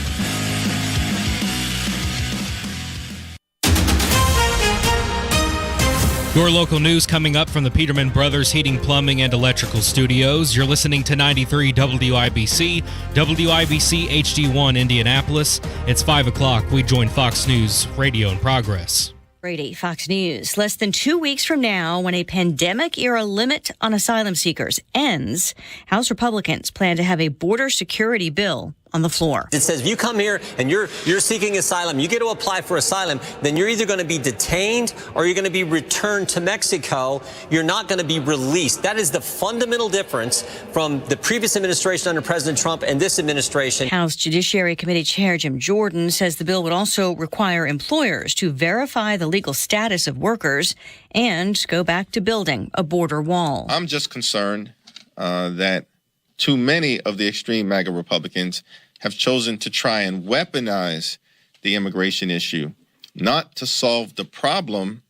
Your local news coming up from the Peterman Brothers Heating, Plumbing, and Electrical Studios. You're listening to 93 WIBC, WIBC HD1 Indianapolis. It's 5 o'clock. We join Fox News Radio in progress. Brady, Fox News. Less than 2 weeks from now, when a pandemic-era limit on asylum seekers ends, House Republicans plan to have a border security bill on the floor. It says if you come here and you're seeking asylum, you get to apply for asylum, then you're either going to be detained or you're going to be returned to Mexico. You're not going to be released. That is the fundamental difference from the previous administration under President Trump and this administration. House Judiciary Committee Chair Jim Jordan says the bill would also require employers to verify the legal status of workers and go back to building a border wall. I'm just concerned that too many of the extreme MAGA Republicans have chosen to try and weaponize the immigration issue, not to solve the problem,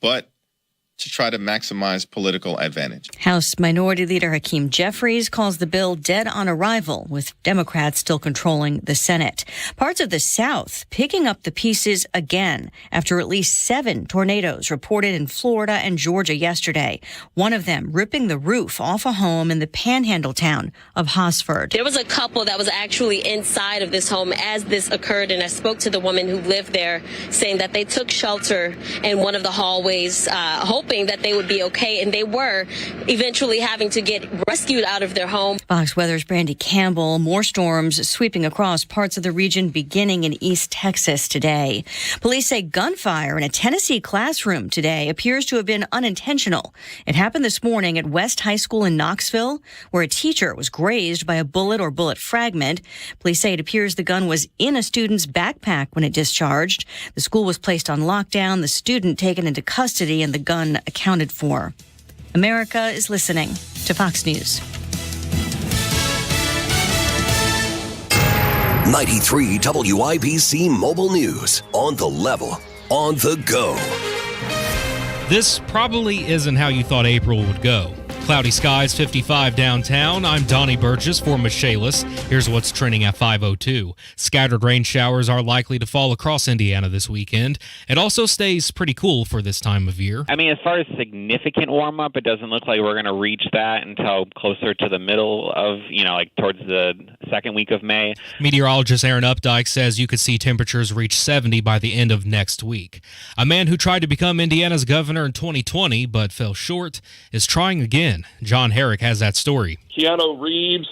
but to try to maximize political advantage. House Minority Leader Hakeem Jeffries calls the bill dead on arrival, with Democrats still controlling the Senate. Parts of the South picking up the pieces again after at least 7 tornadoes reported in Florida and Georgia yesterday. One of them ripping the roof off a home in the panhandle town of Hosford. There was a couple that was actually inside of this home as this occurred, and I spoke to the woman who lived there, saying that they took shelter in one of the hallways, hoping that they would be okay, and they were eventually having to get rescued out of their home. Fox Weather's Brandy Campbell. More storms sweeping across parts of the region beginning in East Texas today. Police say gunfire in a Tennessee classroom today appears to have been unintentional. It happened this morning at West High School in Knoxville, where a teacher was grazed by a bullet or bullet fragment. Police say it appears the gun was in a student's backpack when it discharged. The school was placed on lockdown, the student taken into custody, and the gun accounted for. America is listening to Fox News. 93 WIBC Mobile News. On the level, on the go. This probably isn't how you thought April would go. Cloudy skies, 55 downtown. I'm Donnie Burgess for Michaelis. Here's what's trending at 5:02. Scattered rain showers are likely to fall across Indiana this weekend. It also stays pretty cool for this time of year. I mean, as far as significant warm-up, it doesn't look like we're going to reach that until closer to the middle of, like towards the second week of May. Meteorologist Aaron Updike says you could see temperatures reach 70 by the end of next week. A man who tried to become Indiana's governor in 2020 but fell short is trying again. John Herrick has that story. Keanu Reeves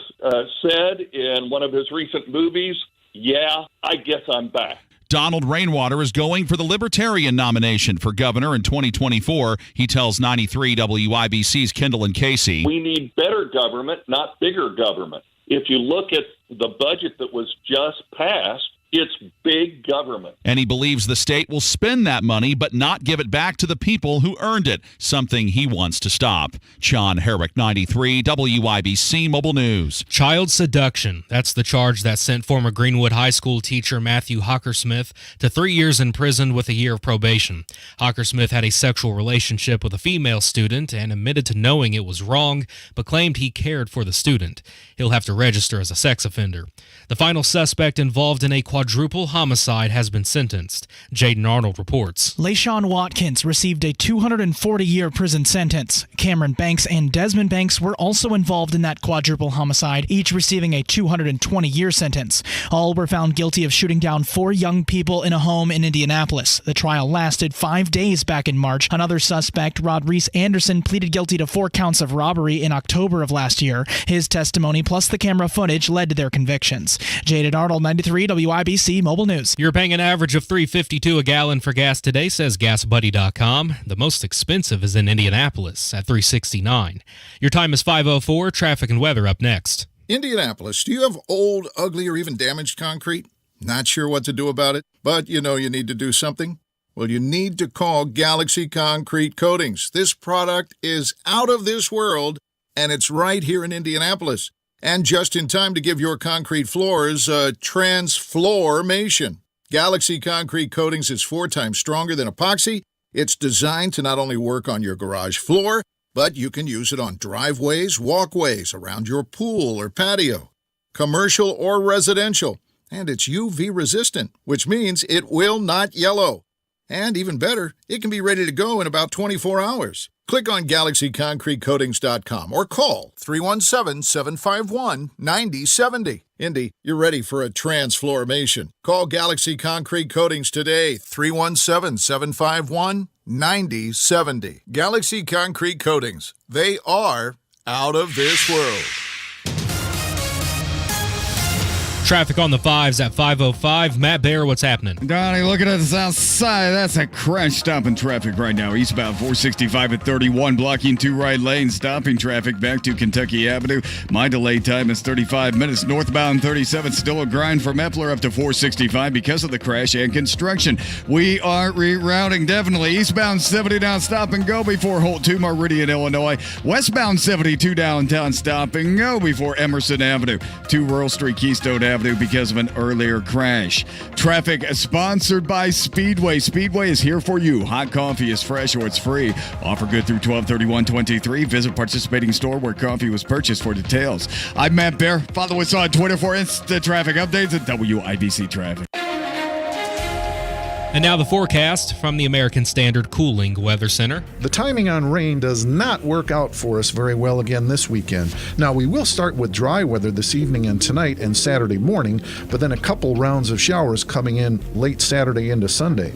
said in one of his recent movies, "Yeah, I guess I'm back." Donald Rainwater is going for the Libertarian nomination for governor in 2024. He tells 93 WIBC's Kendall and Casey. We need better government, not bigger government. If you look at the budget that was just passed, it's big government. And he believes the state will spend that money but not give it back to the people who earned it, something he wants to stop. John Herrick, 93 WIBC Mobile News. Child seduction. That's the charge that sent former Greenwood High School teacher Matthew Hockersmith to 3 years in prison with a year of probation. Hockersmith had a sexual relationship with a female student and admitted to knowing it was wrong, but claimed he cared for the student. He'll have to register as a sex offender. The final suspect involved in a quadruple homicide has been sentenced. Jaden Arnold reports. LaShawn Watkins received a 240-year prison sentence. Cameron Banks and Desmond Banks were also involved in that quadruple homicide, each receiving a 220-year sentence. All were found guilty of shooting down 4 young people in a home in Indianapolis. The trial lasted 5 days back in March. Another suspect, Rod Reese Anderson, pleaded guilty to 4 counts of robbery in October of last year. His testimony plus the camera footage led to their convictions. Jaden Arnold, 93 WIBC Mobile News. You're paying an average of $3.52 a gallon for gas today, says GasBuddy.com. The most expensive is in Indianapolis at $3.69. Your time is 5:04. Traffic and weather up next. Indianapolis, do you have old, ugly, or even damaged concrete? Not sure what to do about it, but you know you need to do something? Well, you need to call Galaxy Concrete Coatings. This product is out of this world, and it's right here in Indianapolis. And just in time to give your concrete floors a transflormation. Galaxy Concrete Coatings is 4 times stronger than epoxy. It's designed to not only work on your garage floor, but you can use it on driveways, walkways, around your pool or patio, commercial or residential. And it's UV resistant, which means it will not yellow. And even better, it can be ready to go in about 24 hours. Click on GalaxyConcreteCoatings.com or call 317-751-9070. Indy, you're ready for a transformation. Call Galaxy Concrete Coatings today, 317-751-9070. Galaxy Concrete Coatings. They are out of this world. Traffic on the 5s at 5:05. Matt Bear, what's happening? Donnie, looking at the south side, that's a crash stopping traffic right now. Eastbound 465 at 31, blocking 2 right lanes, stopping traffic back to Kentucky Avenue. My delay time is 35 minutes. Northbound 37, still a grind from Epler up to 465 because of the crash and construction. We are rerouting, definitely. Eastbound 70 down, stop and go before Holt 2, Meridian, Illinois. Westbound 72 downtown, stop and go before Emerson Avenue. 2 Rural Street, Keystone Avenue because of an earlier crash. Traffic sponsored by Speedway. Speedway is here for you. Hot coffee is fresh or it's free. Offer good through 12/31/23. Visit participating store where coffee was purchased for details. I'm Matt Bear. Follow us on Twitter for instant traffic updates at WIBC Traffic. And now the forecast from the American Standard Cooling Weather Center. The timing on rain does not work out for us very well again this weekend. Now, we will start with dry weather this evening and tonight and Saturday morning, but then a couple rounds of showers coming in late Saturday into Sunday.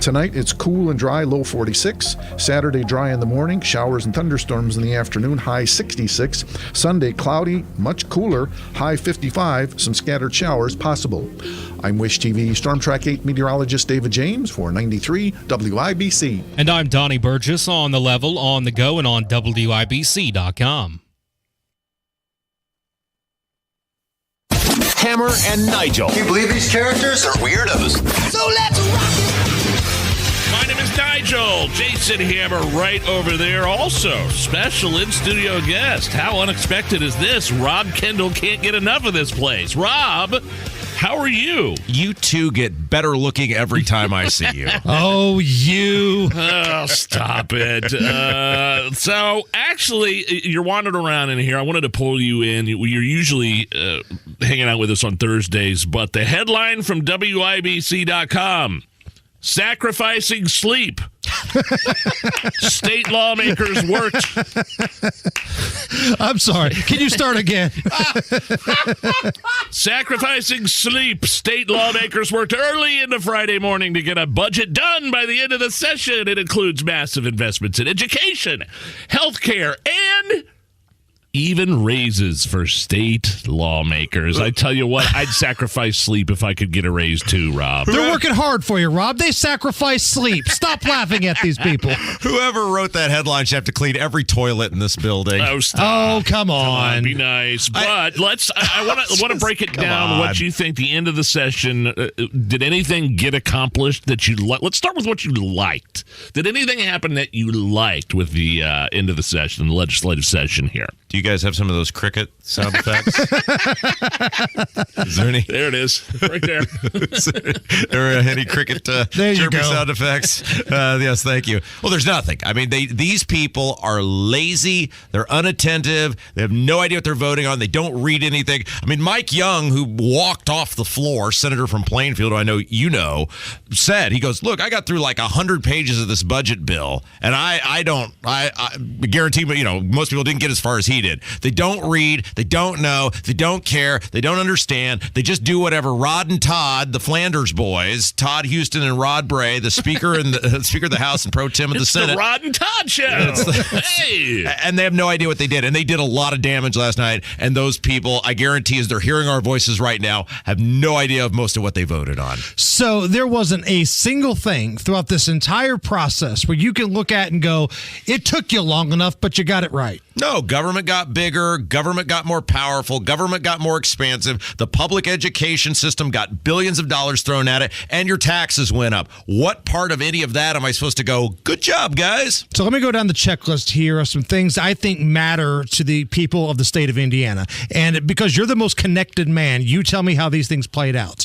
Tonight, it's cool and dry, low 46. Saturday, dry in the morning, showers and thunderstorms in the afternoon, high 66. Sunday, cloudy, much cooler, high 55, some scattered showers possible. I'm Wish TV Storm Track 8 meteorologist David James for 93 WIBC. And I'm Donnie Burgess on the level, on the go, and on WIBC.com. Hammer and Nigel. Can you believe these characters are weirdos? So let's rock it! My name is Nigel. Jason Hammer right over there. Also, special in-studio guest. How unexpected is this? Rob Kendall can't get enough of this place. Rob, how are you? You two get better looking every time I see you. Oh, you. Oh, stop it. So, actually, you're wandering around in here. I wanted to pull you in. You're usually hanging out with us on Thursdays, but the headline from WIBC.com, sacrificing sleep. State lawmakers worked. I'm sorry. Can you start again? Sacrificing sleep. State lawmakers worked early into Friday morning to get a budget done by the end of the session. It includes massive investments in education, healthcare, and even raises for state lawmakers. I tell you what, I'd sacrifice sleep if I could get a raise too, Rob. They're working hard for you, Rob. They sacrifice sleep. Stop laughing at these people. Whoever wrote that headline should have to clean every toilet in this building. Oh, stop. Oh, come on. Be nice. But I want to break it down. What you think the end of the session, did anything get accomplished that you liked? Let's start with what you liked. Did anything happen that you liked with the end of the session, the legislative session here? Do you guys have some of those cricket sound effects? Is there any? There it is, right there. Are there any cricket chirping sound effects? Yes, thank you. Well, there's nothing. I mean, these people are lazy. They're unattentive. They have no idea what they're voting on. They don't read anything. I mean, Mike Young, who walked off the floor, senator from Plainfield, who I know you know, said, he goes, look, I got through like 100 pages of this budget bill, and I guarantee, most people didn't get as far as he did. They don't read, they don't know, they don't care, they don't understand. They just do whatever Rod and Todd, the Flanders boys, Todd Houston and Rod Bray, the Speaker and the Speaker of the House and Pro Tem of the Senate. It's the Rod and Todd show. Hey, and they have no idea what they did, and they did a lot of damage last night. And those people, I guarantee, as they're hearing our voices right now, have no idea of most of what they voted on. So there wasn't a single thing throughout this entire process where you can look at and go, it took you long enough, but you got it right. No, government got bigger, government got more powerful, government got more expansive, the public education system got billions of dollars thrown at it, and your taxes went up. What part of any of that am I supposed to go, good job, guys? So let me go down the checklist here of some things I think matter to the people of the state of Indiana. And because you're the most connected man, you tell me how these things played out.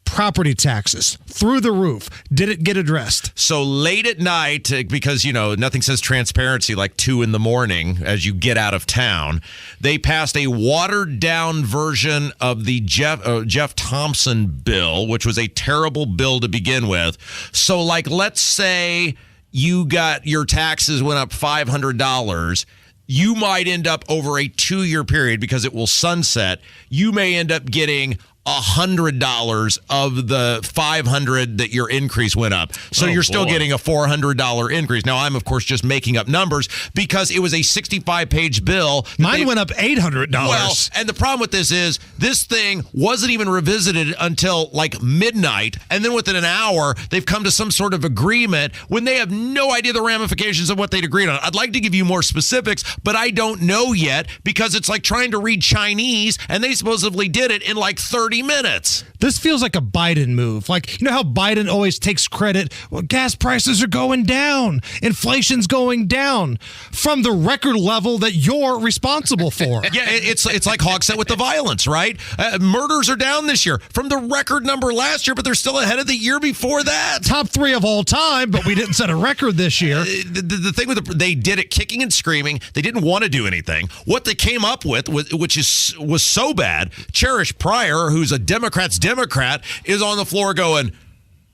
property taxes through the roof. Did it get addressed? So late at night, because, nothing says transparency like 2 a.m. as you get out of town, they passed a watered-down version of the Jeff Thompson bill, which was a terrible bill to begin with. So, let's say you got your taxes went up $500. You might end up over a 2-year period, because it will sunset. You may end up getting $100 of the $500 that your increase went up. So you're still getting a $400 increase. Now, I'm, of course, just making up numbers because it was a 65-page bill. Mine went up $800. Well, and the problem with this is this thing wasn't even revisited until midnight. And then within an hour, they've come to some sort of agreement when they have no idea the ramifications of what they'd agreed on. I'd like to give you more specifics, but I don't know yet, because it's like trying to read Chinese, and they supposedly did it in 30 minutes. This feels like a Biden move. You know how Biden always takes credit? Well, gas prices are going down. Inflation's going down from the record level that you're responsible for. Yeah, it's like Hogsett with the violence, right? Murders are down this year from the record number last year, but they're still ahead of the year before that. Top 3 of all time, but we didn't set a record this year. The thing with they did it kicking and screaming. They didn't want to do anything. What they came up with, which was so bad, Cherish Pryor, who's a Democrat, is on the floor going,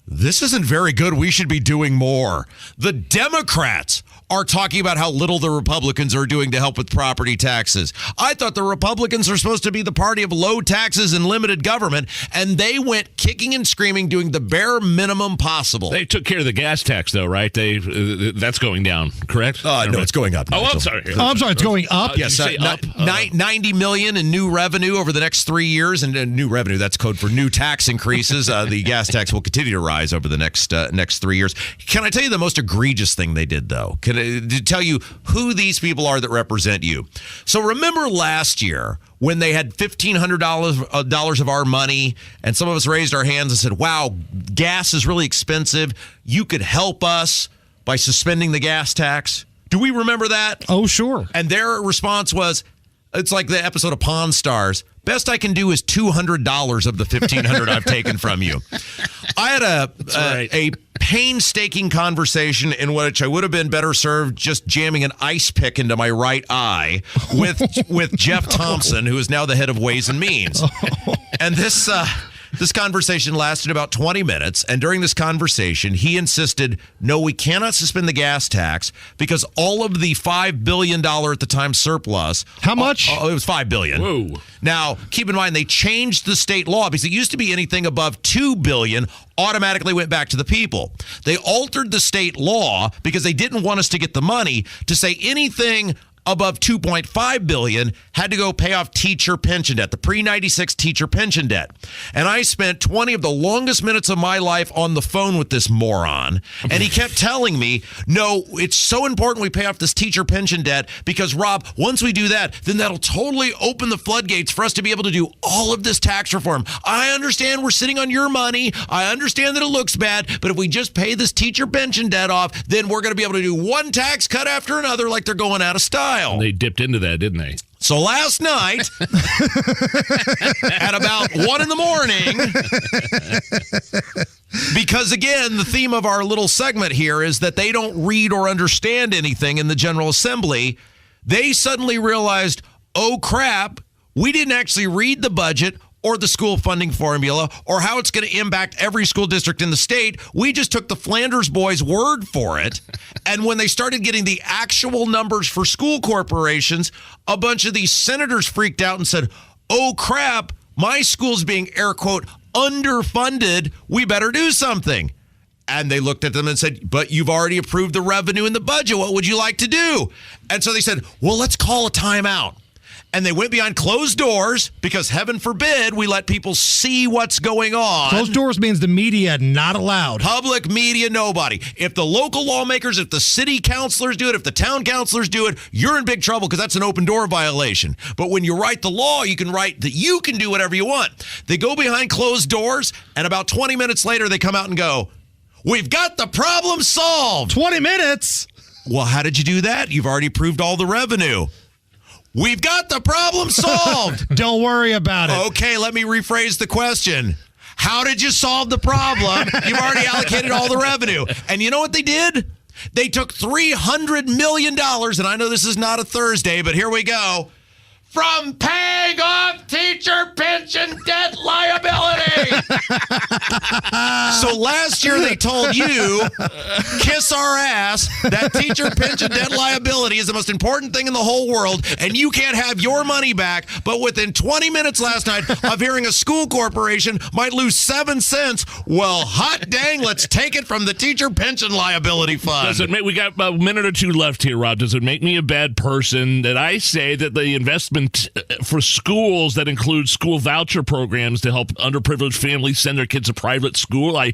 this isn't very good. We should be doing more. The Democrats are talking about how little the Republicans are doing to help with property taxes. I thought the Republicans are supposed to be the party of low taxes and limited government, and they went kicking and screaming, doing the bare minimum possible. They took care of the gas tax, though, right? That's going down, correct? No, it's going up. Oh, I'm sorry. I'm sorry, it's going up? Yes, $90 million in new revenue over the next 3 years, and new revenue, that's code for new tax increases. The gas tax will continue to rise over the next 3 years. Can I tell you the most egregious thing they did, though? To tell you who these people are that represent you. So remember last year when they had $1,500 of our money, and some of us raised our hands and said, wow, gas is really expensive. You could help us by suspending the gas tax. Do we remember that? Oh, sure. And their response was, it's like the episode of Pawn Stars. Best I can do is $200 of the $1,500 I've taken from you. I had a painstaking conversation in which I would have been better served just jamming an ice pick into my right eye with Jeff Thompson, who is now the head of Ways and Means. And this conversation lasted about 20 minutes, and during this conversation, he insisted, no, we cannot suspend the gas tax because all of the $5 billion at the time surplus. How much? It was $5 billion. Whoa. Now, keep in mind, they changed the state law because it used to be anything above $2 billion automatically went back to the people. They altered the state law because they didn't want us to get the money to say anything above $2.5 billion had to go pay off teacher pension debt, the pre-96 teacher pension debt. And I spent 20 of the longest minutes of my life on the phone with this moron. And he kept telling me, no, it's so important we pay off this teacher pension debt because, Rob, once we do that, then that'll totally open the floodgates for us to be able to do all of this tax reform. I understand we're sitting on your money. I understand that it looks bad, but if we just pay this teacher pension debt off, then we're going to be able to do one tax cut after another like they're going out of style. They dipped into that, didn't they? So last night, at about 1 a.m, because again, the theme of our little segment here is that they don't read or understand anything in the General Assembly, they suddenly realized, oh crap, we didn't actually read the budget or the school funding formula, or how it's going to impact every school district in the state. We just took the Flanders boys' word for it. And when they started getting the actual numbers for school corporations, a bunch of these senators freaked out and said, oh crap, my school's being, air quote, underfunded. We better do something. And they looked at them and said, but you've already approved the revenue in the budget. What would you like to do? And so they said, well, let's call a timeout. And they went behind closed doors because, heaven forbid, we let people see what's going on. Closed doors means the media not allowed. Public media, nobody. If the local lawmakers, if the city councilors do it, if the town councilors do it, you're in big trouble because that's an open door violation. But when you write the law, you can write that you can do whatever you want. They go behind closed doors, and about 20 minutes later, they come out and go, we've got the problem solved. 20 minutes? Well, how did you do that? You've already approved all the revenue. We've got the problem solved. Don't worry about it. Okay, let me rephrase the question. How did you solve the problem? You've already allocated all the revenue. And you know what they did? They took $300 million, and I know this is not a Thursday, but here we go, from paying off teacher pension debt liability. So last year they told you, kiss our ass, that teacher pension debt liability is the most important thing in the whole world, and you can't have your money back. But within 20 minutes last night of hearing a school corporation might lose 7 cents, well, hot dang, let's take it from the teacher pension liability fund. Does it make, we got a minute or two left here, Rob. Does it make me a bad person that I say that the investment for schools that include school voucher programs to help underprivileged families send their kids to private school, I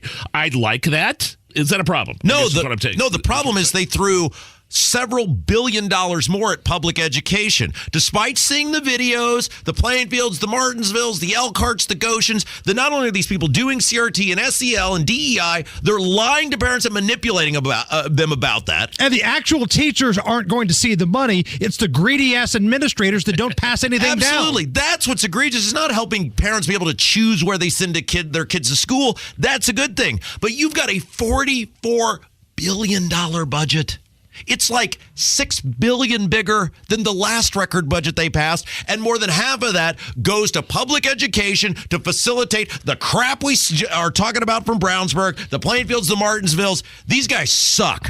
like that? Is that a problem? No, the problem is they threw several $billion more at public education. Despite seeing the videos, the Plainfields, the Martinsvilles, the Elkharts, the Goshens, not only are these people doing CRT and SEL and DEI, they're lying to parents and manipulating them about that. And the actual teachers aren't going to see the money. It's the greedy-ass administrators that don't pass anything down. Absolutely. That's what's egregious. It's not helping parents be able to choose where they send their kids to school. That's a good thing. But you've got a $44 billion budget. It's like $6 billion bigger than the last record budget they passed, and more than half of that goes to public education to facilitate the crap we are talking about from Brownsburg, the Plainfields, the Martinsvilles. These guys suck.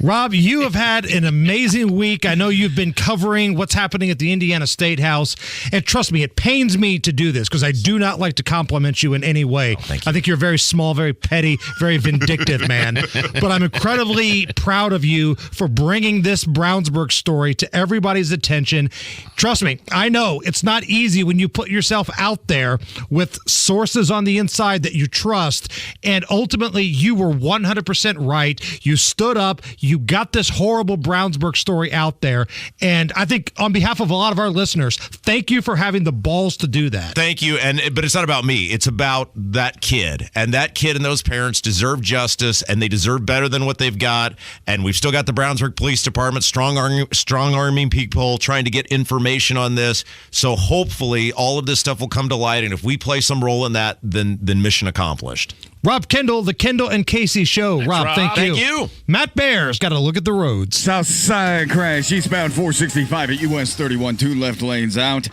Rob, you have had an amazing week. I know you've been covering what's happening at the Indiana State House, and trust me, it pains me to do this because I do not like to compliment you in any way. I think you're very small, very petty, very vindictive, man. But I'm incredibly proud of you for bringing this Brownsburg story to everybody's attention. Trust me, I know it's not easy when you put yourself out there with sources on the inside that you trust, and ultimately you were 100% right. You stood up, you got this horrible Brownsburg story out there, and I think on behalf of a lot of our listeners, thank you for having the balls to do that. Thank you, but it's not about me. It's about that kid, and that kid and those parents deserve justice, and they deserve better than what they've got, and we've still got the Brownsburg Police Department strong-arming people trying to get information on this. So hopefully all of this stuff will come to light, and if we play some role in that, then mission accomplished. Rob Kendall, the Kendall and Casey Show. Rob, thank you. Matt Bear's got to look at the roads. South side crash, eastbound 465 at US 31, 2 left lanes out.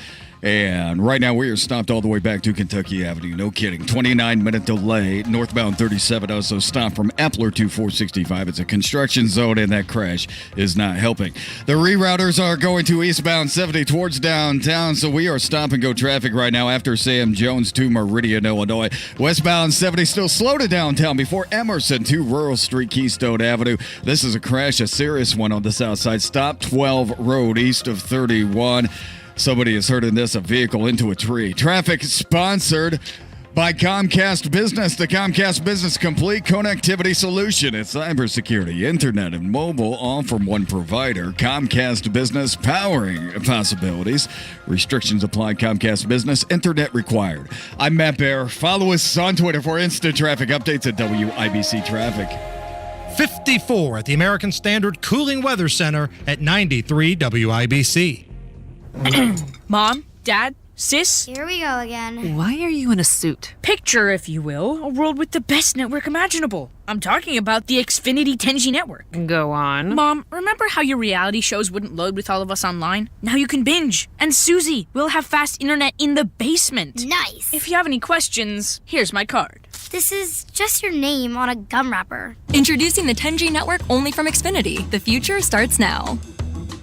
And right now we are stopped all the way back to Kentucky Avenue. No kidding. 29-minute delay. Northbound 37 also stopped from Epler to 465. It's a construction zone, and that crash is not helping. The rerouters are going to eastbound 70 towards downtown, so we are stop-and-go traffic right now after Sam Jones to Meridian, Illinois. Westbound 70 still slow to downtown before Emerson to Rural Street, Keystone Avenue. This is a crash, a serious one on the south side. Stop 12 Road east of 31. Somebody is hurt in this, a vehicle into a tree. Traffic sponsored by Comcast Business. The Comcast Business Complete Connectivity Solution. It's cybersecurity, internet, and mobile, all from one provider. Comcast Business, powering possibilities. Restrictions apply. Comcast Business, internet required. I'm Matt Bear. Follow us on Twitter for instant traffic updates at WIBC Traffic. 54 at the American Standard Cooling Weather Center at 93 WIBC. Mom, Dad, Sis? Here we go again. Why are you in a suit? Picture, if you will, a world with the best network imaginable. I'm talking about the Xfinity 10G network. Go on. Mom, remember how your reality shows wouldn't load with all of us online? Now you can binge. And Susie, we'll have fast internet in the basement. Nice. If you have any questions, here's my card. This is just your name on a gum wrapper. Introducing the 10G network only from Xfinity. The future starts now.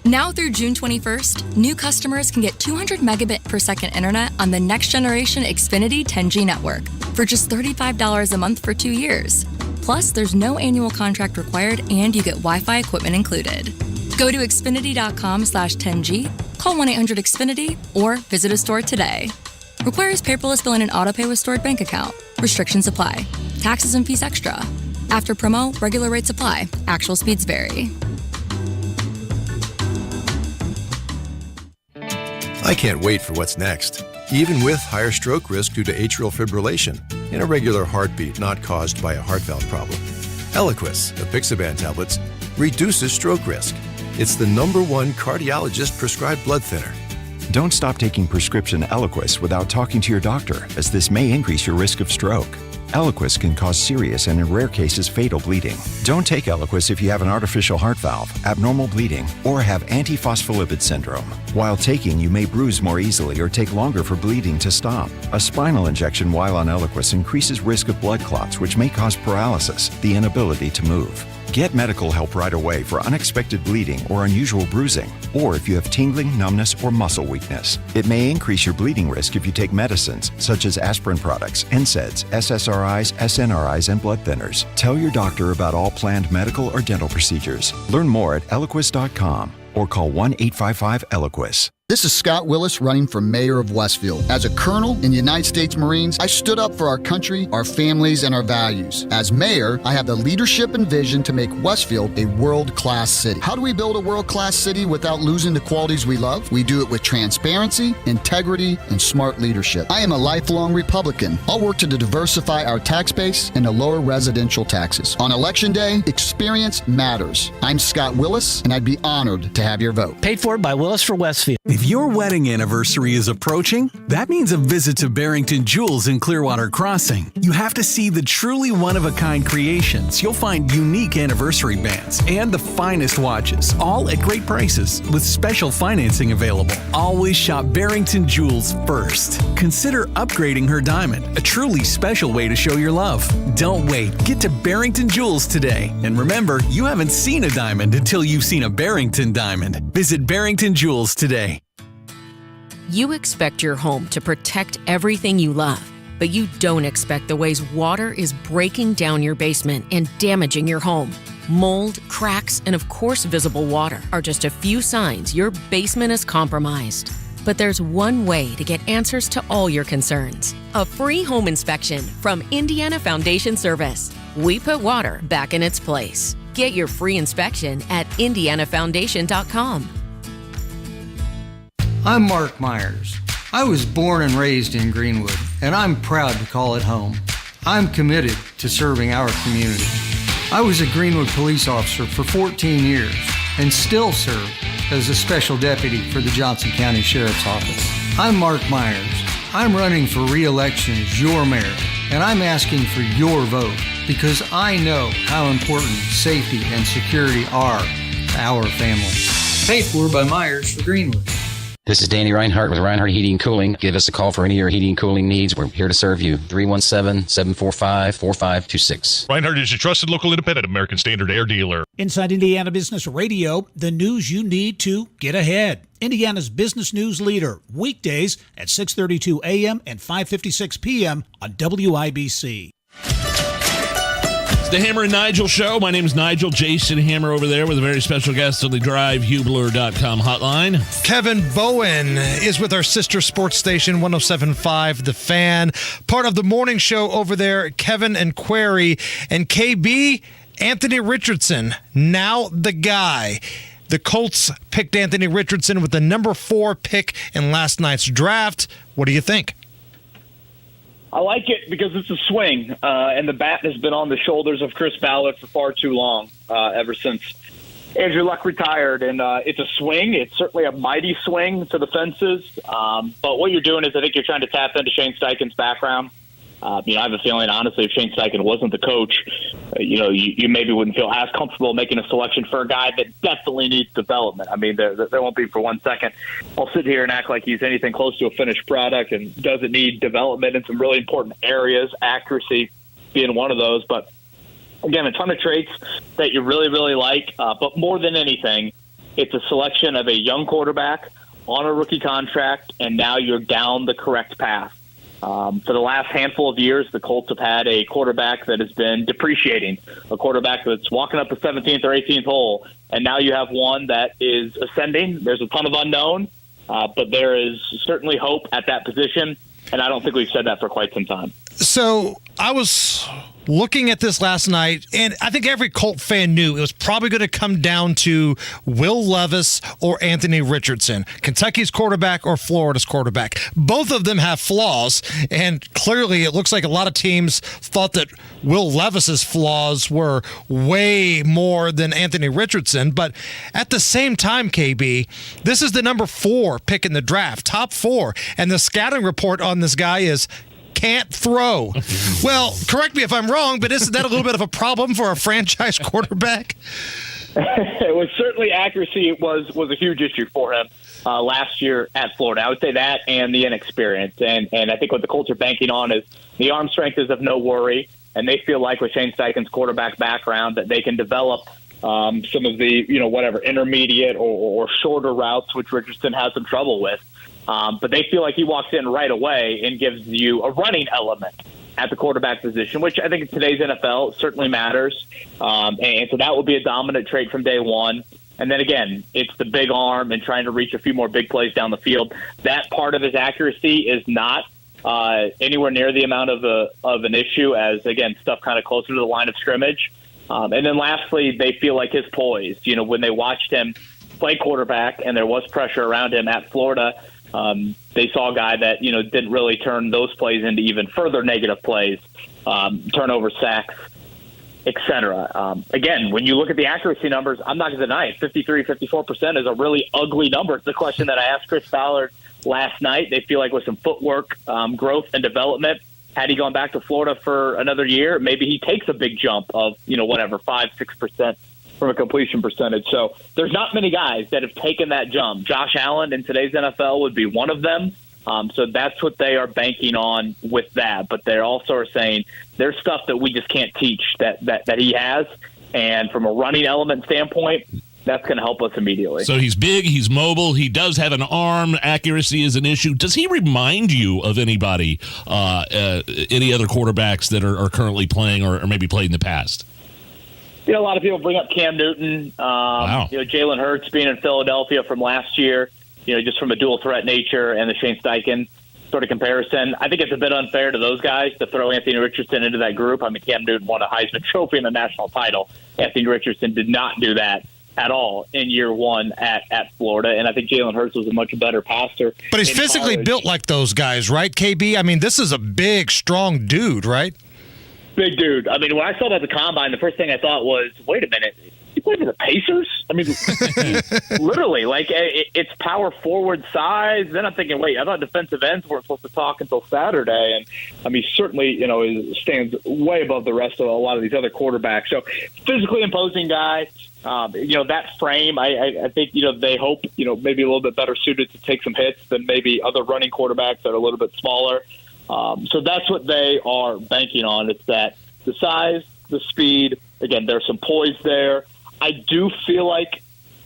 Now through June 21st, new customers can get 200 megabit per second internet on the next generation Xfinity 10G network for just $35 a month for 2 years. Plus, there's no annual contract required and you get Wi-Fi equipment included. Go to Xfinity.com/10G, call 1-800-XFINITY, or visit a store today. Requires paperless billing and autopay with stored bank account. Restrictions apply. Taxes and fees extra. After promo, regular rates apply. Actual speeds vary. I can't wait for what's next, even with higher stroke risk due to atrial fibrillation and irregular heartbeat not caused by a heart valve problem. Eliquis, apixaban tablets, reduces stroke risk. It's the #1 cardiologist-prescribed blood thinner. Don't stop taking prescription Eliquis without talking to your doctor, as this may increase your risk of stroke. Eliquis can cause serious and, in rare cases, fatal bleeding. Don't take Eliquis if you have an artificial heart valve, abnormal bleeding, or have antiphospholipid syndrome. While taking, you may bruise more easily or take longer for bleeding to stop. A spinal injection while on Eliquis increases risk of blood clots, which may cause paralysis, the inability to move. Get medical help right away for unexpected bleeding or unusual bruising, or if you have tingling, numbness, or muscle weakness. It may increase your bleeding risk if you take medicines such as aspirin products, NSAIDs, SSRIs, SNRIs, and blood thinners. Tell your doctor about all planned medical or dental procedures. Learn more at Eliquis.com or call 1-855-ELIQUIS. This is Scott Willis running for mayor of Westfield. As a colonel in the United States Marines, I stood up for our country, our families, and our values. As mayor, I have the leadership and vision to make Westfield a world-class city. How do we build a world-class city without losing the qualities we love? We do it with transparency, integrity, and smart leadership. I am a lifelong Republican. I'll work to diversify our tax base and to lower residential taxes. On Election Day, experience matters. I'm Scott Willis, and I'd be honored to have your vote. Paid for by Willis for Westfield. If your wedding anniversary is approaching, that means a visit to Barrington Jewels in Clearwater Crossing. You have to see the truly one-of-a-kind creations. You'll find unique anniversary bands and the finest watches, all at great prices with special financing available. Always shop Barrington Jewels first. Consider upgrading her diamond, a truly special way to show your love. Don't wait. Get to Barrington Jewels today. And remember, you haven't seen a diamond until you've seen a Barrington diamond. Visit Barrington Jewels today. You expect your home to protect everything you love, but you don't expect the ways water is breaking down your basement and damaging your home. Mold, cracks, and of course visible water are just a few signs your basement is compromised. But there's one way to get answers to all your concerns. A free home inspection from Indiana Foundation Service. We put water back in its place. Get your free inspection at indianafoundation.com. I'm Mark Myers. I was born and raised in Greenwood, and I'm proud to call it home. I'm committed to serving our community. I was a Greenwood police officer for 14 years and still serve as a special deputy for the Johnson County Sheriff's Office. I'm Mark Myers. I'm running for re-election as your mayor, and I'm asking for your vote because I know how important safety and security are to our families. Paid for by Myers for Greenwood. This is Danny Reinhardt with Reinhardt Heating and Cooling. Give us a call for any of your heating and cooling needs. We're here to serve you. 317-745-4526. Reinhardt is your trusted local independent American Standard Air dealer. Inside Indiana Business Radio, the news you need to get ahead. Indiana's business news leader, weekdays at 6:32 a.m. and 5:56 p.m. on WIBC. The Hammer and Nigel Show. My name is Nigel. Jason Hammer over there with a very special guest on the DriveHubler.com hotline. Kevin Bowen is with our sister sports station, 107.5 The Fan. Part of the morning show over there, Kevin and Query. And KB, Anthony Richardson, now the guy. The Colts picked Anthony Richardson with the number 4 pick in last night's draft. What do you think? I like it because it's a swing, and the bat has been on the shoulders of Chris Ballard for far too long, ever since Andrew Luck retired. And it's a swing. It's certainly a mighty swing to the fences. But what you're doing is I think you're trying to tap into Shane Steichen's background. I have a feeling, honestly, if Shane Steichen wasn't the coach, you maybe wouldn't feel as comfortable making a selection for a guy that definitely needs development. I mean, there won't be for 1 second I'll sit here and act like he's anything close to a finished product and doesn't need development in some really important areas, accuracy being one of those. But, again, a ton of traits that you really, really like. But more than anything, it's a selection of a young quarterback on a rookie contract, and now you're down the correct path. For the last handful of years, the Colts have had a quarterback that has been depreciating, a quarterback that's walking up the 17th or 18th hole, and now you have one that is ascending. There's a ton of unknown, but there is certainly hope at that position, and I don't think we've said that for quite some time. So I was looking at this last night, and I think every Colt fan knew it was probably going to come down to Will Levis or Anthony Richardson, Kentucky's quarterback or Florida's quarterback. Both of them have flaws, and clearly it looks like a lot of teams thought that Will Levis's flaws were way more than Anthony Richardson. But at the same time, KB, this is the number 4 pick in the draft, top 4, and the scouting report on this guy is can't throw. Well, correct me if I'm wrong, but isn't that a little bit of a problem for a franchise quarterback? It was certainly accuracy was a huge issue for him last year at Florida. I would say that and the inexperience. And I think what the Colts are banking on is the arm strength is of no worry, and they feel like with Shane Steichen's quarterback background that they can develop some of the, intermediate or shorter routes, which Richardson has some trouble with. But they feel like he walks in right away and gives you a running element at the quarterback position, which I think in today's NFL certainly matters. And so that will be a dominant trait from day one. And then again, it's the big arm and trying to reach a few more big plays down the field. That part of his accuracy is not anywhere near the amount of an issue as, again, stuff kind of closer to the line of scrimmage. And then lastly, they feel like his poise. When they watched him play quarterback and there was pressure around him at Florida, they saw a guy that, didn't really turn those plays into even further negative plays, turnover, sacks, etc. Again, when you look at the accuracy numbers, I'm not going to deny it. 54% is a really ugly number. It's the question that I asked Chris Ballard last night. They feel like with some footwork, growth, and development, had he gone back to Florida for another year, maybe he takes a big jump of, 5-6% from a completion percentage. So there's not many guys that have taken that jump. Josh Allen in today's NFL would be one of them. So that's what they are banking on with that. But they also are saying there's stuff that we just can't teach that he has. And from a running element standpoint, that's going to help us immediately. So he's big, he's mobile, he does have an arm. Accuracy is an issue. Does he remind you of anybody, any other quarterbacks that are currently playing or maybe played in the past? A lot of people bring up Cam Newton. Wow. Jalen Hurts being in Philadelphia from last year, just from a dual threat nature and the Shane Steichen sort of comparison. I think it's a bit unfair to those guys to throw Anthony Richardson into that group. I mean, Cam Newton won a Heisman Trophy and a national title. Anthony Richardson did not do that at all in year one at Florida, and I think Jalen Hurts was a much better passer. But he's physically built like those guys, right, KB? I mean, this is a big, strong dude, right? Big dude. I mean, when I saw that at the Combine, the first thing I thought was, wait a minute, he played for the Pacers? I mean, literally, it's power forward size. Then I'm thinking, wait, I thought defensive ends weren't supposed to talk until Saturday. And, I mean, certainly, stands way above the rest of a lot of these other quarterbacks. So, physically imposing guy. That frame, I think, they hope, maybe a little bit better suited to take some hits than maybe other running quarterbacks that are a little bit smaller. So that's what they are banking on. It's that the size, the speed. Again, there's some poise there. I do feel like,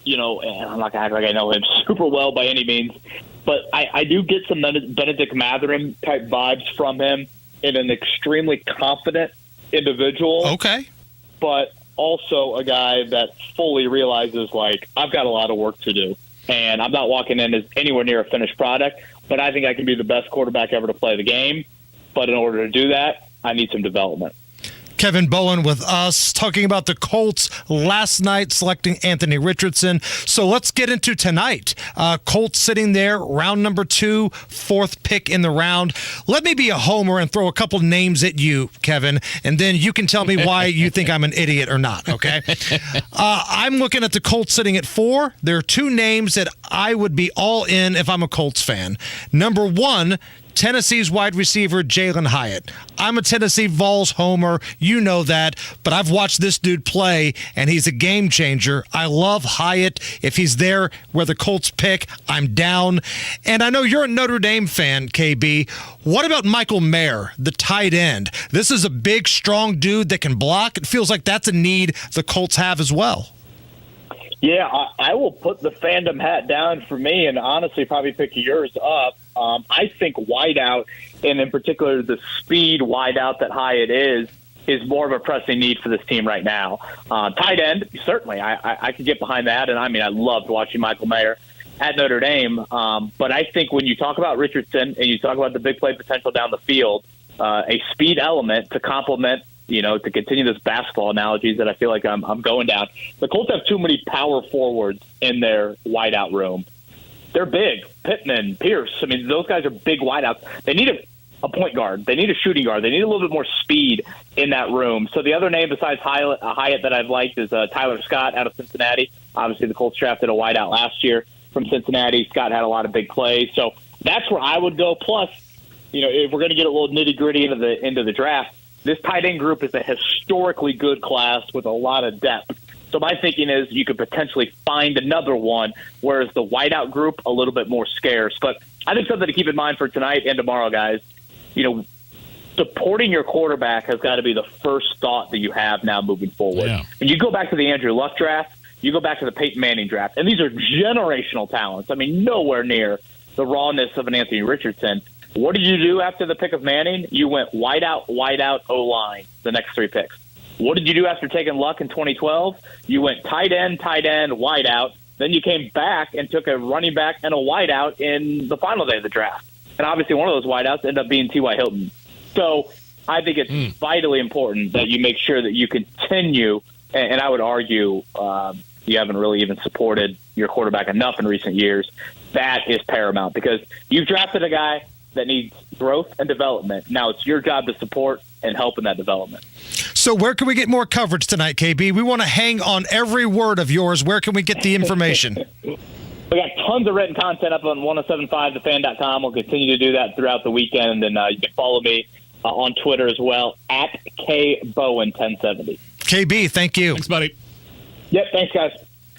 and I'm not going to act like I know him super well by any means, but I do get some Benedict Mathurin type vibes from him in an extremely confident individual. Okay. But also a guy that fully realizes, I've got a lot of work to do. And I'm not walking in as anywhere near a finished product, but I think I can be the best quarterback ever to play the game. But in order to do that, I need some development. Kevin Bowen with us talking about the Colts last night selecting Anthony Richardson. So let's get into tonight. Colts sitting there, round number 2, 4th pick in the round. Let me be a homer and throw a couple names at you, Kevin, and then you can tell me why you think I'm an idiot or not, okay? I'm looking at the Colts sitting at 4. There are 2 names that I would be all in if I'm a Colts fan. Number 1, Tennessee's wide receiver, Jalen Hyatt. I'm a Tennessee Vols homer. You know that. But I've watched this dude play, and he's a game changer. I love Hyatt. If he's there where the Colts pick, I'm down. And I know you're a Notre Dame fan, KB. What about Michael Mayer, the tight end? This is a big, strong dude that can block. It feels like that's a need the Colts have as well. Yeah, I will put the fandom hat down for me and honestly probably pick yours up. I think wideout, and in particular the speed wideout that Hyatt is more of a pressing need for this team right now. Tight end, certainly. I could get behind that, and I loved watching Michael Mayer at Notre Dame. But I think when you talk about Richardson and you talk about the big play potential down the field, a speed element to complement, to continue this basketball analogies that I feel like I'm going down. The Colts have too many power forwards in their wideout room. They're big. Pittman, Pierce. I mean, those guys are big wideouts. They need a point guard. They need a shooting guard. They need a little bit more speed in that room. So the other name besides Hyatt that I've liked is Tyler Scott out of Cincinnati. Obviously, the Colts drafted a wideout last year from Cincinnati. Scott had a lot of big plays. So that's where I would go. Plus, if we're going to get a little nitty-gritty into the draft, this tight end group is a historically good class with a lot of depth. So my thinking is you could potentially find another one, whereas the wideout group a little bit more scarce. But I think something to keep in mind for tonight and tomorrow, guys, supporting your quarterback has got to be the first thought that you have now moving forward. Yeah. And you go back to the Andrew Luck draft, you go back to the Peyton Manning draft, and these are generational talents. I mean, nowhere near the rawness of an Anthony Richardson. What did you do after the pick of Manning? You went wideout, O-line, the next 3 picks. What did you do after taking Luck in 2012? You went tight end, wideout. Then you came back and took a running back and a wideout in the final day of the draft. And obviously one of those wideouts ended up being T.Y. Hilton. So I think it's vitally important that you make sure that you continue, and I would argue you haven't really even supported your quarterback enough in recent years. That is paramount because you've drafted a guy that needs growth and development. Now it's your job to support and help in that development. So where can we get more coverage tonight, KB? We want to hang on every word of yours. Where can we get the information? We got tons of written content up on 1075thefan.com. We'll continue to do that throughout the weekend. And you can follow me on Twitter as well, at KBowen1070. KB, thank you. Thanks, buddy. Yep, thanks, guys.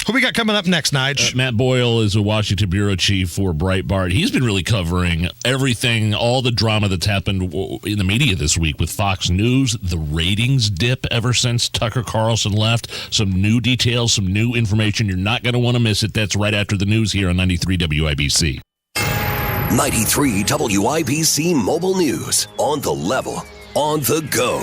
Who we got coming up next, Nige? Matt Boyle is a Washington bureau chief for Breitbart. He's been really covering everything, all the drama that's happened in the media this week with Fox News, the ratings dip ever since Tucker Carlson left, some new details, some new information. You're not going to want to miss it. That's right after the news here on 93 WIBC. 93 WIBC Mobile News. On the level, on the go.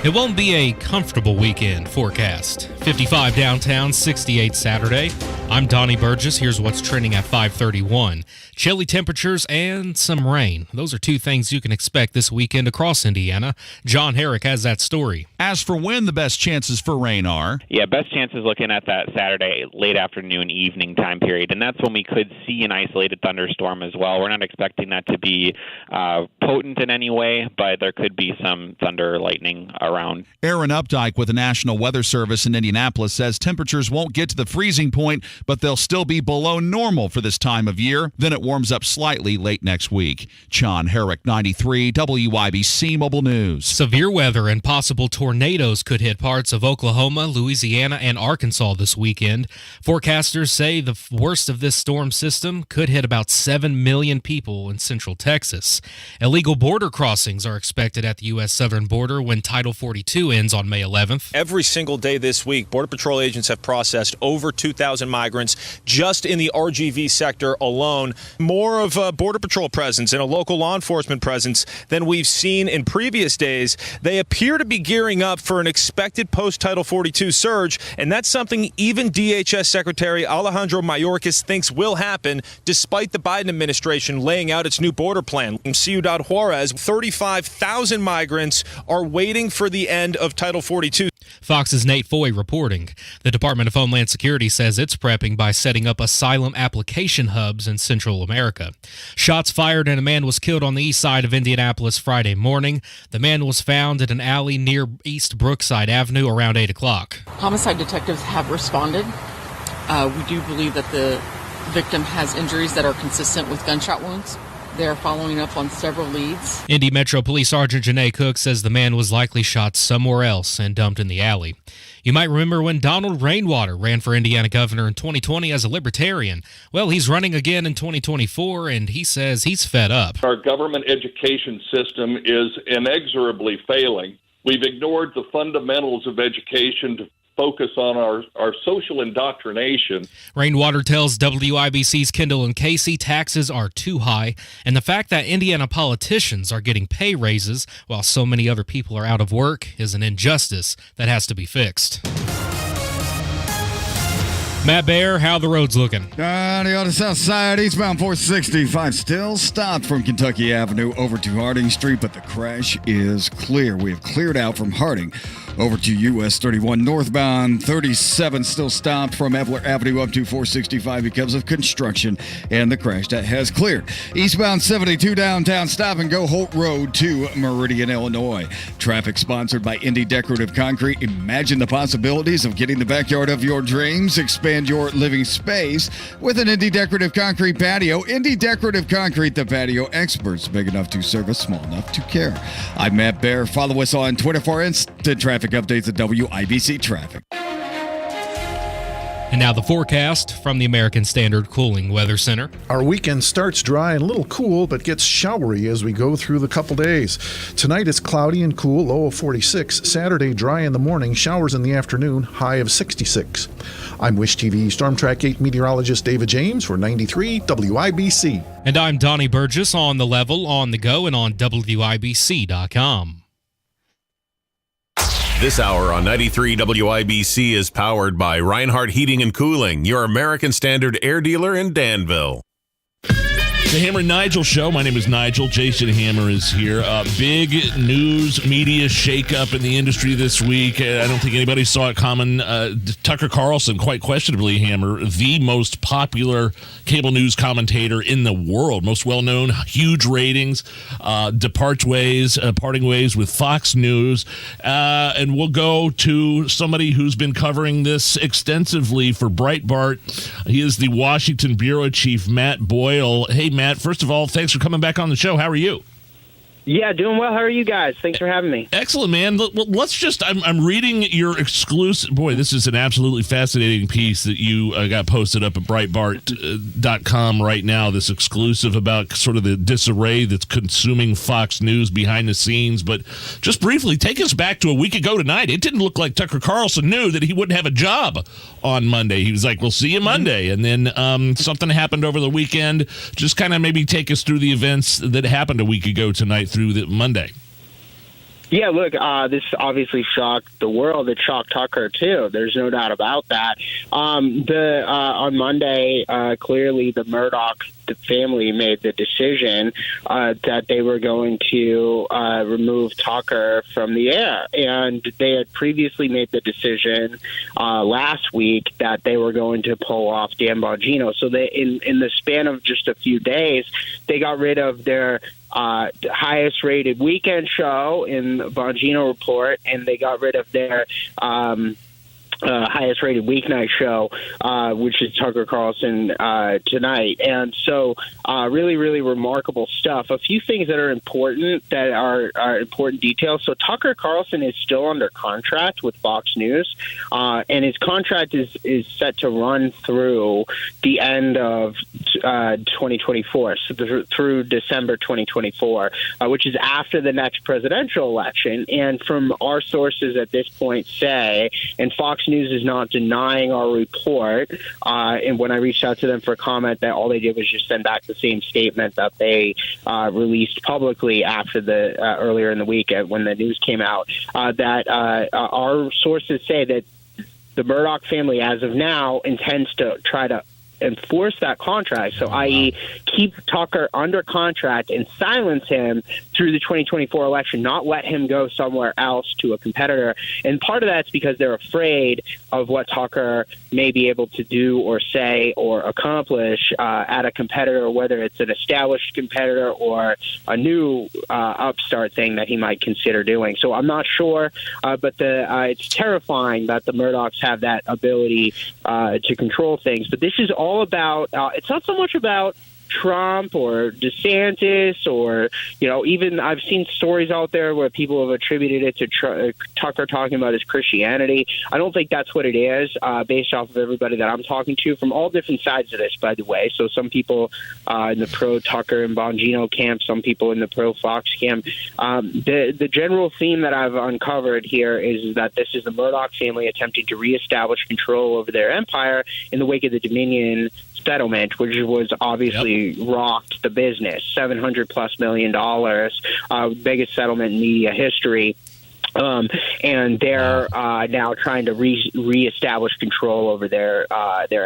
It won't be a comfortable weekend forecast. 55 downtown, 68 Saturday. I'm Donnie Burgess. Here's what's trending at 5:31. Chilly temperatures and some rain. Those are two things you can expect this weekend across Indiana. John Herrick has that story. As for when the best chances for rain are. Yeah, best chances looking at that Saturday late afternoon, evening time period. And that's when we could see an isolated thunderstorm as well. We're not expecting that to be potent in any way, but there could be some thunder or lightning around. Aaron Updike with the National Weather Service in Indianapolis says temperatures won't get to the freezing point, but they'll still be below normal for this time of year. Then it warms up slightly late next week. John Herrick, 93 WIBC Mobile News. Severe weather and possible tornadoes could hit parts of Oklahoma, Louisiana, and Arkansas this weekend. Forecasters say the worst of this storm system could hit about 7 million people in central Texas. Illegal border crossings are expected at the U.S. southern border when Title 42 ends on May 11th. Every single day this week, Border Patrol agents have processed over 2,000 migrants just in the RGV sector alone. More of a Border Patrol presence and a local law enforcement presence than we've seen in previous days. They appear to be gearing up for an expected post-Title 42 surge, and that's something even DHS Secretary Alejandro Mayorkas thinks will happen despite the Biden administration laying out its new border plan. In Ciudad Juarez, 35,000 migrants are waiting for the end of Title 42. Fox's Nate Foy reporting. The Department of Homeland Security says it's prepping by setting up asylum application hubs in Central America. Shots fired and a man was killed on the east side of Indianapolis Friday morning. The man was found at an alley near East Brookside Avenue around 8 o'clock. Homicide detectives have responded. We do believe that the victim has injuries that are consistent with gunshot wounds. They're following up on several leads. Indy Metro Police Sergeant Janae Cook says the man was likely shot somewhere else and dumped in the alley. You might remember when Donald Rainwater ran for Indiana governor in 2020 as a Libertarian. Well, he's running again in 2024, and he says he's fed up. Our government education system is inexorably failing. We've ignored the fundamentals of education to focus on our social indoctrination. Rainwater tells WIBC's Kendall and Casey taxes are too high, and the fact that Indiana politicians are getting pay raises while so many other people are out of work is an injustice that has to be fixed. Matt Bear, how the roads looking? On the south side, eastbound 465 still stopped from Kentucky Avenue over to Harding Street, but the crash is clear. We have cleared out from Harding over to US 31 northbound. 37 still stopped from Eppler Avenue up to 465 because of construction and the crash that has cleared. Eastbound 72 downtown, stop and go Holt Road to Meridian, Illinois. Traffic sponsored by Indy Decorative Concrete. Imagine the possibilities of getting the backyard of your dreams. Expand your living space with an Indy Decorative Concrete patio. Indy Decorative Concrete, the patio experts, big enough to service, small enough to care. I'm Matt Bear. Follow us on Twitter for instant traffic updates at WIBC Traffic. And now the forecast from the American Standard Cooling Weather Center. Our weekend starts dry and a little cool, but gets showery as we go through the couple days. Tonight it's cloudy and cool, low of 46. Saturday, dry in the morning, showers in the afternoon, high of 66. I'm Wish TV Storm Track 8 meteorologist David James for 93 WIBC. And I'm Donnie Burgess on the level, on the go, and on WIBC.com. This hour on 93 WIBC is powered by Reinhardt Heating and Cooling, your American Standard air dealer in Danville. The Hammer and Nigel Show. My name is Nigel. Jason Hammer is here. Big news media shakeup in the industry this week. I don't think anybody saw it coming. Tucker Carlson, quite questionably, Hammer, the most popular cable news commentator in the world, most well-known, huge ratings, parting ways with Fox News. And we'll go to somebody who's been covering this extensively for Breitbart. He is the Washington Bureau Chief, Matt Boyle. Hey, Matt, first of all, thanks for coming back on the show. How are you? Yeah, doing well. How are you guys? Thanks for having me. Excellent, man. Let's just, I'm reading your exclusive, boy, this is an absolutely fascinating piece that you got posted up at Breitbart.com right now, this exclusive about sort of the disarray that's consuming Fox News behind the scenes. But just briefly, take us back to a week ago tonight. It didn't look like Tucker Carlson knew that he wouldn't have a job on Monday. He was like, we'll see you Monday. And then something happened over the weekend. Just kind of maybe take us through the events that happened a week ago tonight through the Monday. Yeah, look, this obviously shocked the world. It shocked Tucker, too. There's no doubt about that. On Monday, clearly the Murdoch family made the decision that they were going to remove Tucker from the air. And they had previously made the decision last week that they were going to pull off Dan Bongino. So they, in the span of just a few days, they got rid of their highest rated weekend show in the Bongino Report, and they got rid of their highest rated weeknight show, which is Tucker Carlson tonight. And so really, really remarkable stuff. A few things that are important, that are important details. So Tucker Carlson is still under contract with Fox News, and his contract is set to run through the end of 2024, so through December 2024, which is after the next presidential election. And from our sources at this point say, and Fox News is not denying our report, and when I reached out to them for comment, that all they did was just send back the same statement that they released publicly after the earlier in the week when the news came out, that our sources say that the Murdoch family, as of now, intends to try to enforce that contract, so i.e. keep Tucker under contract and silence him through the 2024 election, not let him go somewhere else to a competitor. And part of that's because they're afraid of what Tucker may be able to do or say or accomplish at a competitor, whether it's an established competitor or a new upstart thing that he might consider doing. So I'm not sure, but it's terrifying that the Murdochs have that ability to control things. But this is all about, it's not so much about Trump or DeSantis, or, even I've seen stories out there where people have attributed it to Tucker talking about his Christianity. I don't think that's what it is, based off of everybody that I'm talking to from all different sides of this, by the way. So some people in the pro-Tucker and Bongino camp, some people in the pro-Fox camp. The general theme that I've uncovered here is that this is the Murdoch family attempting to reestablish control over their empire in the wake of the Dominion settlement, which was obviously rocked the business. $700+ million, biggest settlement in media history. and they're now trying to reestablish control over their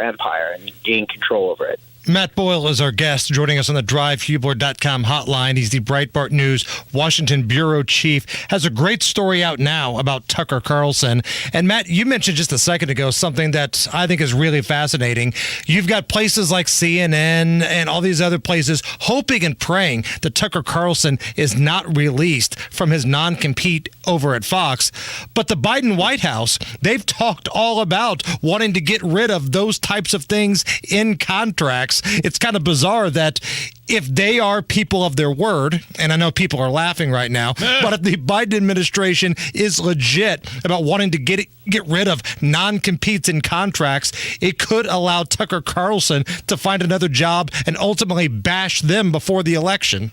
empire and gain control over it. Matt Boyle is our guest, joining us on the DriveHubler.com hotline. He's the Breitbart News Washington bureau chief. Has a great story out now about Tucker Carlson. And Matt, you mentioned just a second ago something that I think is really fascinating. You've got places like CNN and all these other places hoping and praying that Tucker Carlson is not released from his non-compete over at Fox. But the Biden White House, they've talked all about wanting to get rid of those types of things in contracts. It's kind of bizarre that if they are people of their word, and I know people are laughing right now, but if the Biden administration is legit about wanting to get rid of non-competes in contracts, it could allow Tucker Carlson to find another job and ultimately bash them before the election.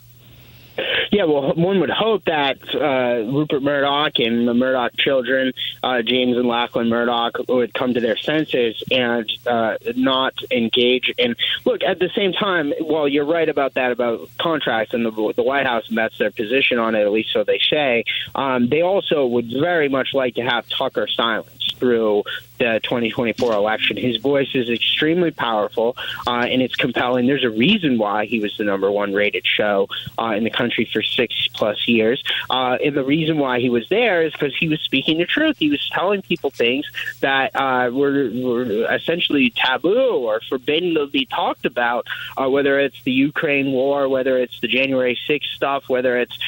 Yeah, well, one would hope that Rupert Murdoch and the Murdoch children, James and Lachlan Murdoch, would come to their senses and not engage. And look, at the same time, while you're right about that, about contracts and the White House, and that's their position on it, at least so they say, they also would very much like to have Tucker silenced through the 2024 election. His voice is extremely powerful, and it's compelling. There's a reason why he was the number one rated show in the country for 6+ years. And the reason why he was there is because he was speaking the truth. He was telling people things that were essentially taboo or forbidden to be talked about, whether it's the Ukraine war, whether it's the January 6th stuff, whether it's,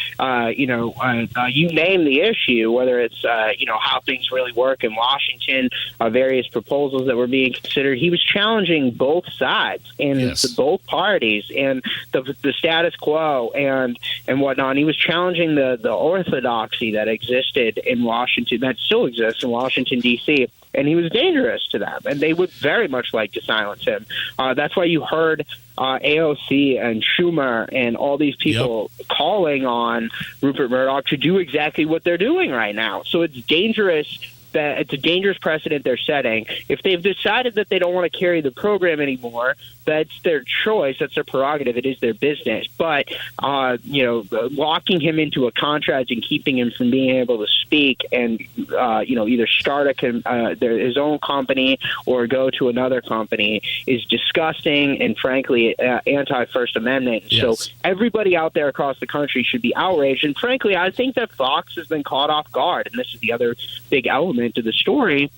you name the issue, whether it's, how things really work in Washington, various proposals that were being considered. He was challenging both sides and both parties and the status quo and whatnot. He was challenging the orthodoxy that existed in Washington, that still exists in Washington, D.C., and he was dangerous to them, and they would very much like to silence him. That's why you heard AOC and Schumer and all these people calling on Rupert Murdoch to do exactly what they're doing right now. So it's dangerous. That it's a dangerous precedent they're setting. If they've decided that they don't want to carry the program anymore, that's their choice. That's their prerogative. It is their business. But, locking him into a contract and keeping him from being able to speak and, either start his own company or go to another company is disgusting and, frankly, anti-First Amendment. Yes. So everybody out there across the country should be outraged. And, frankly, I think that Fox has been caught off guard. And this is the other big element to the story,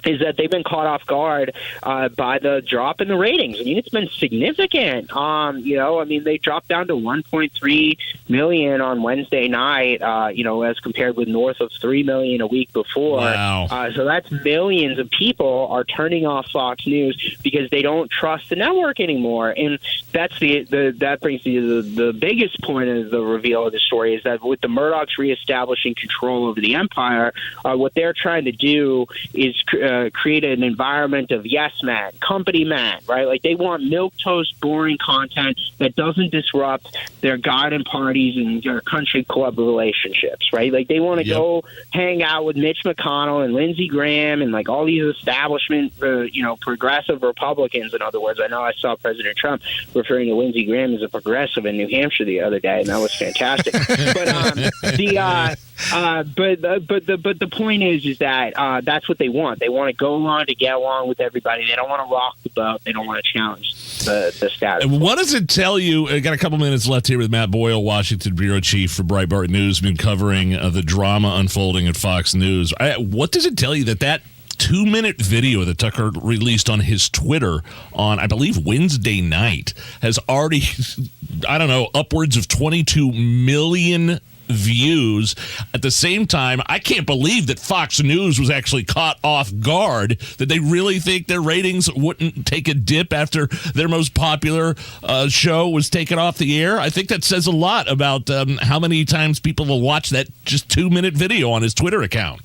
is that they've been caught off guard by the drop in the ratings. I mean, it's been significant. They dropped down to 1.3 million on Wednesday night, as compared with north of 3 million a week before. Wow. So that's millions of people are turning off Fox News because they don't trust the network anymore. And that's that brings the biggest point of the reveal of the story is that with the Murdochs reestablishing control over the empire, what they're trying to do is create an environment of yes men, company men, right? Like they want milquetoast, boring content that doesn't disrupt their garden parties and their country club relationships, right? Like they want to go hang out with Mitch McConnell and Lindsey Graham and like all these establishment, progressive Republicans. In other words, I know I saw President Trump referring to Lindsey Graham as a progressive in New Hampshire the other day, and that was fantastic. But the point is that that's what they want. They want to go along to get along with everybody. They don't want to rock the boat. They don't want to challenge the status. What does it tell you? I got a couple minutes left here with Matt Boyle, Washington bureau chief for Breitbart News, been covering the drama unfolding at Fox News. What does it tell you that 2-minute video that Tucker released on his Twitter on, I believe, Wednesday night has already, upwards of 22 million views? At the same time, I can't believe that Fox News was actually caught off guard, that they really think their ratings wouldn't take a dip after their most popular show was taken off the air. I think that says a lot about how many times people will watch that just 2-minute video on his Twitter account.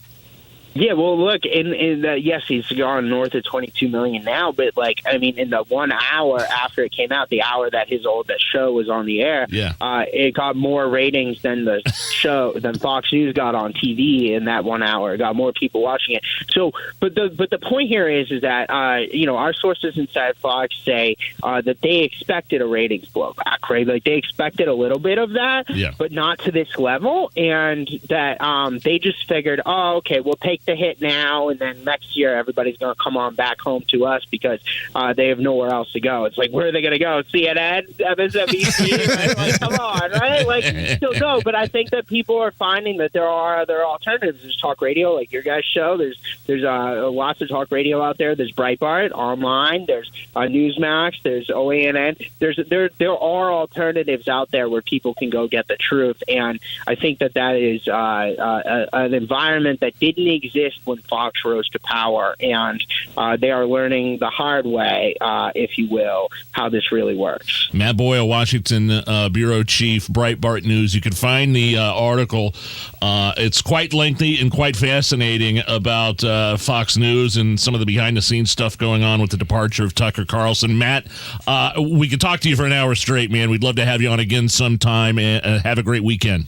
Yeah, well, look, yes, he's gone north of 22 million now, but in the 1 hour after it came out, the hour that that show was on the air, it got more ratings than the show than Fox News got on TV in that 1 hour. It got more people watching it. So, but the point here is that our sources inside Fox say that they expected a ratings blowback, right? Like they expected a little bit of that, but not to this level, and that they just figured, oh, okay, we'll take the hit now, and then next year everybody's going to come on back home to us because they have nowhere else to go. It's like, where are they going to go? CNN, MSNBC? Right? Like, come on, right? Like, you still go. But I think that people are finding that there are other alternatives. There's talk radio, like your guys' show. There's lots of talk radio out there. There's Breitbart online. There's Newsmax. There's OANN. There are alternatives out there where people can go get the truth, and I think that is an environment that didn't exist when Fox rose to power, and they are learning the hard way, if you will, how this really works. Matt Boyle, Washington bureau chief, Breitbart News. You can find the article. It's quite lengthy and quite fascinating about Fox News and some of the behind-the-scenes stuff going on with the departure of Tucker Carlson. Matt, we could talk to you for an hour straight, man. We'd love to have you on again sometime, and have a great weekend.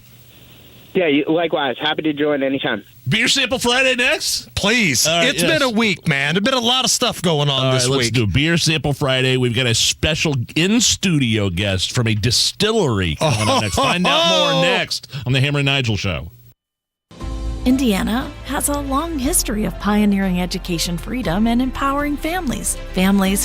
Yeah, likewise. Happy to join anytime. Beer Sample Friday next? Please. It's been a week, man. There's been a lot of stuff going on this week. Let's do Beer Sample Friday. We've got a special in-studio guest from a distillery coming up next. Find out more next on the Hammer and Nigel Show. Indiana has a long history of pioneering education freedom and empowering families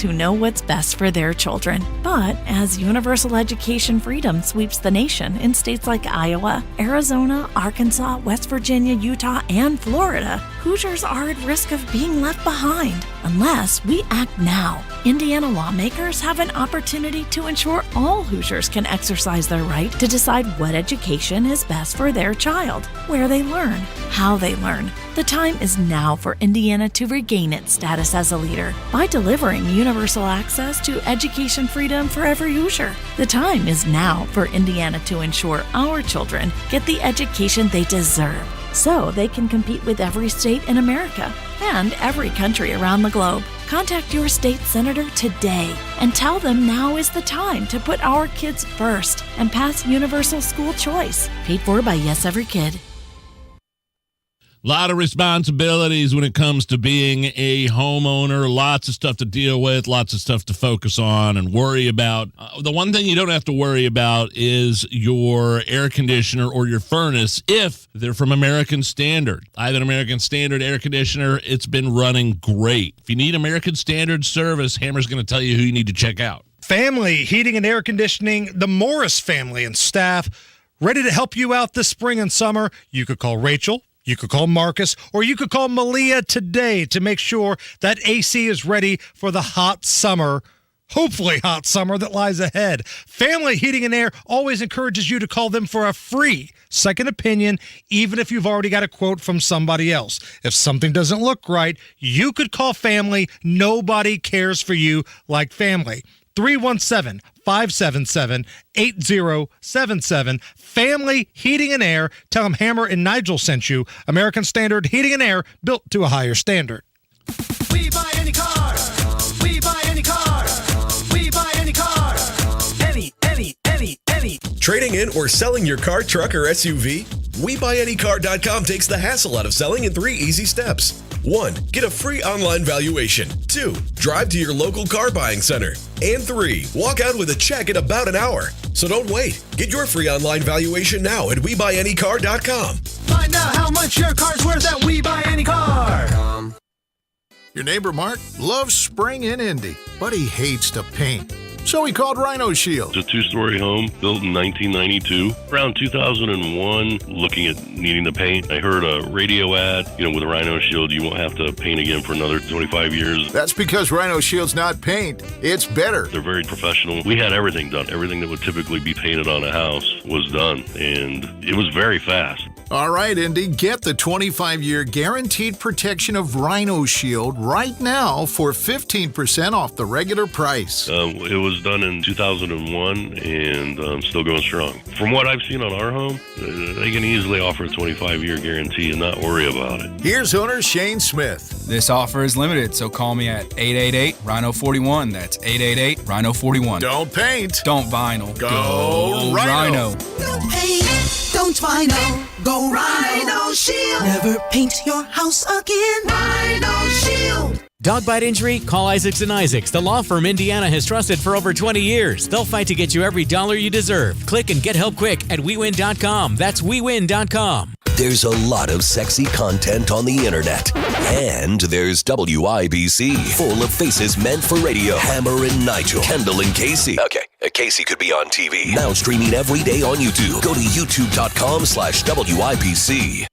who know what's best for their children. But as universal education freedom sweeps the nation in states like Iowa, Arizona, Arkansas, West Virginia, Utah, and Florida, Hoosiers are at risk of being left behind unless we act now. Indiana lawmakers have an opportunity to ensure all Hoosiers can exercise their right to decide what education is best for their child, where they learn, how they learn. The time is now for Indiana to regain its status as a leader by delivering universal access to education freedom for every Hoosier. The time is now for Indiana to ensure our children get the education they deserve, so they can compete with every state in America and every country around the globe. Contact your state senator today and tell them now is the time to put our kids first and pass universal school choice. Paid for by Yes Every Kid. A lot of responsibilities when it comes to being a homeowner, lots of stuff to deal with, lots of stuff to focus on and worry about. The one thing you don't have to worry about is your air conditioner or your furnace if they're from American Standard. I have an American Standard air conditioner. It's been running great. If you need American Standard service, Hammer's going to tell you who you need to check out. Family Heating and Air Conditioning, the Morris family and staff, ready to help you out this spring and summer. You could call Rachel. You could call Marcus, or you could call Malia today to make sure that AC is ready for the hot summer, hopefully hot summer that lies ahead. Family Heating and Air always encourages you to call them for a free second opinion, even if you've already got a quote from somebody else. If something doesn't look right, you could call Family. Nobody cares for you like Family. 317-577-8077. Family Heating and Air. Tell them Hammer and Nigel sent you. American Standard Heating and Air, built to a higher standard. We buy any car. We buy any car. We buy any car. Any. Trading in or selling your car, truck, or SUV? WeBuyAnyCar.com takes the hassle out of selling in 3 easy steps. 1. Get a free online valuation. 2. Drive to your local car buying center. And 3. Walk out with a check in about an hour. So don't wait. Get your free online valuation now at WeBuyAnyCar.com. Find out how much your car's worth at WeBuyAnyCar. Your neighbor Mark loves spring in Indy, but he hates to paint. So he called Rhino Shield. It's a 2-story home built in 1992. Around 2001, looking at needing to paint, I heard a radio ad, with a Rhino Shield, you won't have to paint again for another 25 years. That's because Rhino Shield's not paint, it's better. They're very professional. We had everything done. Everything that would typically be painted on a house was done, and it was very fast. All right, Indy, get the 25-year guaranteed protection of Rhino Shield right now for 15% off the regular price. It was done in 2001 and still going strong. From what I've seen on our home, they can easily offer a 25-year guarantee and not worry about it. Here's owner Shane Smith. This offer is limited, so call me at 888-RHINO-41. That's 888-RHINO-41. Don't paint. Don't vinyl. Go Rhino. Don't paint, don't vinyl, go Rhino Shield. Never paint your house again. Rhino Shield. Dog bite injury? Call Isaacs & Isaacs, the law firm Indiana has trusted for over 20 years. They'll fight to get you every dollar you deserve. Click and get help quick at WeWin.com. That's WeWin.com. There's a lot of sexy content on the internet. And there's WIBC, full of faces meant for radio. Hammer and Nigel, Kendall and Casey. Okay, Casey could be on TV. Now streaming every day on YouTube. Go to youtube.com/WIBC.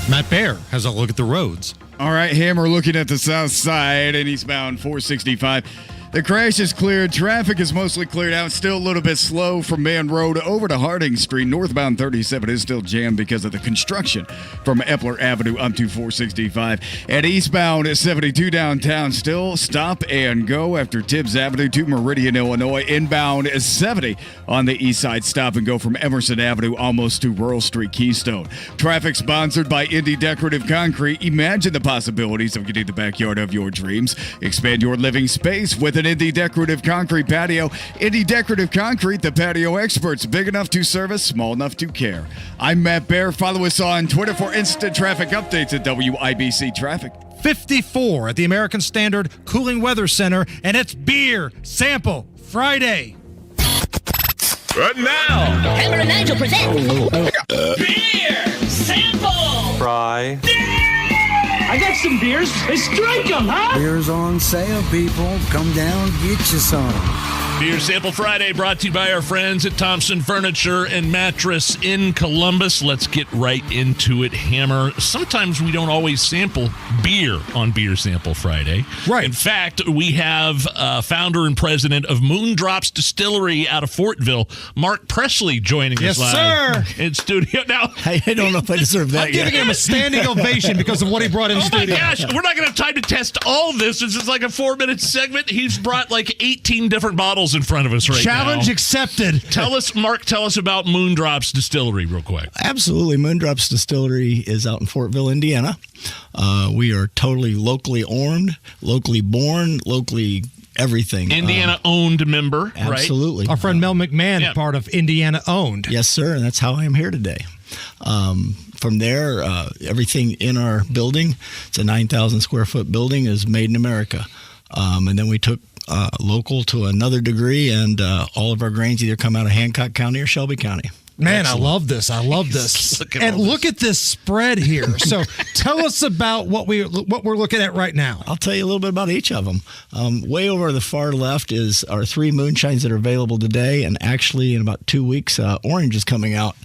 Matt Baer has a look at the roads. All right, Hammer looking at the south side and eastbound 465. The crash is cleared. Traffic is mostly cleared out. Still a little bit slow from Man Road over to Harding Street. Northbound 37 is still jammed because of the construction from Epler Avenue up to 465. And eastbound 72 downtown still stop and go after Tibbs Avenue to Meridian, Illinois. Inbound 70 on the east side. Stop and go from Emerson Avenue almost to Rural Street Keystone. Traffic sponsored by Indy Decorative Concrete. Imagine the possibilities of getting the backyard of your dreams. Expand your living space with an Indy Decorative Concrete patio. Indy Decorative Concrete, the patio experts. Big enough to service, small enough to care. I'm Matt Baer. Follow us on Twitter for instant traffic updates at WIBC Traffic. 54 at the American Standard Cooling Weather Center, and it's Beer Sample Friday. Right now, Hammer and Nigel present Beer Sample. Fry. I got some beers. Let's drink them, huh? Beer's on sale, people. Come down, get you some. Beer Sample Friday brought to you by our friends at Thompson Furniture and Mattress in Columbus. Let's get right into it, Hammer. Sometimes we don't always sample beer on Beer Sample Friday. Right. In fact, we have founder and president of Moondrops Distillery out of Fortville, Mark Presley, joining us live in studio. Now, I don't know if I deserve that I'm giving him a standing ovation because of what he brought in studio. Oh my gosh, we're not going to have time to test all of this. This is like a 4-minute segment. He's brought like 18 different bottles in front of us right now. Challenge accepted. Tell us, Mark, about Moondrops Distillery real quick. Absolutely. Moondrops Distillery is out in Fortville, Indiana. We are totally locally owned, locally born, locally everything. Indiana-owned member, absolutely. Our friend Mel McMahon, part of Indiana-owned. Yes, sir, and that's how I am here today. From there, everything in our building, it's a 9,000 square foot building, is made in America. And then we took local to another degree, and all of our grains either come out of Hancock County or Shelby County. Man, excellent. I love this. Look at this spread here. So tell us about what we're looking at right now. I'll tell you a little bit about each of them. Way over the far left is our 3 moonshines that are available today, and actually in about 2 weeks, Orange is coming out.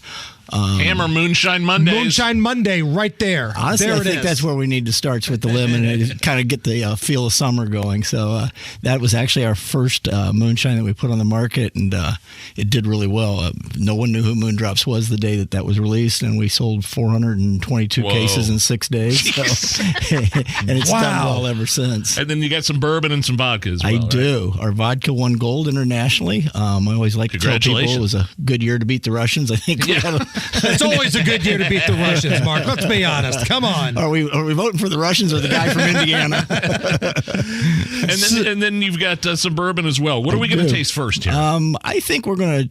Hammer Moonshine Mondays. Moonshine Monday right there. Honestly, there I think that's where we need to start with the lemon and kind of get the feel of summer going. So that was actually our first moonshine that we put on the market, and it did really well. No one knew who Moondrops was the day that was released, and we sold 422 cases in 6 days. So, and it's done well ever since. And then you got some bourbon and some vodka as well. I do. Our vodka won gold internationally. I always like to tell people it was a good year to beat the Russians. I think we had it's always a good year to beat the Russians, Mark. Let's be honest. Come on. Are we voting for the Russians or the guy from Indiana? and then you've got some bourbon as well. What are we going to taste first here? I think we're going to.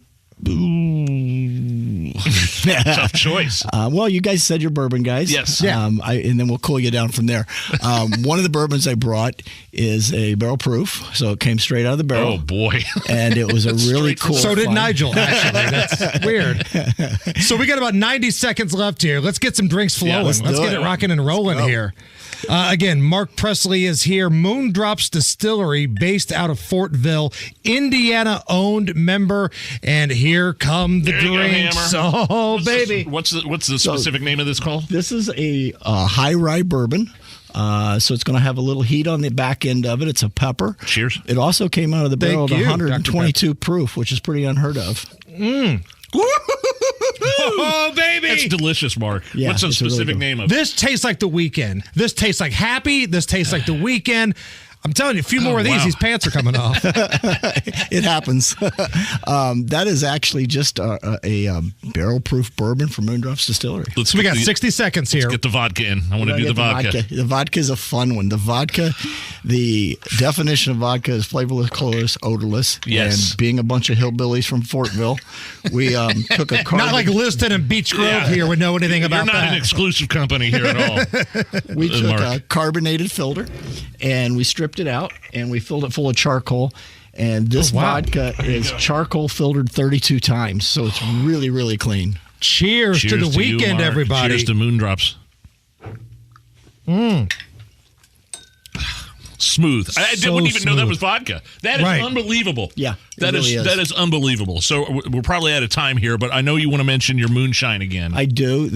Tough choice. Well, you guys said you're bourbon guys. Yes. And then we'll cool you down from there. One of the bourbons I brought is a barrel proof, so it came straight out of the barrel. Oh boy! And it was a really cool. So did Nigel. Actually, that's weird. So we got about 90 seconds left here. Let's get some drinks flowing. Yeah, let's get it rocking and rolling here. Again, Mark Presley is here. Moondrops Distillery, based out of Fortville, Indiana-owned member. And here come the drinks. Baby. What's the specific name of this called? This is a high rye bourbon. So it's going to have a little heat on the back end of it. It's a pepper. Cheers. It also came out of the barrel at 122 proof, which is pretty unheard of. Oh, baby. It's delicious, Mark. Yeah, What's the it's really specific good. name of it? This tastes like the weekend. This tastes like happy. This tastes like the weekend. I'm telling you, a few more of these, wow. these pants are coming off. It happens. That is actually just a barrel-proof bourbon from Moondrops Distillery. Let's We get got 60 seconds here. Let's get the vodka in. I want to do the vodka. The vodka is a fun one. The vodka, the definition of vodka is flavorless, colorless, odorless. Yes. And being a bunch of hillbillies from Fortville, we took a carbon. Not like Liston and Beech Grove here would know anything about You're not that. an exclusive company here at all. We took Mark. a carbonated filter and we stripped it out and we filled it full of charcoal. And this vodka is charcoal filtered 32 times. So it's really, really clean. Cheers to the you, weekend, Mark. everybody. Cheers to Moondrops. Smooth. I So wouldn't even know that smooth. was vodka. That is Right. unbelievable. Yeah, it that really is. that is unbelievable. So we're probably out of time here, but I know you want to mention your moonshine again. I do.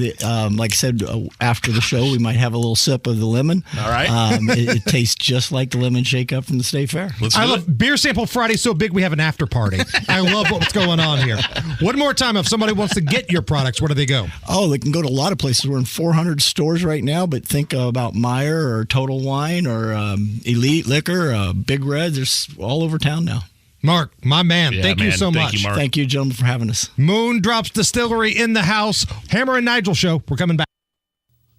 Like I said, after the show, we might have a little sip of the lemon. All right. It tastes just like the lemon shake up from the State Fair. I love Beer Sample Friday so big we have an after party. I love what's going on here. One more time, if somebody wants to get your products, where do they go? Oh, they can go to a lot of places. We're in 400 stores right now, but think about Meyer or Total Wine or Elite Liquor, Big Red. There's all over town now. Mark, my man, thank you so much. Thank you, gentlemen, for having us. Moondrops Distillery in the house. Hammer and Nigel show. We're coming back.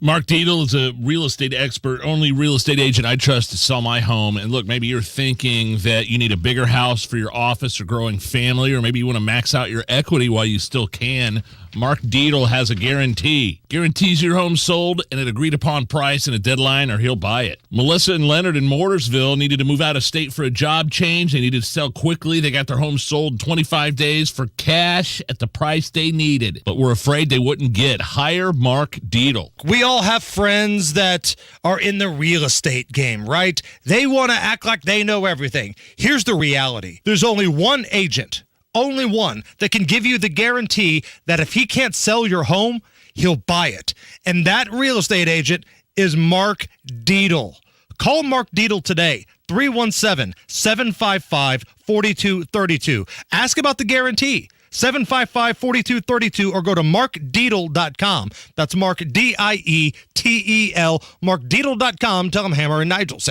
Mark Dietl is a real estate expert, only real estate agent I trust to sell my home. And look, maybe you're thinking that you need a bigger house for your office or growing family, or maybe you want to max out your equity while you still can. Mark Dietl has a guarantee. Guarantees your home sold and an agreed upon price and a deadline, or he'll buy it. Melissa and Leonard in Mortarsville needed to move out of state for a job change. They needed to sell quickly. They got their home sold in 25 days for cash at the price they needed, but were afraid they wouldn't get. Hire Mark Dietl. We all have friends that are in the real estate game, right? They want to act like they know everything. Here's the reality. There's only one agent, only one, that can give you the guarantee that if he can't sell your home, he'll buy it. And that real estate agent is Mark Dietl. Call Mark Dietl today, 317-755-4232. Ask about the guarantee. 755-4232 or go to markdietl.com. That's Mark, D-I-E-T-E-L, markdietl.com. Tell him Hammer and Nigel sent